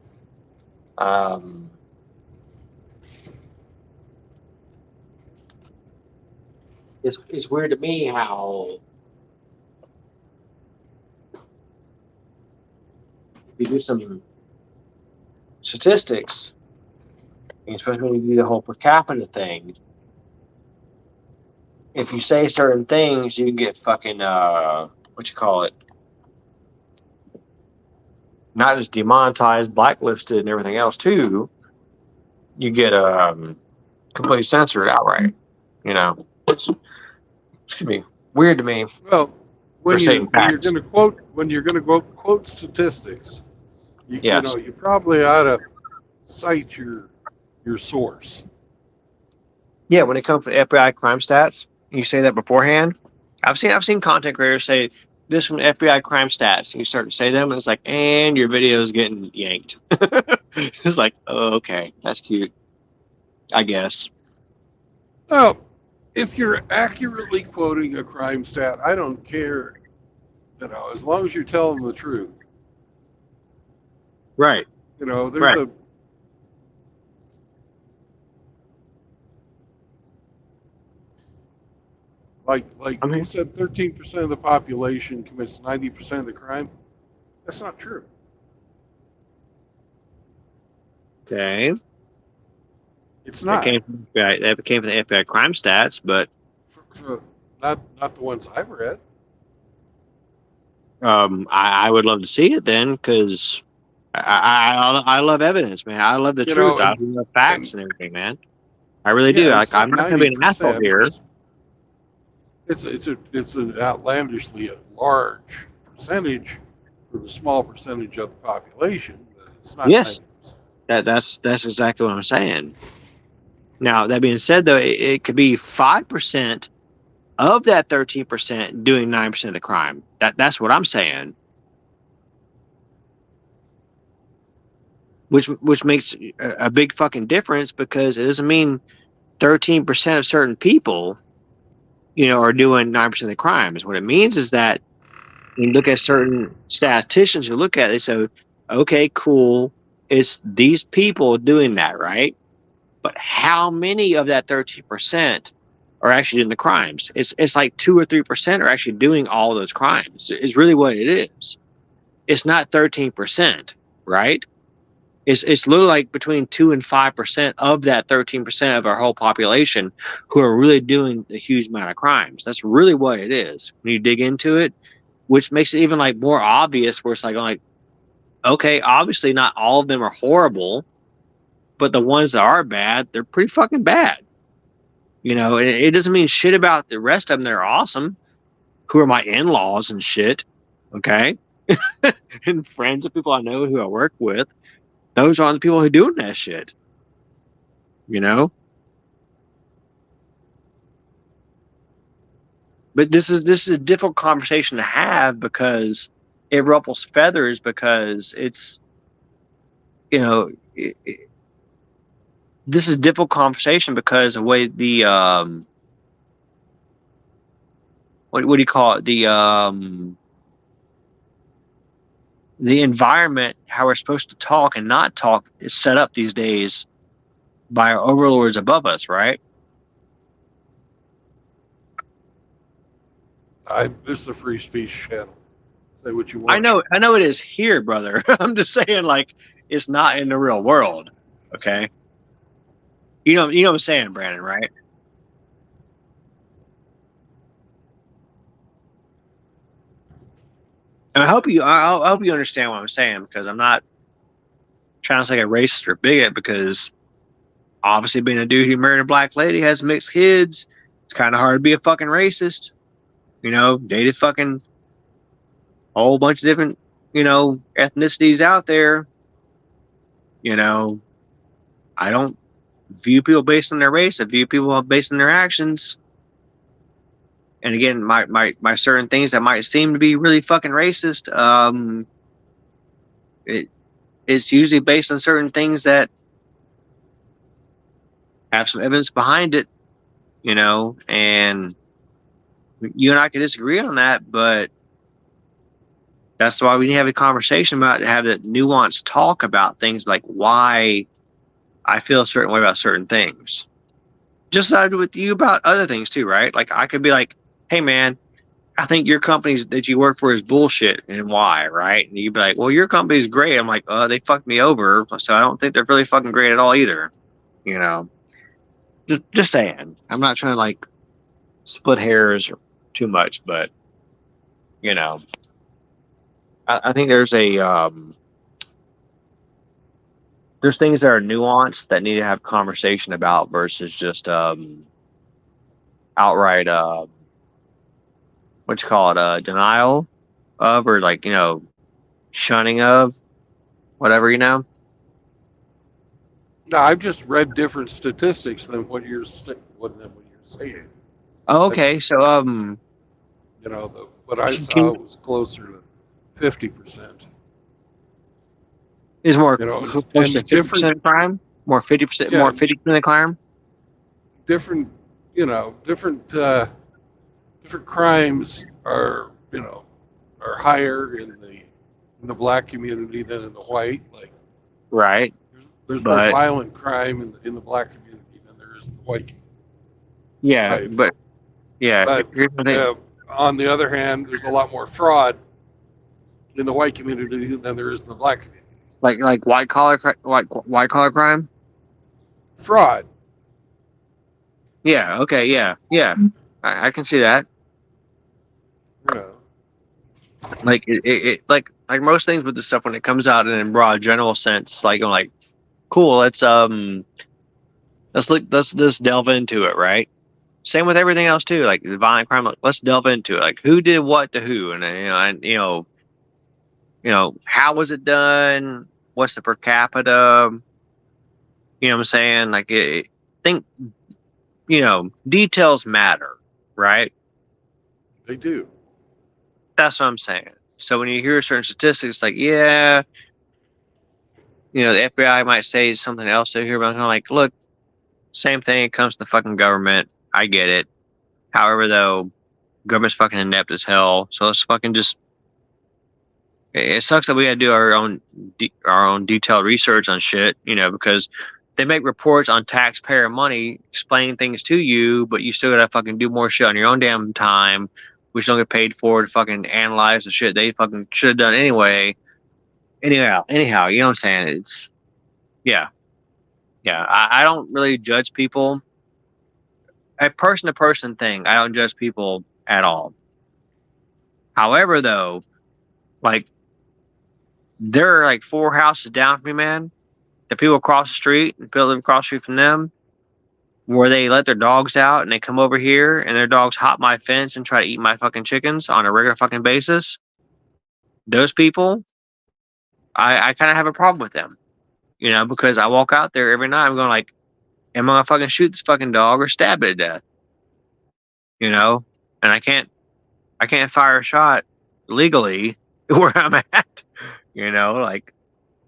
it's weird to me how you do some statistics, especially when you do the whole per capita thing. If you say certain things, you can get fucking not just demonetized, blacklisted, and everything else too. You get completely censored outright. You know, it's weird to me. Well, when you're facts. going to quote statistics, you know, you probably ought to cite your source. Yeah, when it comes to FBI crime stats, you say that beforehand. I've seen content creators say this from FBI crime stats. And you start to say them, and it's like, and your video is getting yanked. It's like, oh, okay, that's cute, I guess. Well, if you're accurately quoting a crime stat, I don't care, you know, as long as you're telling the truth. Right. You know, there's Right. a like you said, 13% of the population commits 90% of the crime. That's not true. Okay. It's not. That came from the FBI crime stats, but not the ones I've read. I would love to see it then, because I love evidence, man. I love the You truth. know, I love facts and everything, man. I really do. Yeah, Like, I'm not going to be an asshole here. It's an outlandishly large percentage for the small percentage of the population. But it's not. Yes. 90%. That's exactly what I'm saying. Now, that being said, though, it could be 5% of that 13% doing 9% of the crime. That's what I'm saying. Which makes a big fucking difference, because it doesn't mean 13% of certain people, are doing 9% of the crimes. What it means is that you look at certain statisticians who look at it, they say, okay, cool, it's these people doing that, right? But how many of that 13% are actually doing the crimes? It's like 2 or 3% are actually doing all those crimes. Is really what it is. It's not 13%, right? It's literally like between 2 and 5% of that 13% of our whole population who are really doing a huge amount of crimes. That's really what it is when you dig into it, which makes it even like more obvious, where it's like, okay, obviously not all of them are horrible, but the ones that are bad, they're pretty fucking bad. It doesn't mean shit about the rest of them. They're awesome. Who are my in-laws and shit, okay? And friends of people I know who I work with. Those are the people who are doing that shit. But this is a difficult conversation to have, because it ruffles feathers, because it's, this is a difficult conversation because of the way the what do you call it, the environment, how we're supposed to talk and not talk, is set up these days by our overlords above us, right? This is a free speech channel. Say what you want. I know it is here, brother. I'm just saying, like, it's not in the real world. Okay. You know what I'm saying, Brandon, right? And I hope you understand what I'm saying, because I'm not trying to say a racist or bigot, because obviously being a dude who married a black lady, has mixed kids, it's kind of hard to be a fucking racist. Dated fucking a whole bunch of different, ethnicities out there. I don't view people based on their race. I view people based on their actions. And again, my certain things that might seem to be really fucking racist, it's usually based on certain things that have some evidence behind it, and you and I can disagree on that, but that's why we need to have a conversation about, have that nuanced talk about things, like why I feel a certain way about certain things. Just as I do with you about other things too, right? Like, I could be like, hey man, I think your company that you work for is bullshit, and why, right? And you'd be like, well, your company's great. I'm like, they fucked me over, so I don't think they're really fucking great at all either. Just saying. I'm not trying to like split hairs too much, but I think there's there's things that are nuanced that need to have conversation about, versus just outright what you call it, denial of, or like, shunning of whatever, No, I've just read different statistics than what you're saying. Oh, okay. So what I saw was closer to 50%. is more and close to 50% crime, more 50%, Yeah. more 50% of crime. Different crimes are higher in the black community than in the white. Like, Right. there's But- more violent crime in the black community than there is in the white community. Yeah, Right. but yeah. But, here's the thing. On the other hand, there's a lot more fraud in the white community than there is in the black community. Like white collar crime. Fraud. Yeah. Okay. Yeah. I can see that. Like it like most things with this stuff, when it comes out in a broad general sense, like I'm like, cool. Let's let's delve into it, right? Same with everything else too, like the violent crime. Like, let's delve into it, like who did what to who, and how was it done? What's the per capita? You know what I'm saying? Like, details matter, right? They do. That's what I'm saying. So when you hear certain statistics, like, yeah, you know, the FBI might say something else over here, but I'm kind of like, look, same thing. It comes to the fucking government. I get it. However, though, government's fucking inept as hell. So let's fucking just. It sucks that we got to do our own detailed research on shit, you know, because they make reports on taxpayer money explaining things to you, but you still gotta fucking do more shit on your own damn time, which don't get paid for to fucking analyze the shit they fucking should have done anyway. Anyhow, you know what I'm saying? It's yeah. I don't really judge people. A person to person thing, I don't judge people at all. However, though, like there are like 4 houses down from me, man. The people across the street and people live across the street from them, where they let their dogs out and they come over here and their dogs hop my fence and try to eat my fucking chickens on a regular fucking basis. Those people, I kind of have a problem with them, you know, because I walk out there every night. I'm going like, am I gonna fucking shoot this fucking dog or stab it to death? You know, and I can't fire a shot legally where I'm at. You know, like,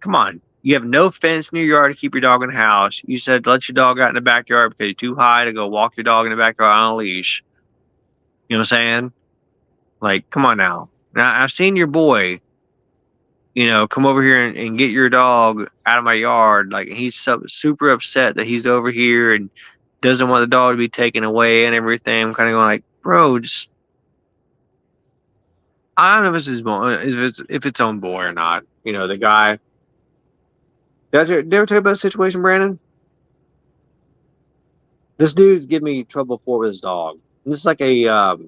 come on. You have no fence in your yard to keep your dog in the house. You said let your dog out in the backyard because you're too high to go walk your dog in the backyard on a leash. You know what I'm saying? Like, come on now. Now, I've seen your boy, you know, come over here and get your dog out of my yard. Like, he's super upset that he's over here and doesn't want the dog to be taken away and everything. I'm kind of going like, bro, just... I don't know if it's own boy or not. You know, the guy... Did I ever tell you about the situation, Brandon? This dude's giving me trouble before with his dog. And this is like a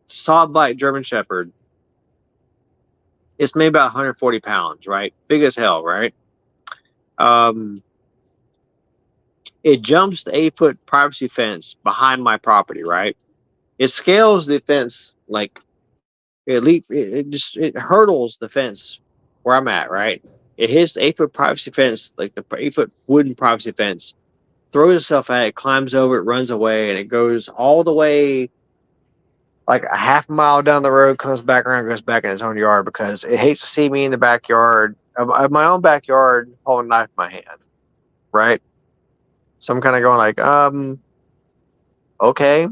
soft bite German Shepherd. It's maybe about 140 pounds, right? Big as hell, right? It jumps the 8-foot privacy fence behind my property, right? It scales the fence like it hurdles the fence where I'm at, right? It hits the 8-foot privacy fence, like the 8-foot wooden privacy fence, throws itself at it, climbs over it, runs away, and it goes all the way like a half mile down the road, comes back around, goes back in its own yard because it hates to see me in the backyard of my own backyard holding a knife in my hand, right? So I'm kind of going like, okay,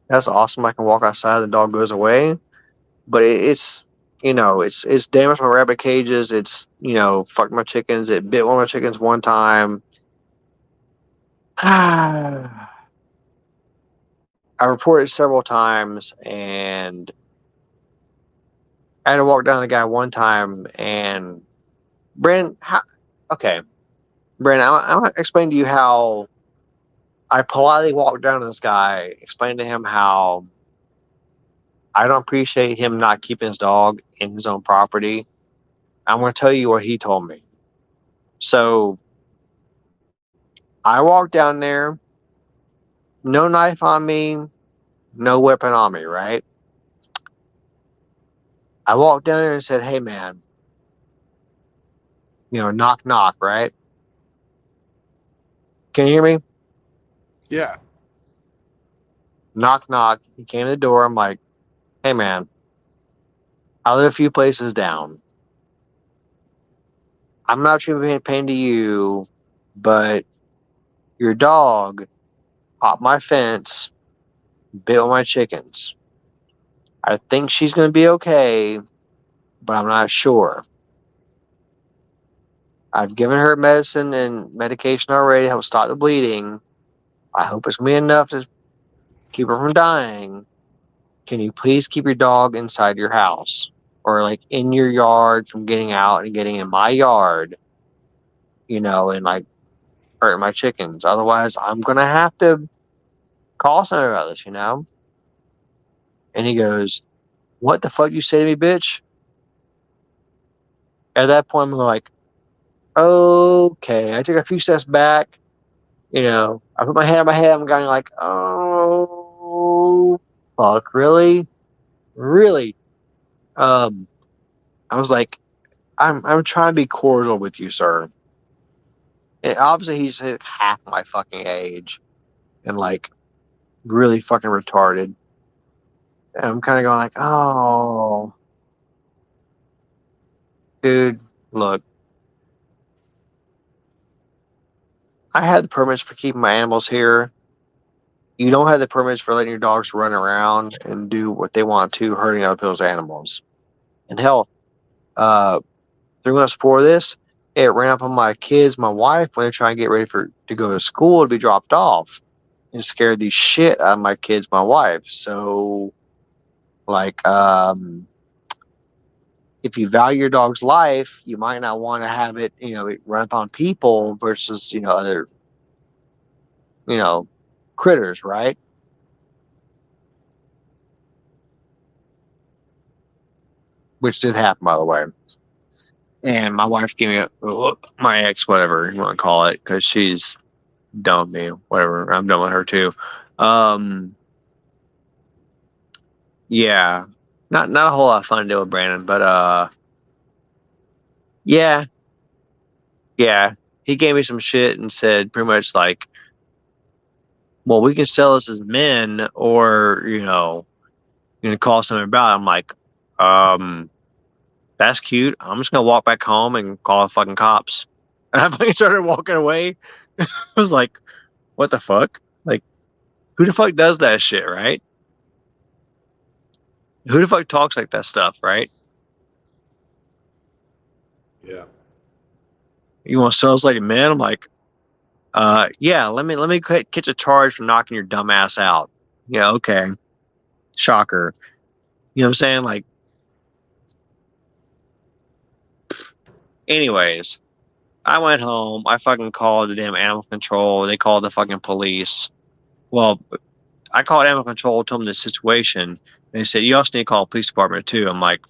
that's awesome. I can walk outside, the dog goes away, but it's, you know, it's damaged my rabbit cages. It's, you know, fucked my chickens. It bit one of my chickens one time. I reported several times, and I had to walk down the guy one time. And Brandon, Brandon, I'm gonna explain to you how I politely walked down to this guy, explained to him how I don't appreciate him not keeping his dog in his own property. I'm going to tell you what he told me. So I walked down there, no knife on me, no weapon on me, right? I walked down there and said, hey, man, you know, knock, knock, right? Can you hear me? Yeah. Knock, knock. He came to the door. I'm like, hey, man, I live a few places down. I'm not trying to be a pain to you, but your dog popped my fence, bit on my chickens. I think she's going to be okay, but I'm not sure. I've given her medicine and medication already to help stop the bleeding. I hope it's going to be enough to keep her from dying. Can you please keep your dog inside your house or like in your yard from getting out and getting in my yard, you know, and like hurting my chickens? Otherwise, I'm going to have to call somebody about this, you know? And he goes, what the fuck you say to me, bitch? At that point, I'm like, okay. I took a few steps back, you know, I put my hand on my head. I'm going like, oh, fuck, really? Really? I was like, I'm trying to be cordial with you, sir. And obviously, he's half my fucking age and like really fucking retarded. I'm kind of going like, oh, dude, look, I had the permits for keeping my animals here. You don't have the permits for letting your dogs run around and do what they want to, hurting other people's animals. And hell, 3 months before this, it ran up on my kids, my wife, when they're trying to get ready to go to school to be dropped off, and scared the shit out of my kids, my wife. So, like, if you value your dog's life, you might not want to have it, it run up on people versus, other, critters, right? Which did happen, by the way. And my wife gave me my ex, whatever you want to call it, because she's done with me, whatever. I'm done with her too. Yeah, not a whole lot of fun to do with Brandon, but yeah, he gave me some shit and said pretty much like, well, we can sell this as men, or you're gonna call something about it. I'm like, that's cute. I'm just gonna walk back home and call the fucking cops. And I fucking started walking away. I was like, what the fuck? Like, who the fuck does that shit, right? Who the fuck talks like that stuff, right? Yeah. You want to sell us like a man? I'm like, yeah, let me catch a charge for knocking your dumb ass out. Yeah, okay. Shocker. You know what I'm saying? Like, anyways, I went home. I fucking called the damn animal control. They called the fucking police. Well, I called animal control, told them the situation. They said, you also need to call the police department too. I'm like,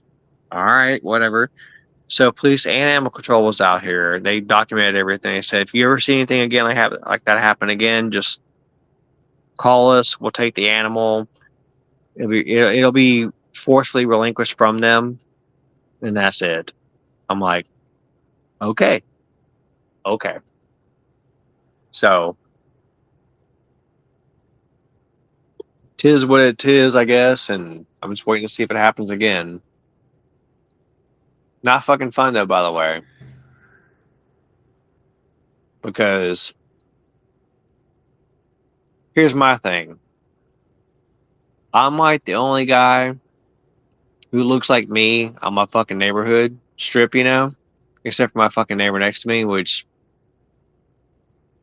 all right, whatever. So police and animal control was out here. They documented everything. They said, if you ever see anything again like that happen again, just call us. We'll take the animal. It'll be forcefully relinquished from them, and that's it. I'm like, okay. So, tis what it is, I guess, and I'm just waiting to see if it happens again. Not fucking fun though, by the way, because here's my thing. I'm like the only guy who looks like me on my fucking neighborhood strip, except for my fucking neighbor next to me, which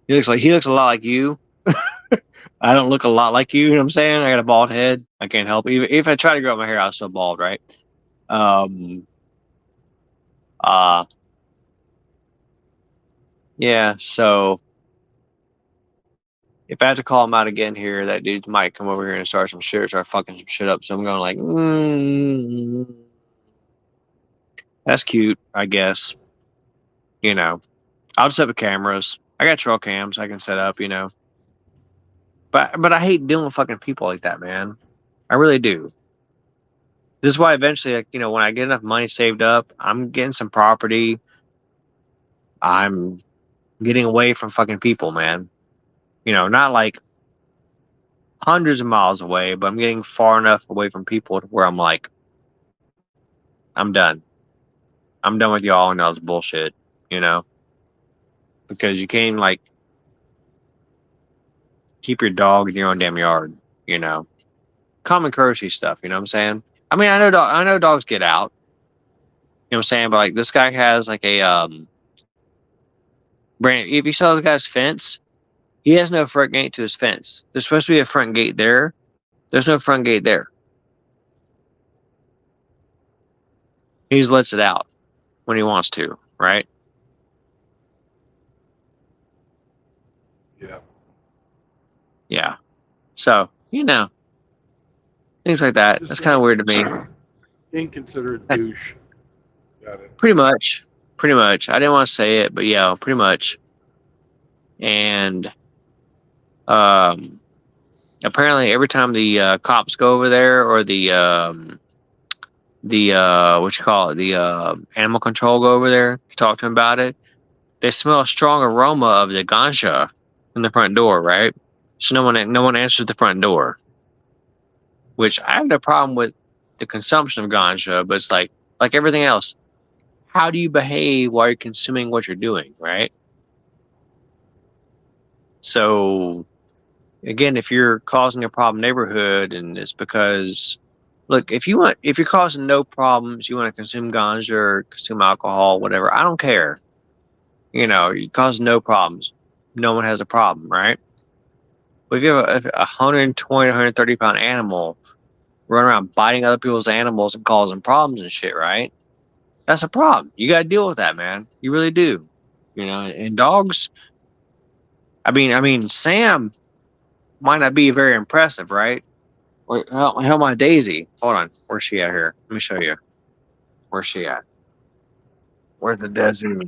he looks a lot like you. I don't look a lot like you know what I'm saying? I got a bald head. I can't help it. Even if I try to grow out my hair, I'm still bald, right? Yeah, so if I have to call him out again here, that dude might come over here and start fucking some shit up. So I'm going like, that's cute, I guess. I'll just set up cameras. I got trail cams I can set up, But I hate dealing with fucking people like that, man. I really do. This is why eventually, like, when I get enough money saved up, I'm getting some property. I'm getting away from fucking people, man. Not like hundreds of miles away, but I'm getting far enough away from people to where I'm like, I'm done. I'm done with y'all and all this bullshit, because you can't like keep your dog in your own damn yard, common courtesy stuff, you know what I'm saying? I mean, I know dogs get out, you know what I'm saying? But like this guy has like a Brand. If you saw this guy's fence, he has no front gate to his fence. There's supposed to be a front gate there. There's no front gate there. He just lets it out when he wants to, right? Yeah. Yeah. So, things like that. That's kind of weird to me. Inconsiderate douche. Got it. Pretty much. I didn't want to say it, but yeah, pretty much. And apparently every time the cops go over there, or the animal control go over there to talk to him about it, they smell a strong aroma of the ganja in the front door, right? So no one answers the front door. which I have no problem with the consumption of ganja, but it's like everything else. How do you behave while you're consuming what you're doing, right? So, again, if you're causing a problem neighborhood, and it's because, look, if you're causing no problems, you want to consume ganja or consume alcohol, whatever, I don't care. You know, you cause no problems. No one has a problem, right? But if you have a 120, 130 pound animal run around biting other people's animals and causing problems and shit, right? That's a problem. You got to deal with that, man. You really do. You know, and dogs, I mean, Sam might not be very impressive, right? Hell, my Daisy. Hold on. Where's she at here? Let me show you. Where's she at? Where's the Dezu?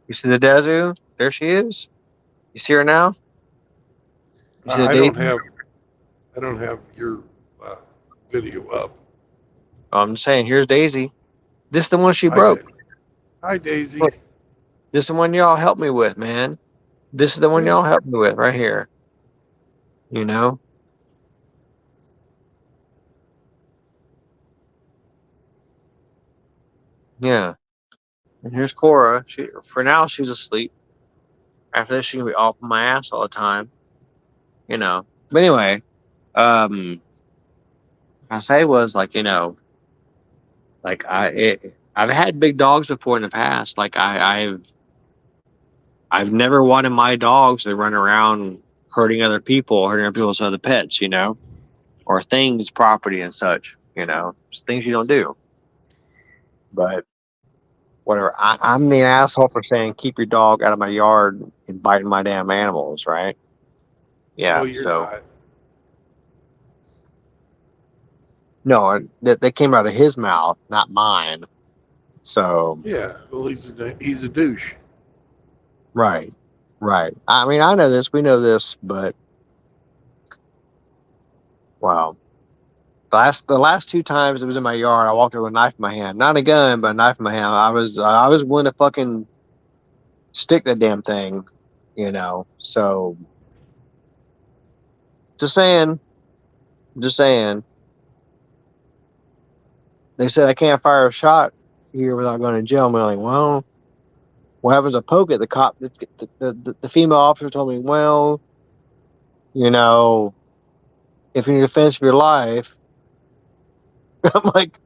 You see the Dezu? There she is. You see her now? You see the I Daisy? don't have your video up. I'm saying, here's Daisy. This is the one she Hi, broke. Hi, Daisy. Look. This is the one y'all helped me with, man. This is the one y'all helped me with right here. You know? Yeah. And here's Cora. For now, she's asleep. After this, she's gonna be off my ass all the time. You know. But anyway, I say was like, you know, like I've had big dogs before in the past. Like I've never wanted my dogs to run around hurting other people's other pets, you know, or things, property and such, you know, it's things you don't do. But whatever, I'm the asshole for saying keep your dog out of my yard and biting my damn animals, right? Yeah, No, you're so not. no, that came out of his mouth, not mine. So Yeah, well, he's a douche. right. I mean, I know this, we know this, but wow. The last two times it was in my yard, I walked there with a knife in my hand. Not a gun, but a knife in my hand. I was willing to fucking stick that damn thing, you know. So just saying. They said I can't fire a shot here without going to jail. I'm like, well, what happens if I poke it? The cop, the female officer told me, well, you know, if you're in defense of your life, I'm like,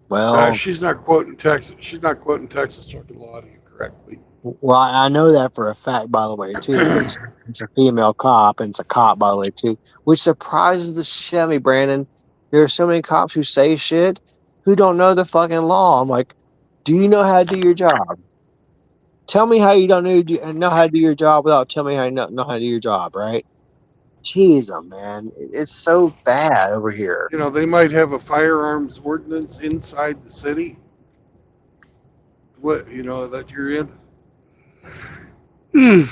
well, She's not quoting Texas. She's not quoting Texas fucking law to you correctly. well, I know that for a fact, by the way, too. It's a female cop, and it's a cop, by the way, too, which surprises the shit out of me, Brandon. There are so many cops who say shit who don't know the fucking law. I'm like, do you know how to do your job? Tell me how you don't know how to do your job without telling me how you know how to do your job, right? Jeez, man, it's so bad over here. You know, they might have a firearms ordinance inside the city. What, you know, that you're in?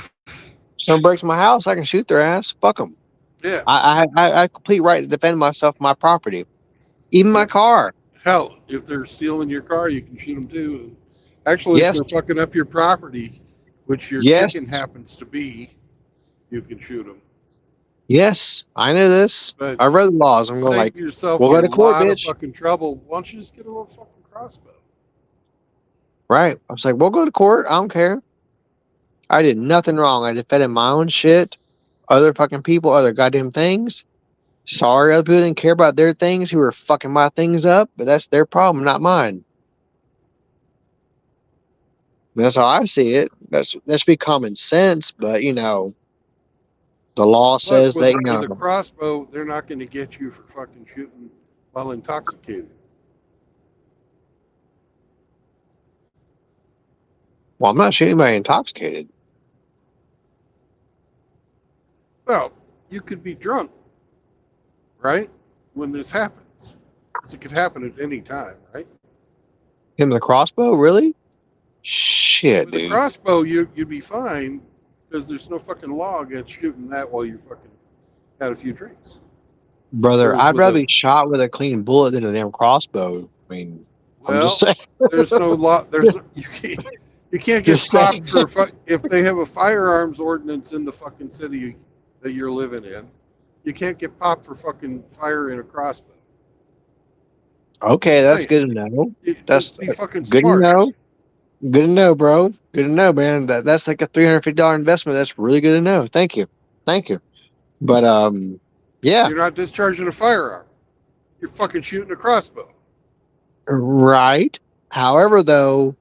Someone breaks my house, I can shoot their ass. Fuck them. Yeah. I have complete right to defend myself, my property, even my car. Hell, if they're stealing your car, you can shoot them too. Actually, Yes. if they're fucking up your property, which your Yes. chicken happens to be, you can shoot them. Yes, I know this. But I read the laws. I'm save going like, yourself we'll a go to court, lot of bitch. fucking trouble. Why don't you just get a little fucking crossbow? Right. I was like, we'll go to court. I don't care. I did nothing wrong. I defended my own shit, other fucking people, other goddamn things. Sorry other people didn't care about their things who were fucking my things up, but that's their problem, not mine. That's how I see it. That should be common sense, but you know, the law says Plus, that, you know. with a crossbow, they're not going to get you for fucking shooting while intoxicated. Well, I'm not shooting anybody intoxicated. Well, you could be drunk, right? When this happens. 'Cause it could happen at any time, right? Him with a crossbow, really? Shit, With a dude. crossbow, you'd be fine because there's no fucking law against shooting that while you fucking had a few drinks. Brother, Whereas I'd with rather a- be shot with a clean bullet than a damn crossbow. I mean, I'm Well, just saying. there's no law. You can't get Just saying. stopped for if they have a firearms ordinance in the fucking city that you're living in. You can't get popped for fucking fire in a crossbow. Okay, Just that's saying. good to know. That's Just be fucking good to smart. know. Good to know, bro. Good to know, man. That's like a $350 investment. That's really good to know. Thank you. But yeah, You're not discharging a firearm. You're fucking shooting a crossbow. right. However, though,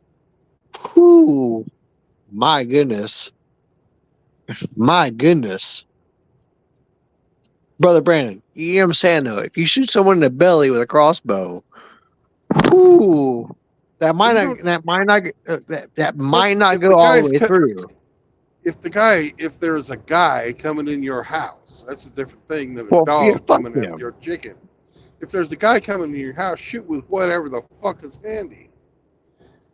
whew, my goodness, brother Brandon. You know what I'm saying though? If you shoot someone in the belly with a crossbow, whew, that might You not don't- that might not that might But not if go the all the guy's way through. if there's a guy coming in your house, that's a different thing than a Well, yeah, dog fuck coming at him. your chicken. If there's a guy coming in your house, shoot with whatever the fuck is handy.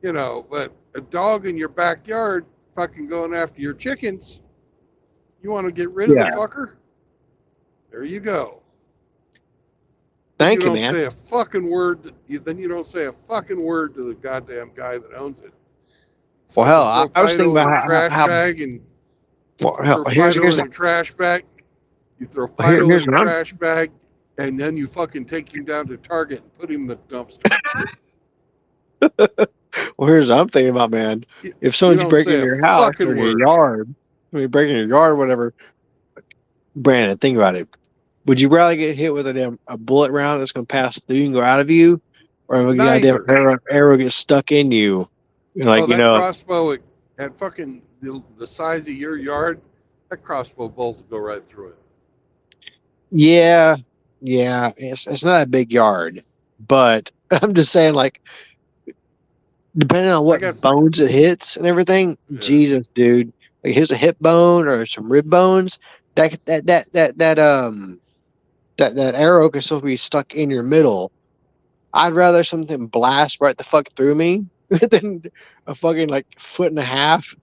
You know, but a dog in your backyard fucking going after your chickens, you want to get rid of Yeah. the fucker? There you go. Thank you, don't man. say a fucking word. Then you don't say a fucking word to the goddamn guy that owns it. Well, hell, Fucking I was throw thinking Fido in about a trash how bag and well, throw hell, Fido in a trash bag. You throw Here- Fido here's in a what I'm- trash bag, and then you fucking take him down to Target and put him in the dumpster. Well, here's what I'm thinking about, man. You- If someone's don't breaking say a your house fucking or your word. yard, breaking your yard, or whatever. Brandon, think about it. Would you rather get hit with a bullet round that's going to pass through you and go out of you, or would a goddamn Neither. arrow get stuck in you? Like, that crossbow at fucking the size of your yard, that crossbow bolt will go right through it. yeah, it's not a big yard, but I'm just saying, like, depending on what got- bones it hits and everything, Yeah. Jesus, dude, like hits a hip bone or some rib bones, that arrow can still be stuck in your middle. I'd rather something blast right the fuck through me than a fucking like foot and a half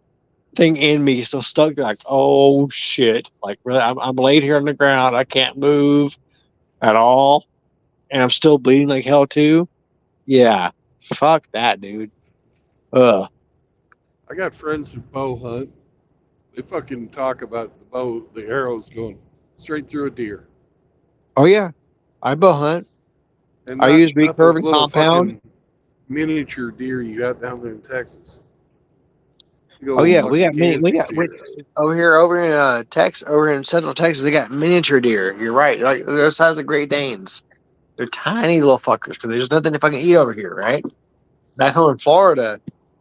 thing in me still stuck there. Like, oh shit! Like, really, I'm laid here on the ground. I can't move at all, and I'm still bleeding like hell too. Yeah, fuck that, dude. Ugh. I got friends who bow hunt. They fucking talk about the arrows going straight through a deer. Oh yeah, I bow hunt. And I use not those recurve and little compound. fucking miniature deer you got down there in Texas. Oh yeah, we got many. over in Texas, over in Central Texas. They got miniature deer. You're right. Like they're the size of Great Danes. They're tiny little fuckers because there's nothing to fucking eat over here, right? Back home in Florida,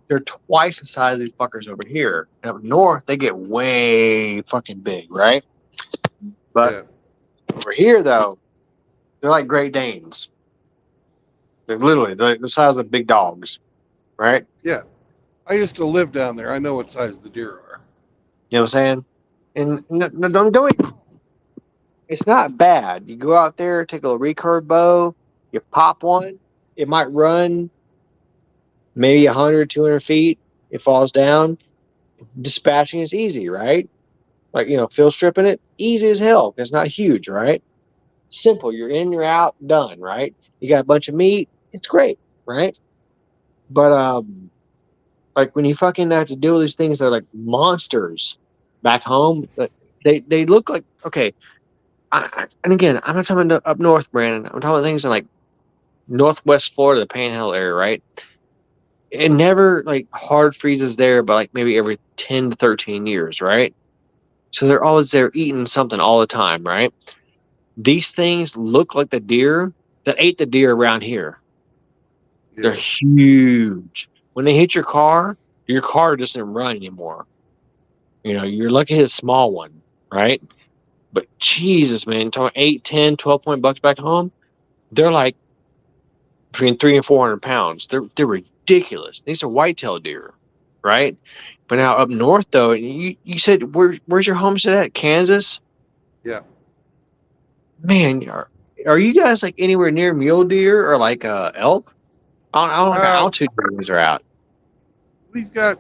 they're twice the size of these fuckers over here. And up north, they get way fucking big, right? But over here, though, they're like Great Danes. They're literally the size of big dogs, right? Yeah. I used to live down there. I know what size the deer are. You know what I'm saying? And no, don't. It's not bad. You go out there, take a little recurve bow, you pop one. It might run maybe 100, 200 feet. It falls down. Dispatching is easy, right? Like, field stripping it, easy as hell. It's not huge, right? Simple. You're in, you're out, done, right? You got a bunch of meat. It's great, right? But, like when you fucking have to deal with these things that are like monsters back home, they look like, okay. And again, I'm not talking about up north, Brandon. I'm talking about things in like northwest Florida, the Panhandle area, right? It never like hard freezes there, but like maybe every 10 to 13 years, right? So they're always there eating something all the time, right? These things look like the deer that ate the deer around here. Yeah. They're huge. When they hit your car doesn't run anymore. You're lucky to hit a small one, right? But Jesus, man, talking 8, 10, 12-point bucks back home, they're like between 300 and 400 pounds. They're ridiculous. These are whitetail deer, right? But now up north, though, you said where's your homestead at? Kansas? Yeah. Man, are you guys like anywhere near mule deer or like elk? I don't know how altitude these are out. We've got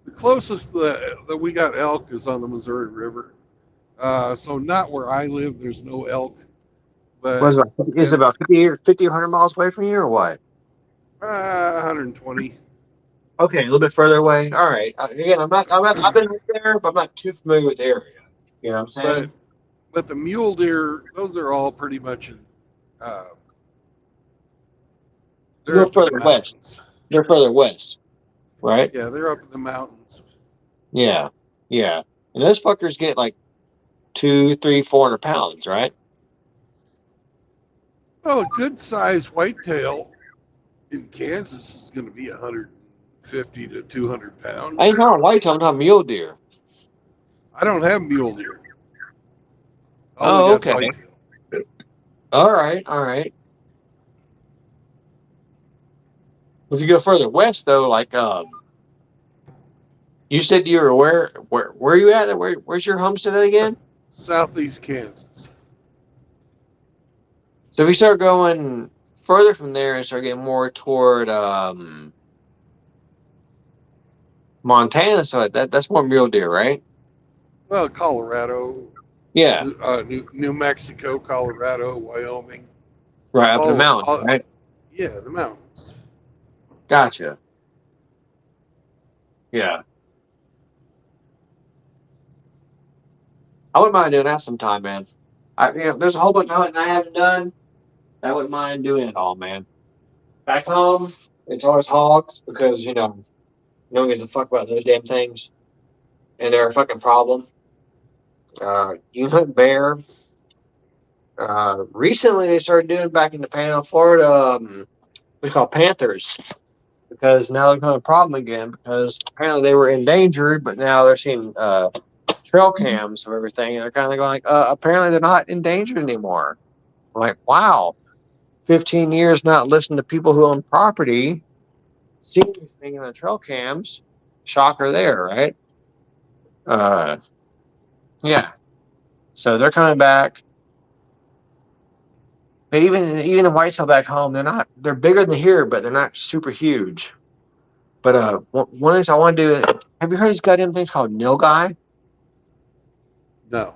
the closest that we got elk is on the Missouri River. So not where I live. There's no elk. But Is it about 50 or 100 miles away from you or what? 120. Okay, a little bit further away. All right. Again, I've been there, but I'm not too familiar with the area. You know what I'm saying? But the mule deer, those are all pretty much, they're Go up in the further west. mountains. They're further west, right? Yeah, they're up in the mountains. Yeah, yeah. And those fuckers get like 200, 300, 400 pounds, right? Well, a good sized whitetail in Kansas is going to be 150 to 200 pounds. I ain't talking whitetail, I'm talking mule deer. I don't have mule deer. Oh, Only got okay. whitetail. All right, all right. If you go further west, though, like you said you were where are you at? Where's your homestead again? Southeast Kansas. So if you start going further from there and start getting more toward Montana, so that's more mule deer, right? Well, Colorado, Yeah, New Mexico, Colorado, Wyoming. right up in the mountains, right? Yeah, the mountains. Gotcha. Yeah. I wouldn't mind doing that sometime, man. There's a whole bunch of hunting I haven't done. I wouldn't mind doing it all, man. Back home, it's always hogs because no one gives a fuck about those damn things, and they're a fucking problem. You can hunt bear. Recently, they started doing back in the Panhandle, Florida, what's called panthers, because now they're becoming a problem again because apparently they were endangered, but now they're seeing trail cams of everything, and they're kind of going like, apparently they're not endangered anymore. I'm like, wow, 15 years not listening to people who own property, seeing these things on the trail cams. Shocker there, right? Yeah. So they're coming back. But even the whitetail back home, they're bigger than here, but they're not super huge. But one of the things I want to do, have you heard these goddamn things called nilgai? No.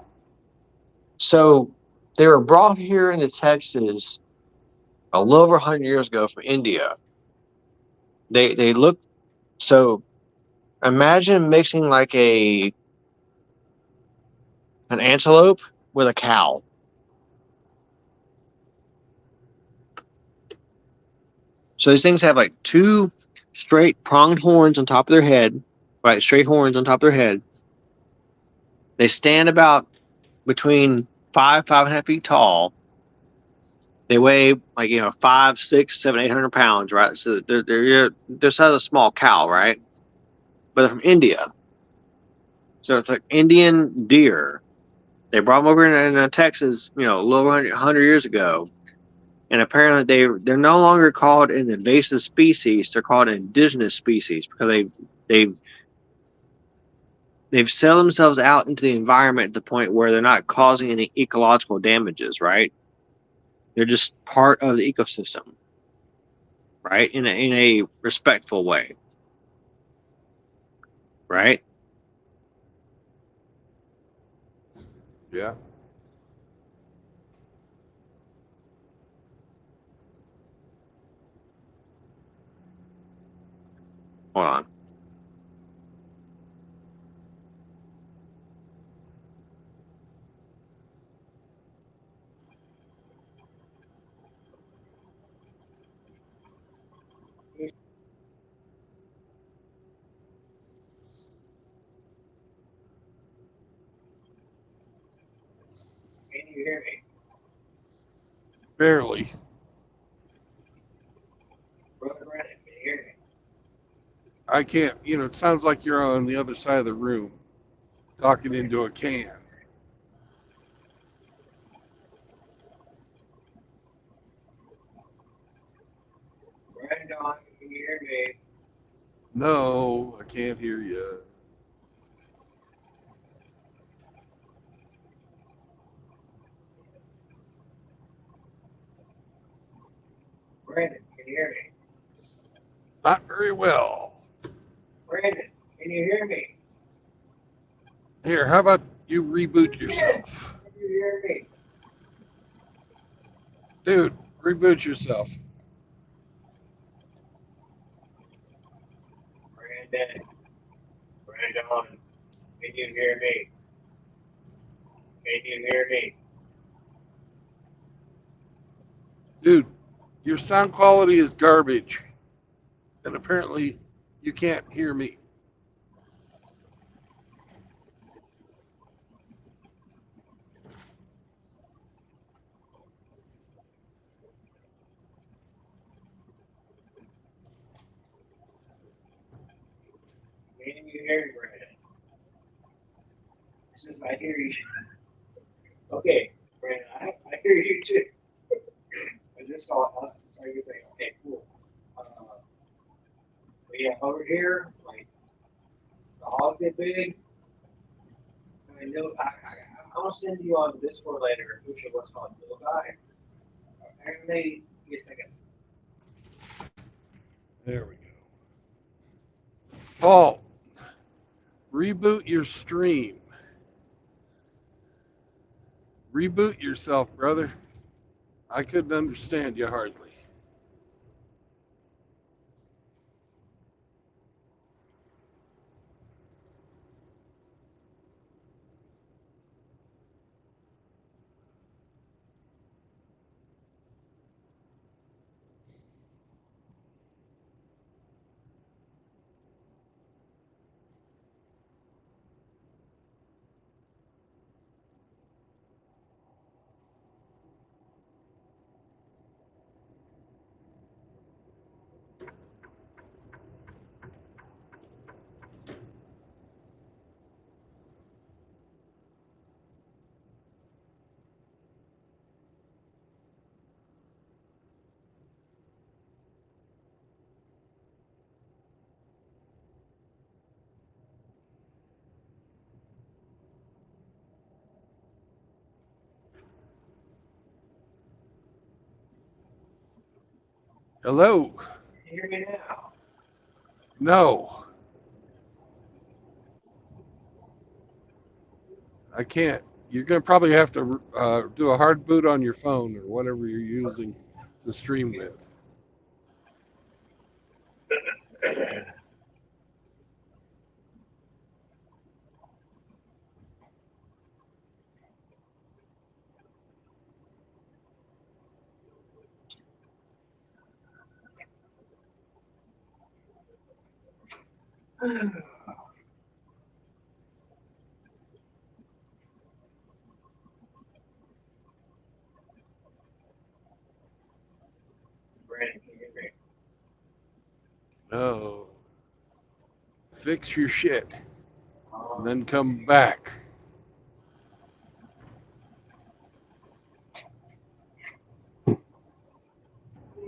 So they were brought here into Texas a little over 100 years ago from India. They look, so imagine mixing like an antelope with a cow. So these things have like two straight pronged horns on top of their head, right? Straight horns on top of their head. They stand about between 5.5 feet tall. They weigh like 5, 6, 7, 800 pounds, right? So they're size of a small cow, right? But they're from India, so it's like Indian deer. They brought them over in Texas, a little over 100 years ago, and apparently they're no longer called an invasive species. They're called an indigenous species because they've settled themselves out into the environment to the point where they're not causing any ecological damages, right? They're just part of the ecosystem, right? In a respectful way, right? Yeah. Hold on. Can you hear me? Barely. Brother Brandon, can you hear me? I can't, it sounds like you're on the other side of the room talking into a can. Brandon, can you hear me? No, I can't hear you. Brandon, can you hear me? Not very well. Brandon, can you hear me? Here, how about you reboot yourself? Can you hear me? Dude, reboot yourself. Brandon, can you hear me? Can you hear me? Dude, your sound quality is garbage. And apparently you can't hear me. Can you hear me, Brandon? Since I hear you. Okay, Brandon, I hear you too. I just saw your thing. Okay, cool. But yeah, over here, like the hogs get big. I know. I'm gonna send you on Discord later a picture of what's called little guy. Apparently, give me a second. There we go. Paul, reboot your stream. Reboot yourself, brother. I couldn't understand you hardly. Hello? Can you hear me now? No, I can't. You're going to probably have to do a hard boot on your phone or whatever you're using to stream with. Brandon, can you hear me? No. Fix your shit and then come back.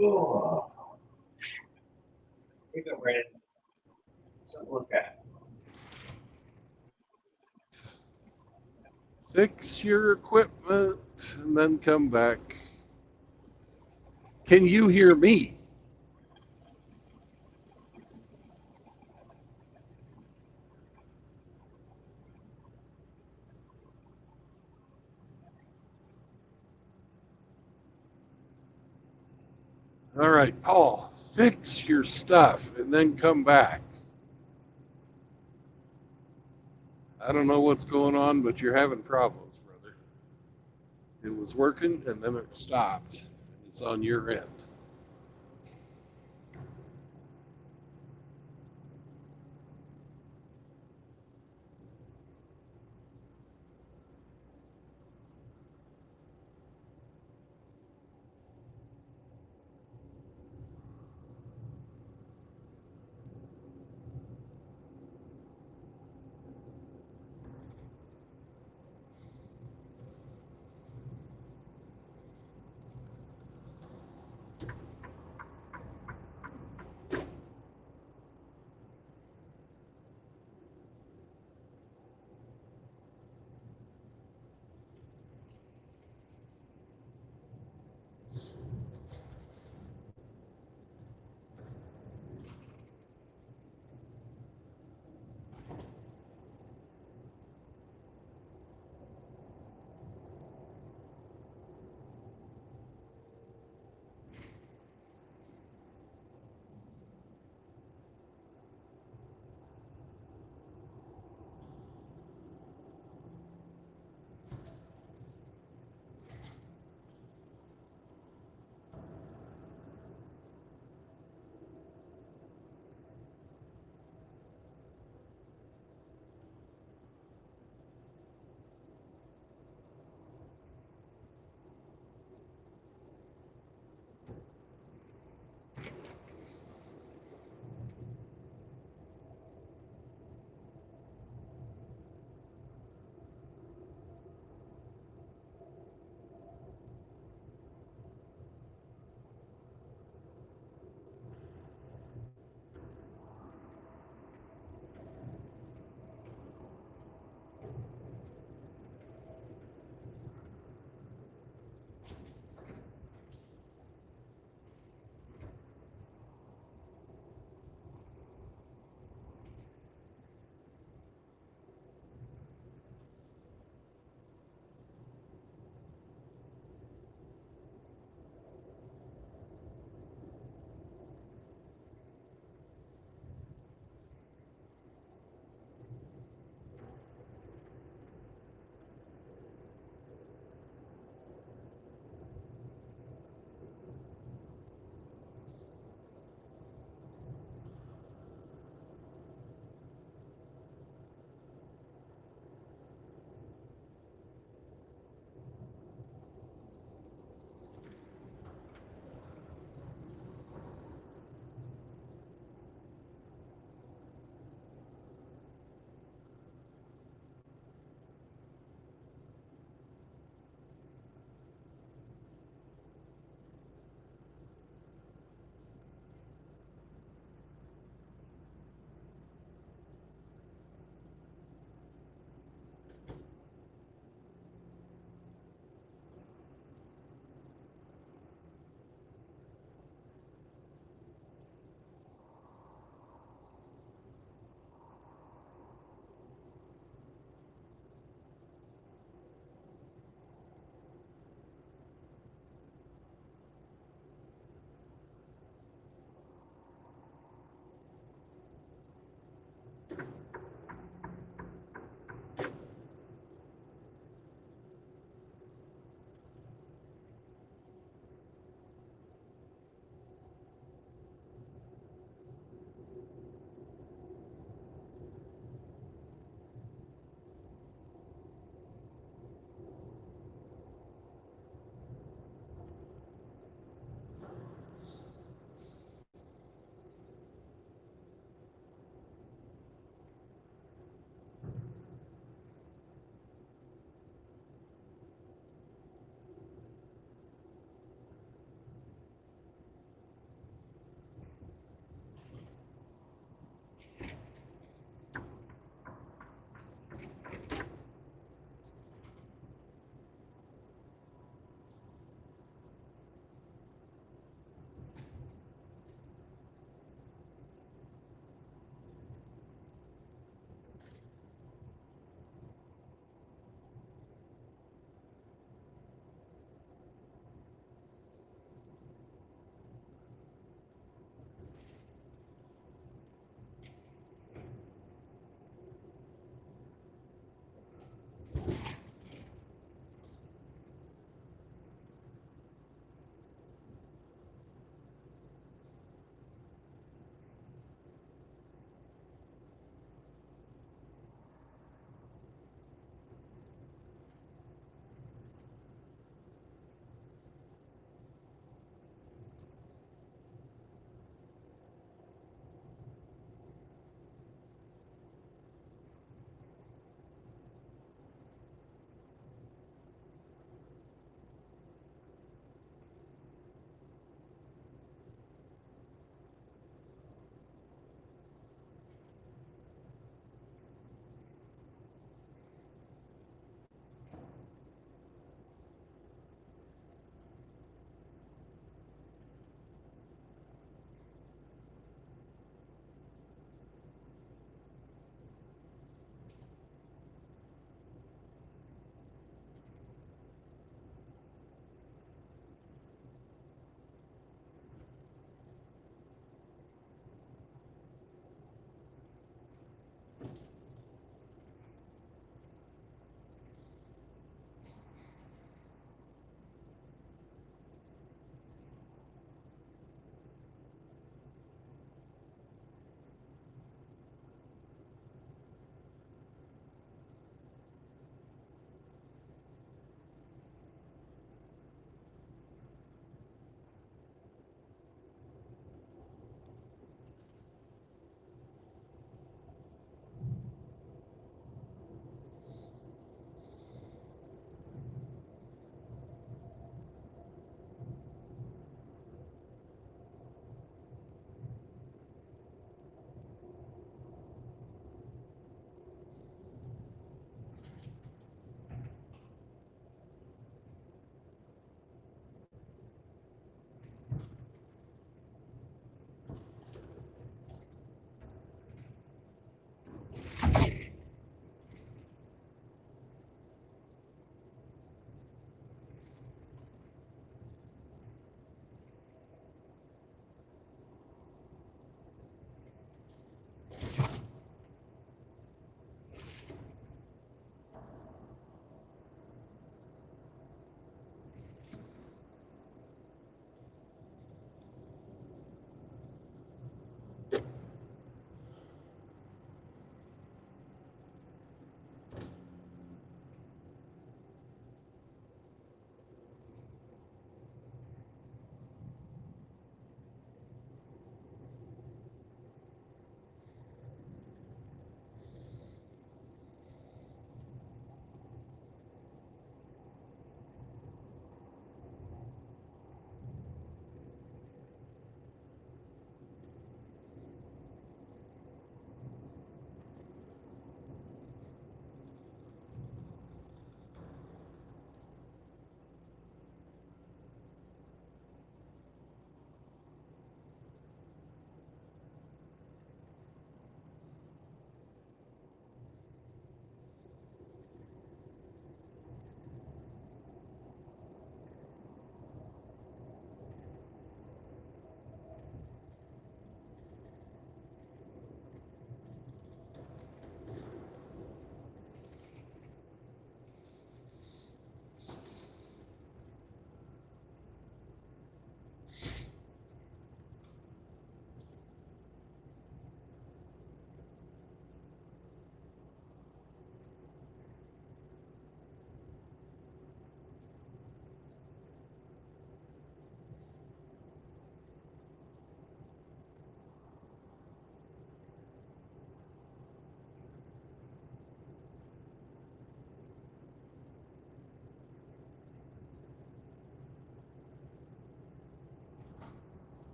Oh. Here you go, Brandon. Something to look at. Fix your equipment and then come back. Can you hear me? All right, Paul, fix your stuff and then come back. I don't know what's going on, but you're having problems, brother. It was working and then it stopped. It's on your end.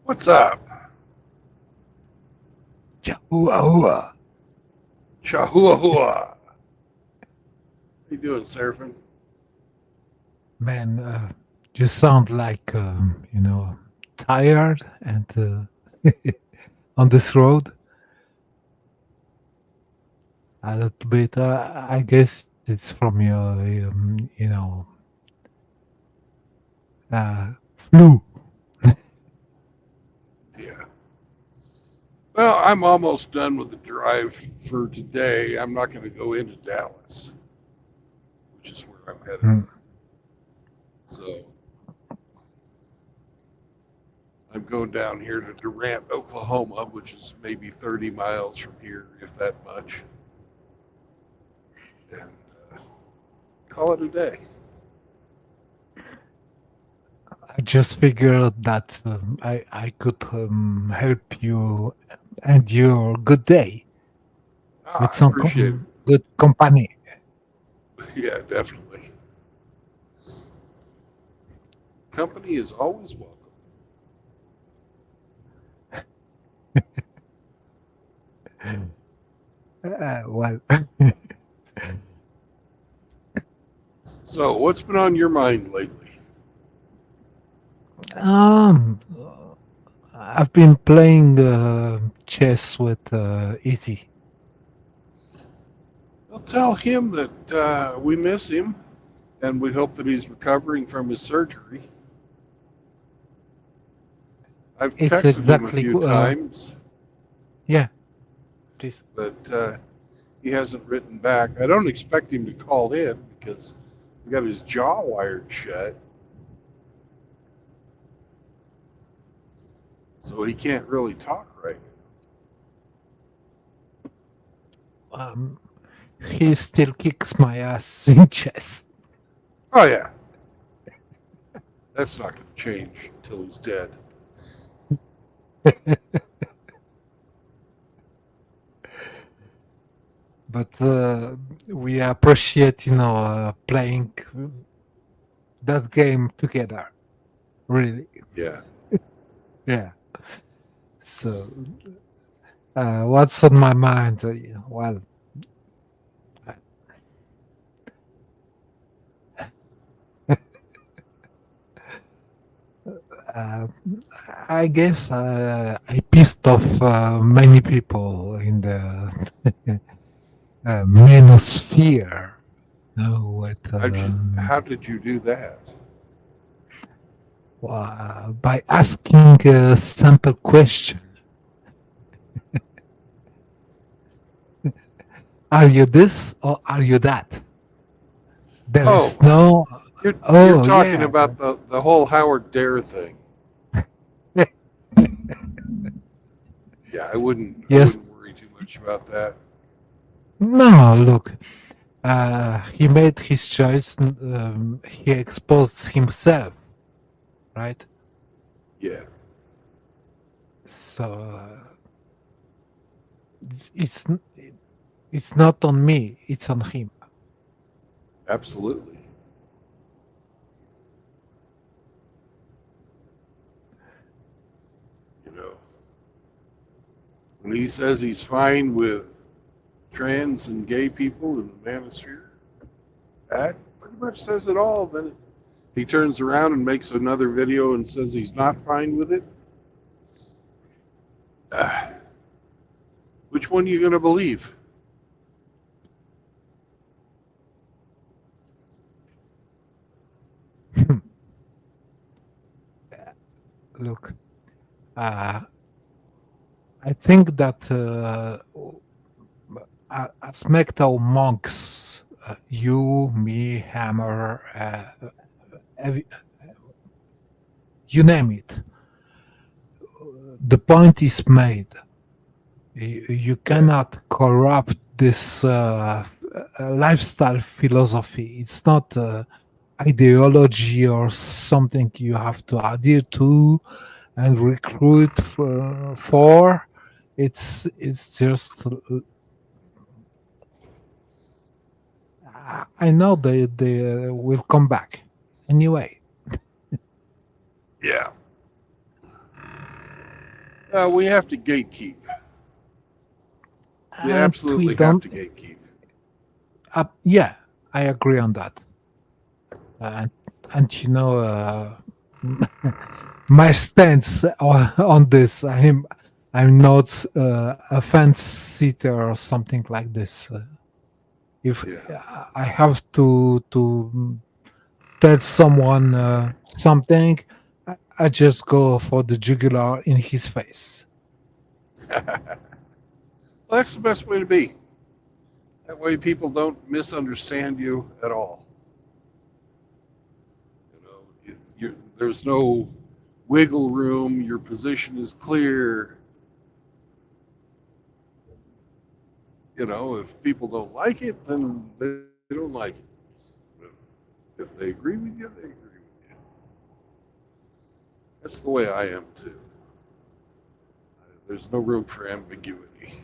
What's up? Chihuahua. Chahuahua. How you doing, Seraphin? Man, you sound like, tired and on this road. A little bit. I guess it's from your, flu. Yeah. Well, I'm almost done with the drive for today. I'm not going to go into Dallas, which is where I'm headed. Hmm. So I'm going down here to Durant, Oklahoma, which is maybe 30 miles from here, if that much. And call it a day. I just figured that I could help you end your good day with I some appreciate it. good company. Yeah, definitely. Company is always welcome. Well, So, what's been on your mind lately? I've been playing chess with Izzy. Well, tell him that we miss him and we hope that he's recovering from his surgery. I've It's texted him a exactly few times, yeah. Please. but he hasn't written back. I don't expect him to call in because he got his jaw wired shut. So he can't really talk right. He still kicks my ass in chess. Oh, yeah. That's not going to change until he's dead. But we appreciate, playing that game together. Really. Yeah. Yeah. So, what's on my mind? Well, I guess I pissed off many people in the manosphere. With, How did you do that? by asking a simple question. Are you this or are you that? There is no. You're Oh, talking yeah. about the whole Howard Dare thing. Yeah, I wouldn't worry too much about that. No, look. He made his choice. He exposed himself, right? Yeah. So it's not on me. It's on him. Absolutely. When he says he's fine with trans and gay people in the manosphere, that pretty much says it all. Then he turns around and makes another video and says he's not fine with it. Which one are you going to believe? Look, I think that as MGTOW monks, you, me, Hammer, you name it, the point is made. You cannot corrupt this lifestyle philosophy. It's not ideology or something you have to adhere to and recruit for. It's just. I know they will come back anyway. Yeah. We have to gatekeep. We And absolutely we have don't. to gatekeep. Yeah, I agree on that. And you know, my stance on this, I'm not a fence sitter or something like this. If Yeah. I have to tell someone something, I just go for the jugular in his face. Well, that's the best way to be. That way people don't misunderstand you at all. You know, there's no wiggle room. Your position is clear. You know, if people don't like it, then they don't like it. If they agree with you, they agree with you. That's the way I am too. There's no room for ambiguity.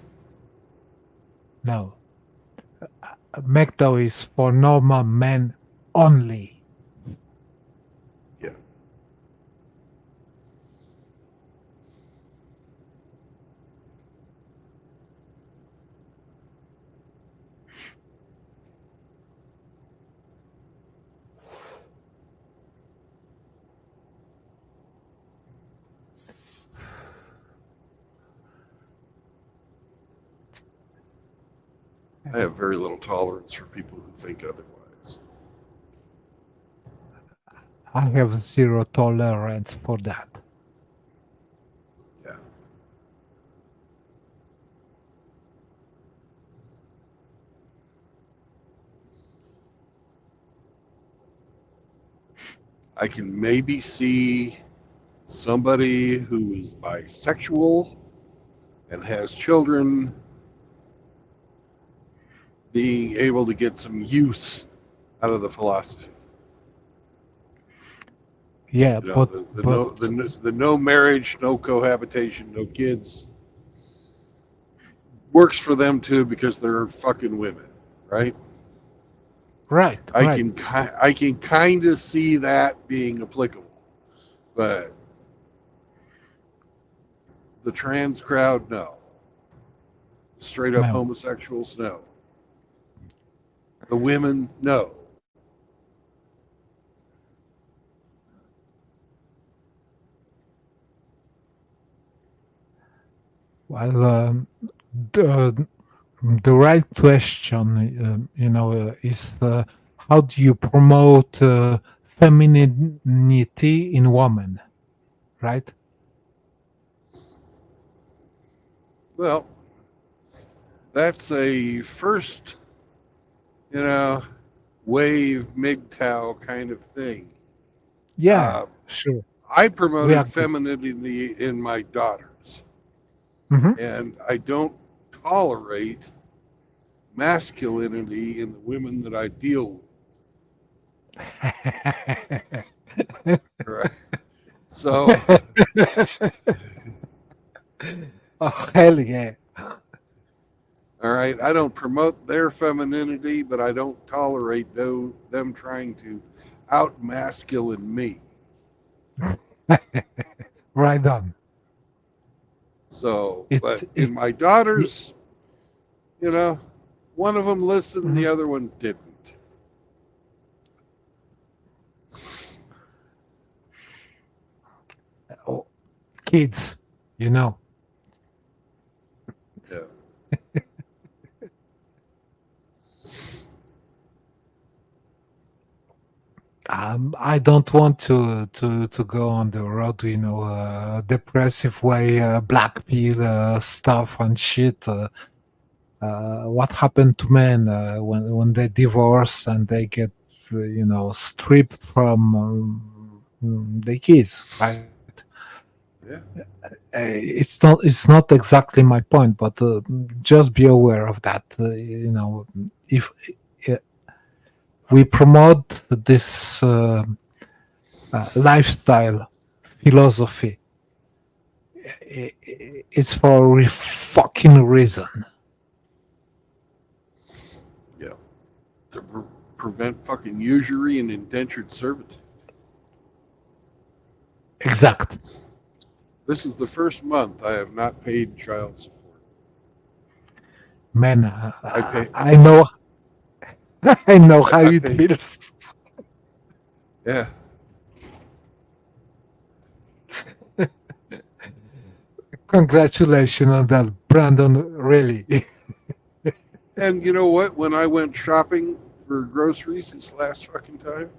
No, MGTOW is for normal men only. Yeah. I have very little tolerance for people who think otherwise. I have zero tolerance for that. Yeah. I can maybe see somebody who is bisexual and has children being able to get some use out of the philosophy. Yeah, You know, but the no marriage, no cohabitation, no kids works for them too because they're fucking women, right? right. I can kind of see that being applicable, but the trans crowd, no. Straight up No. homosexuals, no. The women, no. Well, the right question, is how do you promote femininity in women, right? Well, that's a first, wave MGTOW kind of thing. Yeah, sure. I We promoted agree. femininity in my daughters, Mhm. and I don't tolerate masculinity in the women that I deal with. Right? So, Oh, hell yeah. all right, I don't promote their femininity, but I don't tolerate them trying to out masculine me. Right on. So, but It's in my daughters, one of them listened, the Mhm. other one didn't. Oh, kids, you know. Yeah. I don't want to go on the road, depressive way, black pill stuff and shit. What happened to men when they divorce and they get, stripped from the kids, right? Yeah. It's not exactly my point, but just be aware of that. If uh, we promote this lifestyle philosophy, it's for a fucking reason. Yeah. To prevent fucking usury and indentured servitude. Exact. This is the first month I have not paid child support. Man, I pay. I know, I know how I it pay. feels. Yeah. Congratulations on that, Brandon. Really. And you know what? When I went shopping for groceries this last fucking time,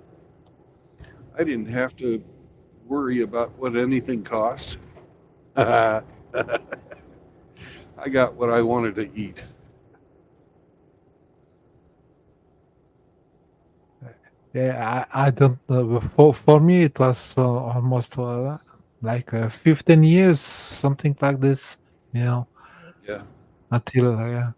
I didn't have to worry about what anything cost. I got what I wanted to eat. Yeah, I don't know. For me, it was almost like 15 years, something like this. You know, Yeah. until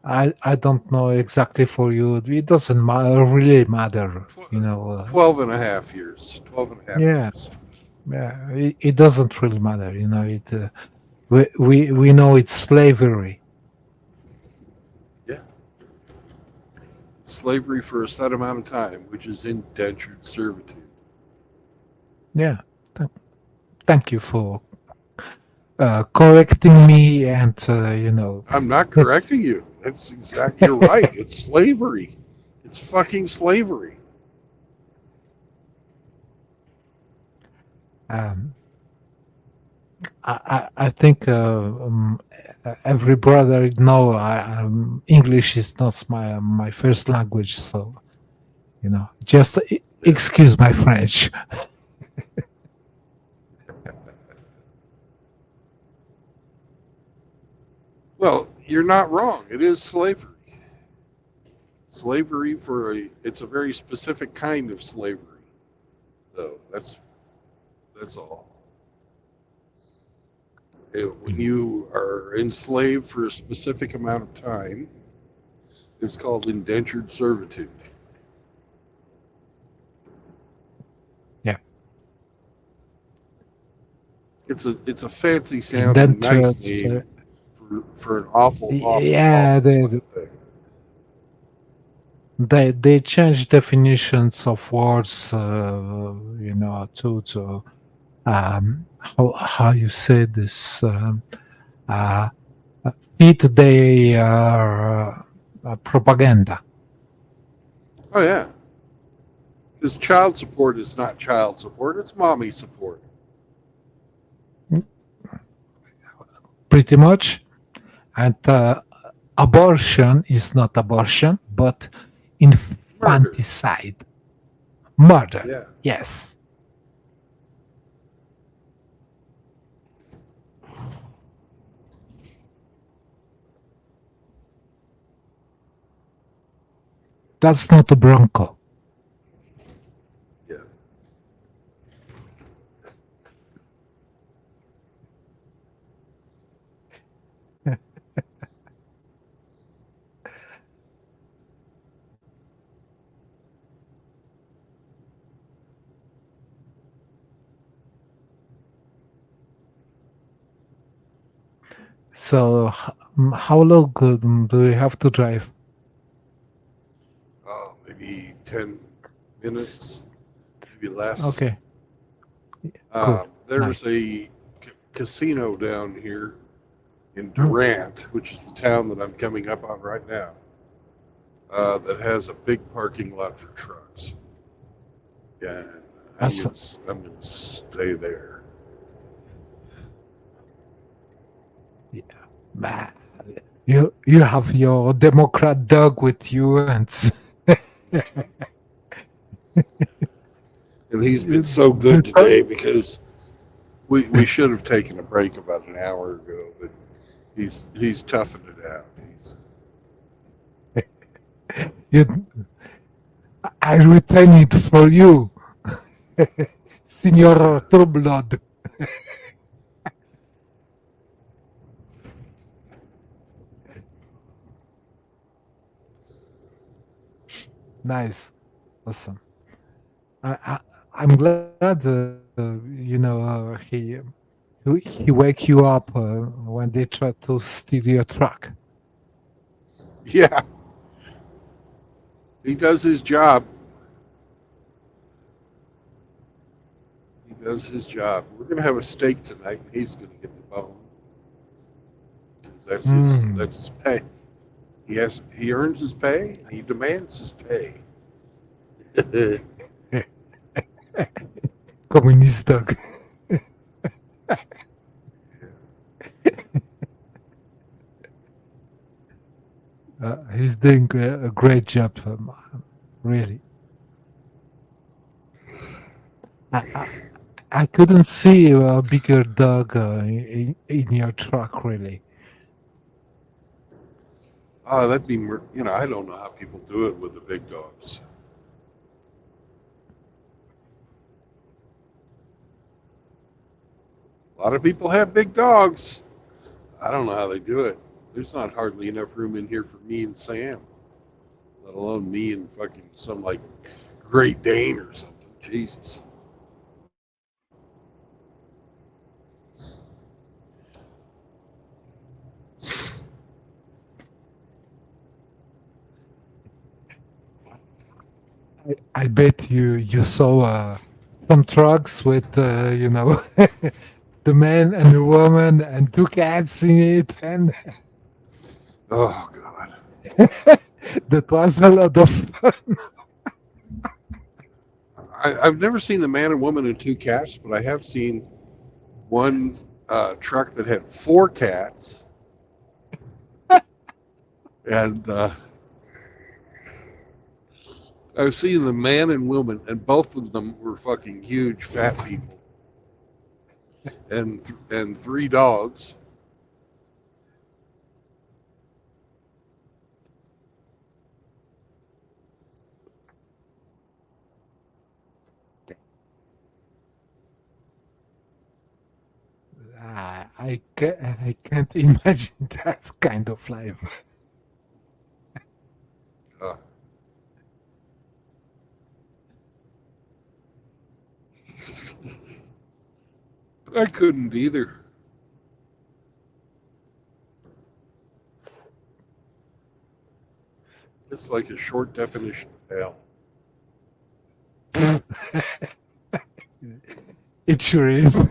I don't know exactly for you. It doesn't really matter. You know. 12 and a half years. 12 and a half Yeah, years. yeah. It doesn't really matter. You know. We know it's slavery. Yeah. Slavery for a set amount of time, which is indentured servitude. Yeah. Thank you for correcting me, and you know. I'm not correcting you. That's exactly. You're right. It's slavery. It's fucking slavery. I think every brother know English is not my first language, so you know, just excuse my French. Well, you're not wrong. It is slavery. Slavery it's a very specific kind of slavery, though. That's all. When you are enslaved for a specific amount of time, it's called indentured servitude. Yeah. It's a fancy sounding nice name for an awful yeah, thing. They change definitions of words, you know, to how you say this, fit their propaganda. Oh yeah, because child support is not child support; it's mommy support. Pretty much, and abortion is not abortion, but infanticide, murder. Yeah. Yes. That's not a Bronco. Yeah. So, how long do you have to drive? Oh, maybe 10 minutes, maybe less. Okay. Cool. There's Nice. a casino down here in Durant, which is the town that I'm coming up on right now, that has a big parking lot for trucks. Yeah, I'm gonna stay there. Yeah. You have your Democrat dog with you, and and he's been so good today because we should have taken a break about an hour ago, but he's toughened it out. I retain it for you, Senor Trueblood. Nice, awesome. I'm glad you know he wake you up when they try to steal your truck. Yeah, he does his job. He does his job. We're gonna have a steak tonight. He's gonna get the bone. 'Cause that's his pay. He earns his pay. He demands his pay. Communist dog. He's doing a great job, really. I couldn't see a bigger dog in your truck, really. Oh, that'd be, I don't know how people do it with the big dogs. A lot of people have big dogs. I don't know how they do it. There's not hardly enough room in here for me and Sam, let alone me and fucking some like Great Dane or something. Jesus. I bet you saw some trucks with the man and the woman and 2 cats in it, and Oh God. that was a lot of fun. I've never seen the man and woman and 2 cats, but I have seen one truck that had 4 cats, and I was seeing the man and woman, and both of them were fucking huge fat people, and 3 dogs. I can't imagine that kind of life. Uh, I couldn't either. It's like a short definition of hell. It sure is.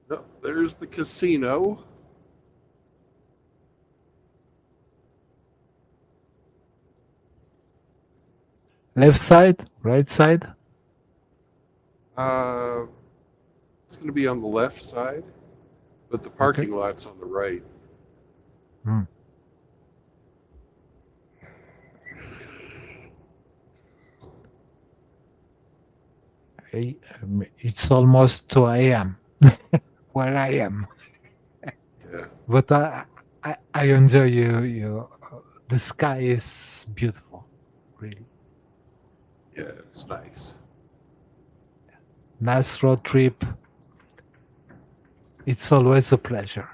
No, there's the casino. Left side, right side. It's going to be on the left side, but the parking lot's on the right. Hmm. It's almost 2 a.m. where I am. Yeah. But I enjoy you. The sky is beautiful, really. Yeah, it's nice. Nice road trip. It's always a pleasure.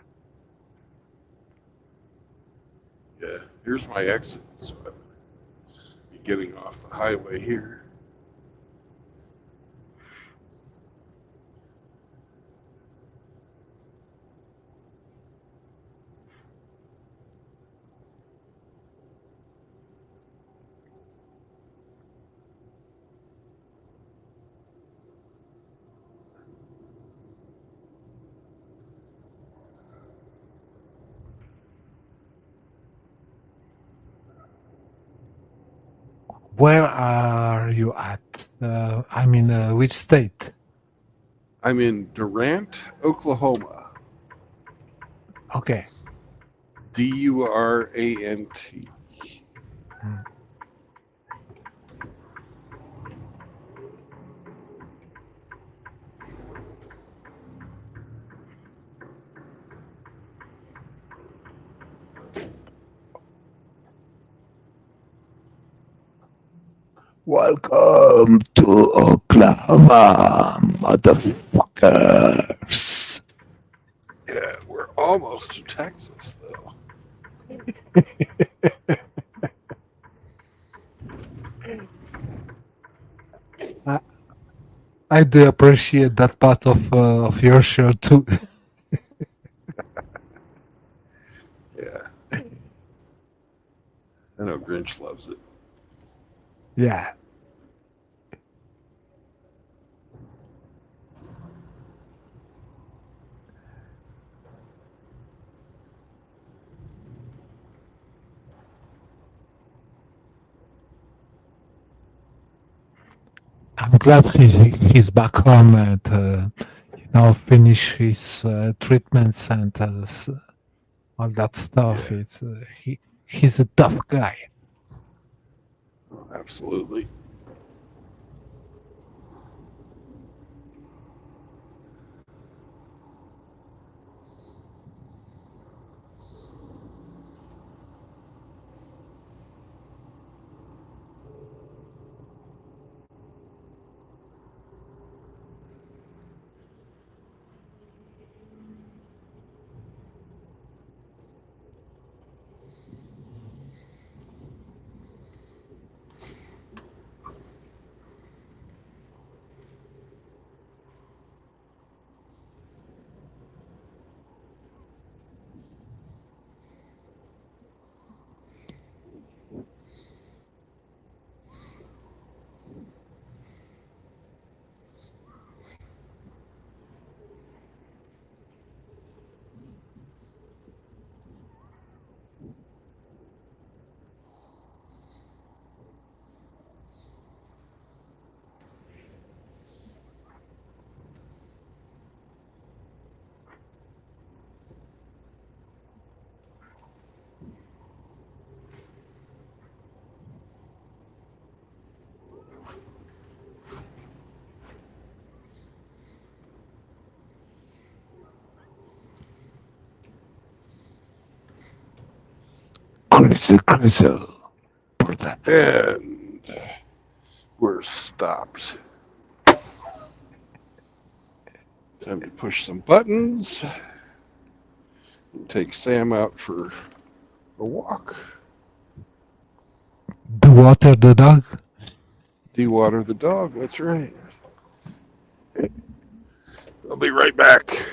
Yeah, here's my exit. So I'm getting off the highway here. Where are you at? Which state? I'm in Durant, Oklahoma. Okay. Durant. Welcome to Oklahoma, motherfuckers. Yeah, we're almost to Texas, though. I do appreciate that part of your show too. know Grinch loves it. Yeah. I'm glad he's back home and finish his treatments and all that stuff. Yeah. It's he's a tough guy. Absolutely. Crystal. For that. And we're stopped. Time to push some buttons. And take Sam out for a walk. Dewater the dog. De-water the dog, that's right. I'll be right back.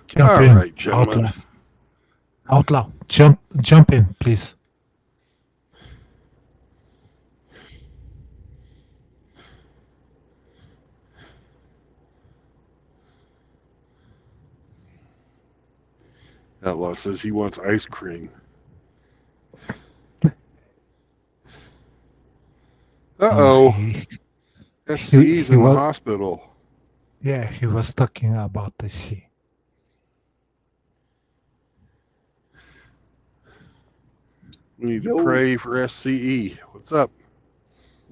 Jump All in. right, gentlemen. Outlaw. Jump in, please. Outlaw says he wants ice cream. Uh-oh. He, SCE's he in the was, hospital. yeah, he was talking about the sea. We need Yo. to pray for SCE. What's up?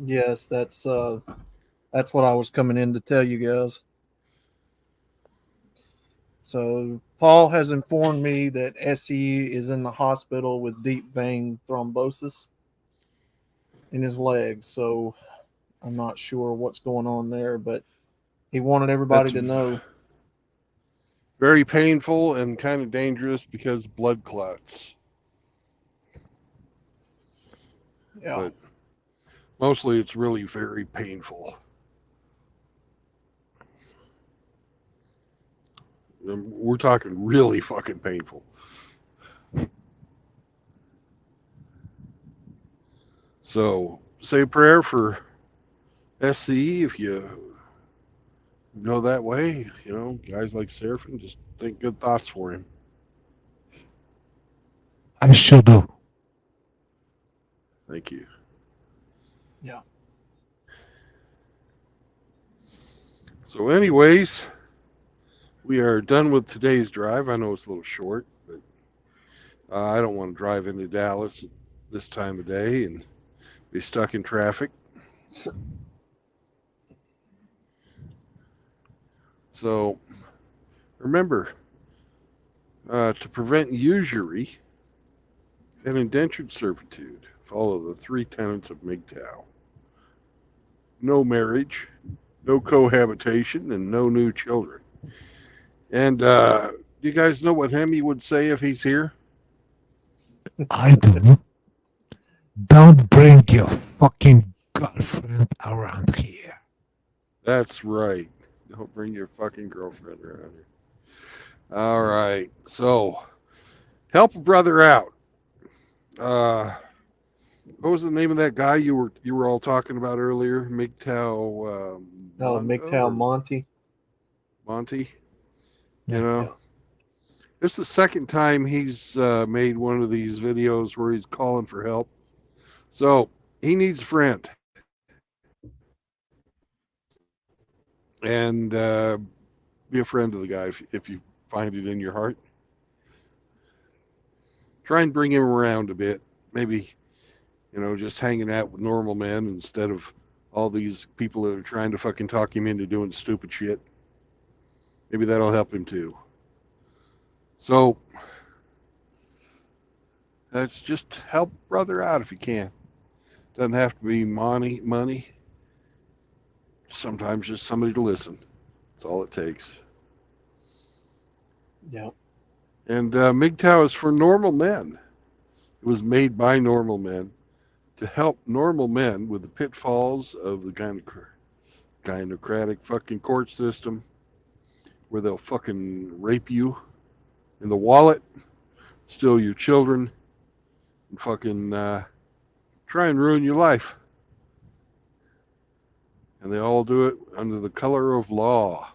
Yes, that's what I was coming in to tell you guys. So Paul has informed me that SCE is in the hospital with deep vein thrombosis in his legs. So I'm not sure what's going on there, but he wanted everybody That's to know. very painful and kind of dangerous because blood clots. Yeah. But mostly it's really very painful. We're talking really fucking painful. So say a prayer for SCE if you go that way. You know, guys like Seraphin, just think good thoughts for him. I sure do. Thank you. Yeah. So anyways, we are done with today's drive. I know it's a little short, but I don't want to drive into Dallas at this time of day and be stuck in traffic. So remember, to prevent usury and indentured servitude, follow the 3 tenets of MGTOW. No marriage, no cohabitation, and no new children. And do you guys know what Hemi would say if he's here? I do. Don't bring your fucking girlfriend around here. That's right. Don't bring your fucking girlfriend around here. All right. So, help a brother out. What was the name of that guy you were all talking about earlier? MGTOW. MGTOW Monty. Monty. Yeah. You know, this is the second time he's made one of these videos where he's calling for help. So he needs a friend. And be a friend to the guy if you find it in your heart. Try and bring him around a bit. Maybe, you know, just hanging out with normal men instead of all these people that are trying to fucking talk him into doing stupid shit. Maybe that'll help him too. So that's just help brother out if you can. Doesn't have to be money. Sometimes just somebody to listen. That's all it takes. Yeah. And MGTOW is for normal men. It was made by normal men to help normal men with the pitfalls of the gynocratic fucking court system, where they'll fucking rape you in the wallet, steal your children, and fucking try and ruin your life. And they all do it under the color of law.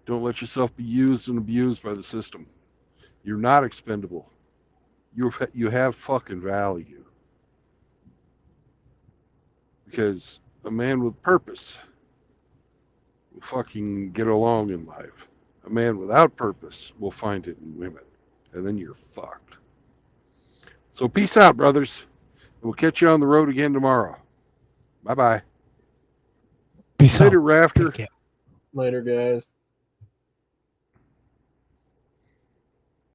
Don't let yourself be used and abused by the system. You're not expendable. You have fucking value. Because a man with purpose will fucking get along in life. A man without purpose will find it in women. And then you're fucked. So peace out, brothers. We'll catch you on the road again tomorrow. Bye-bye. Peace Later, out. Rafter. Take care. Later, guys.